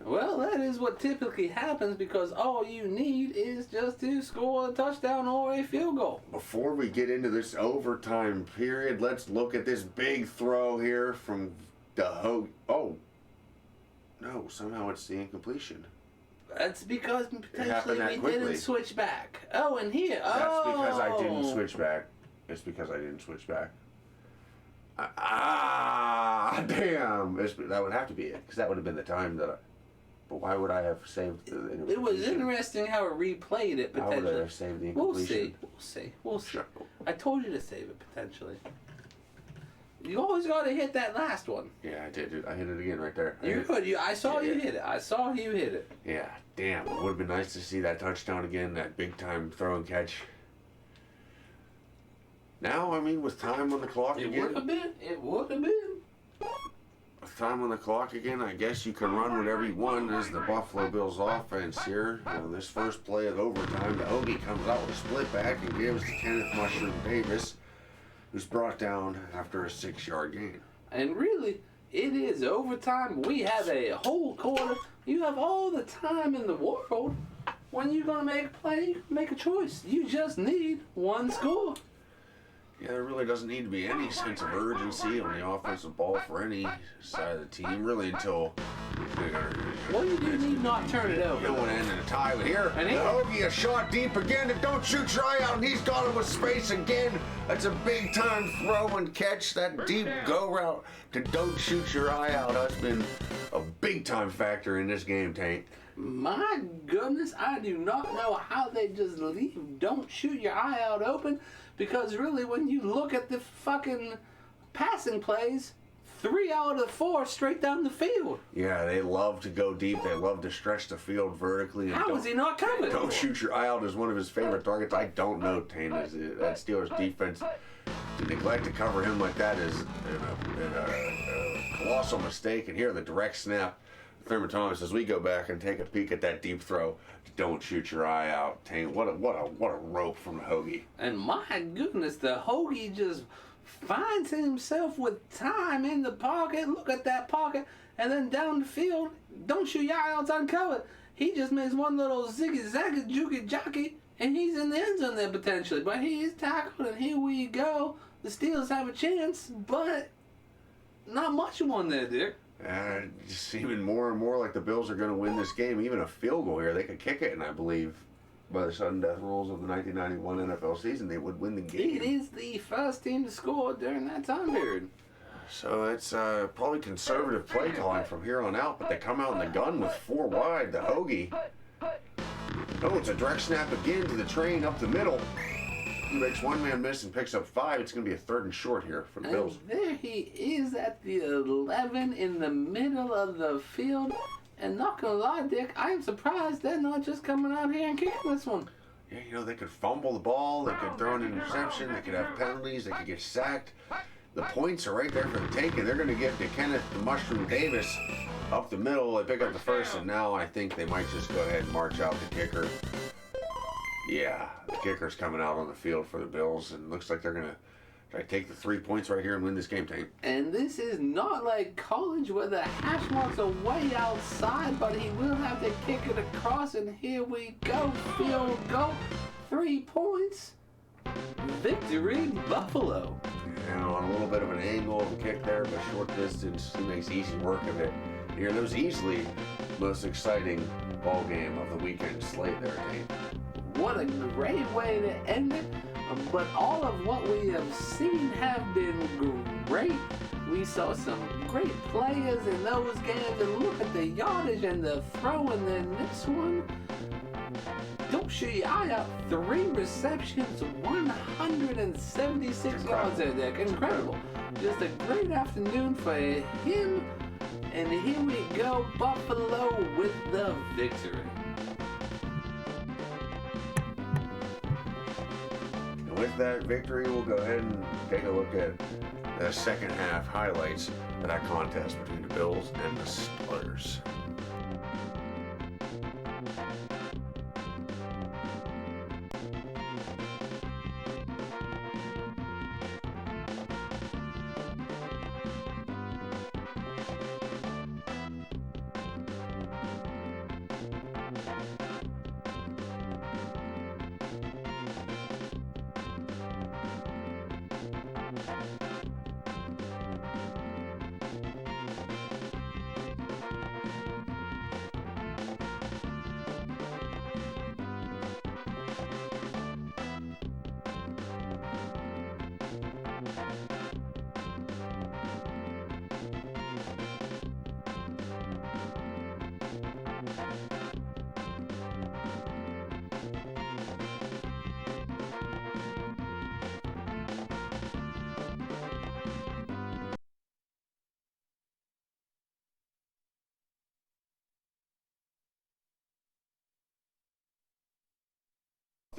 Well, that is what typically happens because all you need is just to score a touchdown or a field goal. Before we get into this overtime period, let's look at this big throw here from the Hogue. Oh, no, somehow it's the incompletion. That's because potentially happened that we quickly. didn't switch back. Oh, and here. That's because I didn't switch back. It's because I didn't switch back. Damn. That would have to be it, because that would have been the time that I... But why would I have saved the incompletion? It was interesting how it replayed it How potentially. would I have saved the incompletion? We'll see. Sure. I told you to save it potentially. You always got to hit that last one. Yeah, I did. I hit it again right there. You're good. I saw you hit it. I saw you hit it. Yeah, damn. It would have been nice to see that touchdown again, that big time throw and catch. Now, I mean, with time on the clock It again. would have been. It would have been. With time on the clock again, I guess you can run whatever you want as the Buffalo Bills offense here. This first play of overtime, the Hoagie comes out with a split back and gives to Kenneth Mushroom Davis, who's brought down after a 6-yard gain. And really, it is overtime. We have a whole quarter. You have all the time in the world. When you're going to make a play, make a choice. You just need one score. Yeah, there really doesn't need to be any sense of urgency on the offensive ball for any side of the team, really, until... Well, you do need not turn it over. Going in and a tie here. And The Hoagie a shot deep again, and don't shoot your eye out, and he's got him with space again. That's a big time throw and catch, that deep go route to don't shoot your eye out. That's been a big time factor in this game, Taint. My goodness, I do not know how they just leave don't shoot your eye out open, because really when you look at the fucking passing plays, 3 out of the 4 straight down the field. Yeah, they love to go deep. They love to stretch the field vertically. And How is he not coming? Don't shoot your eye out is one of his favorite targets. I don't know, Taint. That Steelers defense, to neglect to cover him like that is a colossal mistake. And here, the direct snap. Thurman Thomas, as we go back and take a peek at that deep throw, don't shoot your eye out, Taint. What a rope from the Hoagie. And my goodness, the Hoagie just finds himself with time in the pocket. Look at that pocket. And then down the field, don't shoot your eye out uncovered. He just makes one little ziggy zaggy jooky jockey, and he's in the end zone there potentially. But he is tackled, and here we go. The Steelers have a chance, but not much of one there, Dick. Just seeming more and more like the Bills are going to win this game. Even a field goal here, they could kick it, and I believe by the sudden death rules of the 1991 NFL season, they would win the game. It is the first team to score during that time period. So it's probably conservative play calling from here on out, but they come out in the gun with 4 wide. The Hoagie. Oh, it's a direct snap again to the train up the middle. He makes one man miss and picks up 5. It's going to be a 3rd and short here for the Bills. And there he is at the 11 in the middle of the field. And not gonna lie, Dick, I am surprised they're not just coming out here and kicking this one. Yeah, they could fumble the ball, they could throw an interception, they could have penalties, they could get sacked. The points are right there for the taking. They're going to give to Kenneth the Mushroom Davis up the middle. They pick up the first, and now I think they might just go ahead and march out the kicker. Yeah, the kicker's coming out on the field for the Bills, and looks like they're going to try to take the 3 points right here and win this game, Taint. And this is not like college where the hash marks are way outside, but he will have to kick it across, and here we go. Field goal. 3 points. Victory, Buffalo. And on a little bit of an angle of a kick there, but short distance, he makes easy work of it. Here, that was easily the most exciting ball game of the weekend slate there, Taint. What a great way to end it. But all of what we have seen have been great. We saw some great players in those games, and look at the yardage and the throw, and then this one. Don't shoot your eye out. 3 receptions, 176 yards there, Dick. Incredible. Just a great afternoon for him. And here we go, Buffalo with the victory. With that victory, we'll go ahead and take a look at the second half highlights of that contest between the Bills and the Steelers.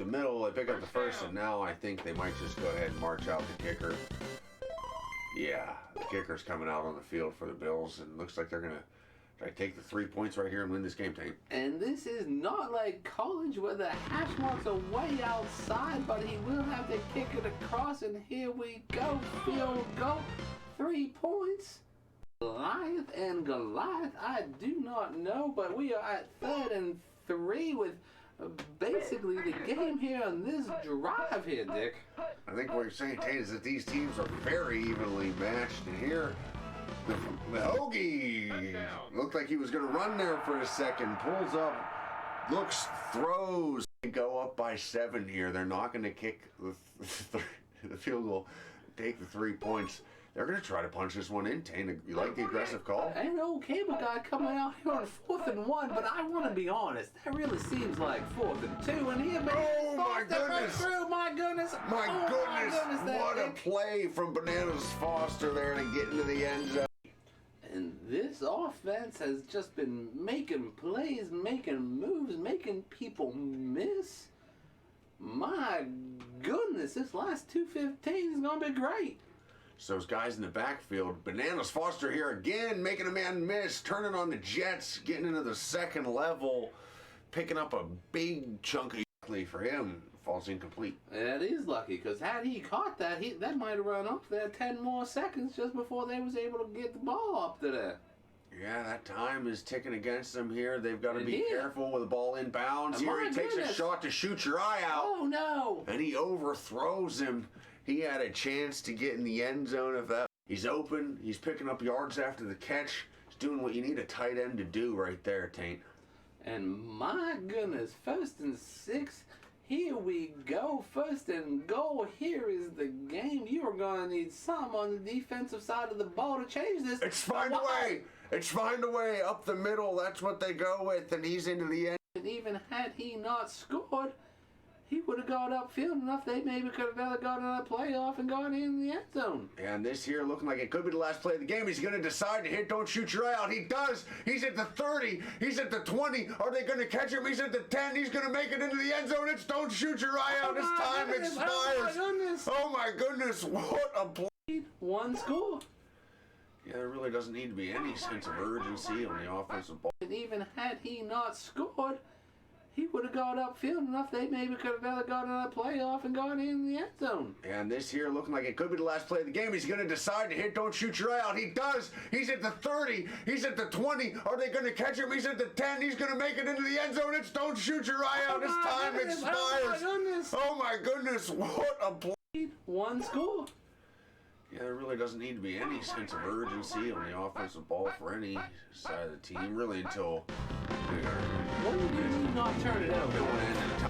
the middle. They pick up the first, and now I think they might just go ahead and march out the kicker. Yeah, the kicker's coming out on the field for the Bills, and looks like they're going to try to take the 3 points right here and win this game, Taint. And this is not like college where the hash marks are way outside, but he will have to kick it across, and here we go. Field goal. 3 points. Goliath and Goliath, I do not know, but we are at 3rd and 3 with basically the game here on this drive here, Dick. I think what you're saying, Taint, is that these teams are very evenly matched, and here the Hoagie looked like he was going to run there for a second, pulls up, looks, throws, go up by 7 here. They're not going to kick the field goal, take the 3 points. They're going to try to punch this one in, Taint. You like the aggressive call? I know cable guy coming out here on 4th and 1, but I want to be honest. That really seems like 4th and 2, and here, man. Oh, my goodness. Through. My goodness. My goodness. What a play from Bananas Foster there to get into the end zone. And this offense has just been making plays, making moves, making people miss. My goodness, this last 2:15 is going to be great. So those guys in the backfield, Bananas Foster here again, making a man miss, turning on the Jets, getting into the second level, picking up a big chunk of for him. Falls incomplete. That is lucky, because had he caught that, that might have run off there 10 more seconds just before they was able to get the ball up to there. Yeah, that time is ticking against them here. They've got to be careful with the ball inbounds. Here he takes a shot to shoot your eye out. Oh, no. And he overthrows him. He had a chance to get in the end zone if that. He's open. He's picking up yards after the catch. He's doing what you need a tight end to do right there, Taint. And my goodness, 1st and 6. Here we go. 1st and goal. Here is the game. You are going to need some on the defensive side of the ball to change this. It's find a way. It's find a way up the middle. That's what they go with, and he's into the end. And even had he not scored, he would have gone upfield enough. They maybe could have got another playoff and gone in the end zone. And this here looking like it could be the last play of the game. He's going to decide to hit. Don't shoot your eye out. He does. He's at the 30. He's at the 20. Are they going to catch him? He's at the 10. He's going to make it into the end zone. It's don't shoot your eye out. His time expires. Oh, my goodness. Oh, my goodness. What a play. One score. Yeah, there really doesn't need to be any sense of urgency on the offensive ball. And even had he not scored, he would have gone upfield enough. They maybe could have got another playoff and gone in the end zone. And this here looking like it could be the last play of the game. He's going to decide to hit. Don't shoot your eye out. He does. He's at the 30. He's at the 20. Are they going to catch him? He's at the 10. He's going to make it into the end zone. It's don't shoot your eye out. His time expires. Oh, my goodness. Oh, my goodness. What a play. One score. Yeah, there really doesn't need to be any sense of urgency on the offensive ball for any side of the team, really, until What do you mean not turn it over?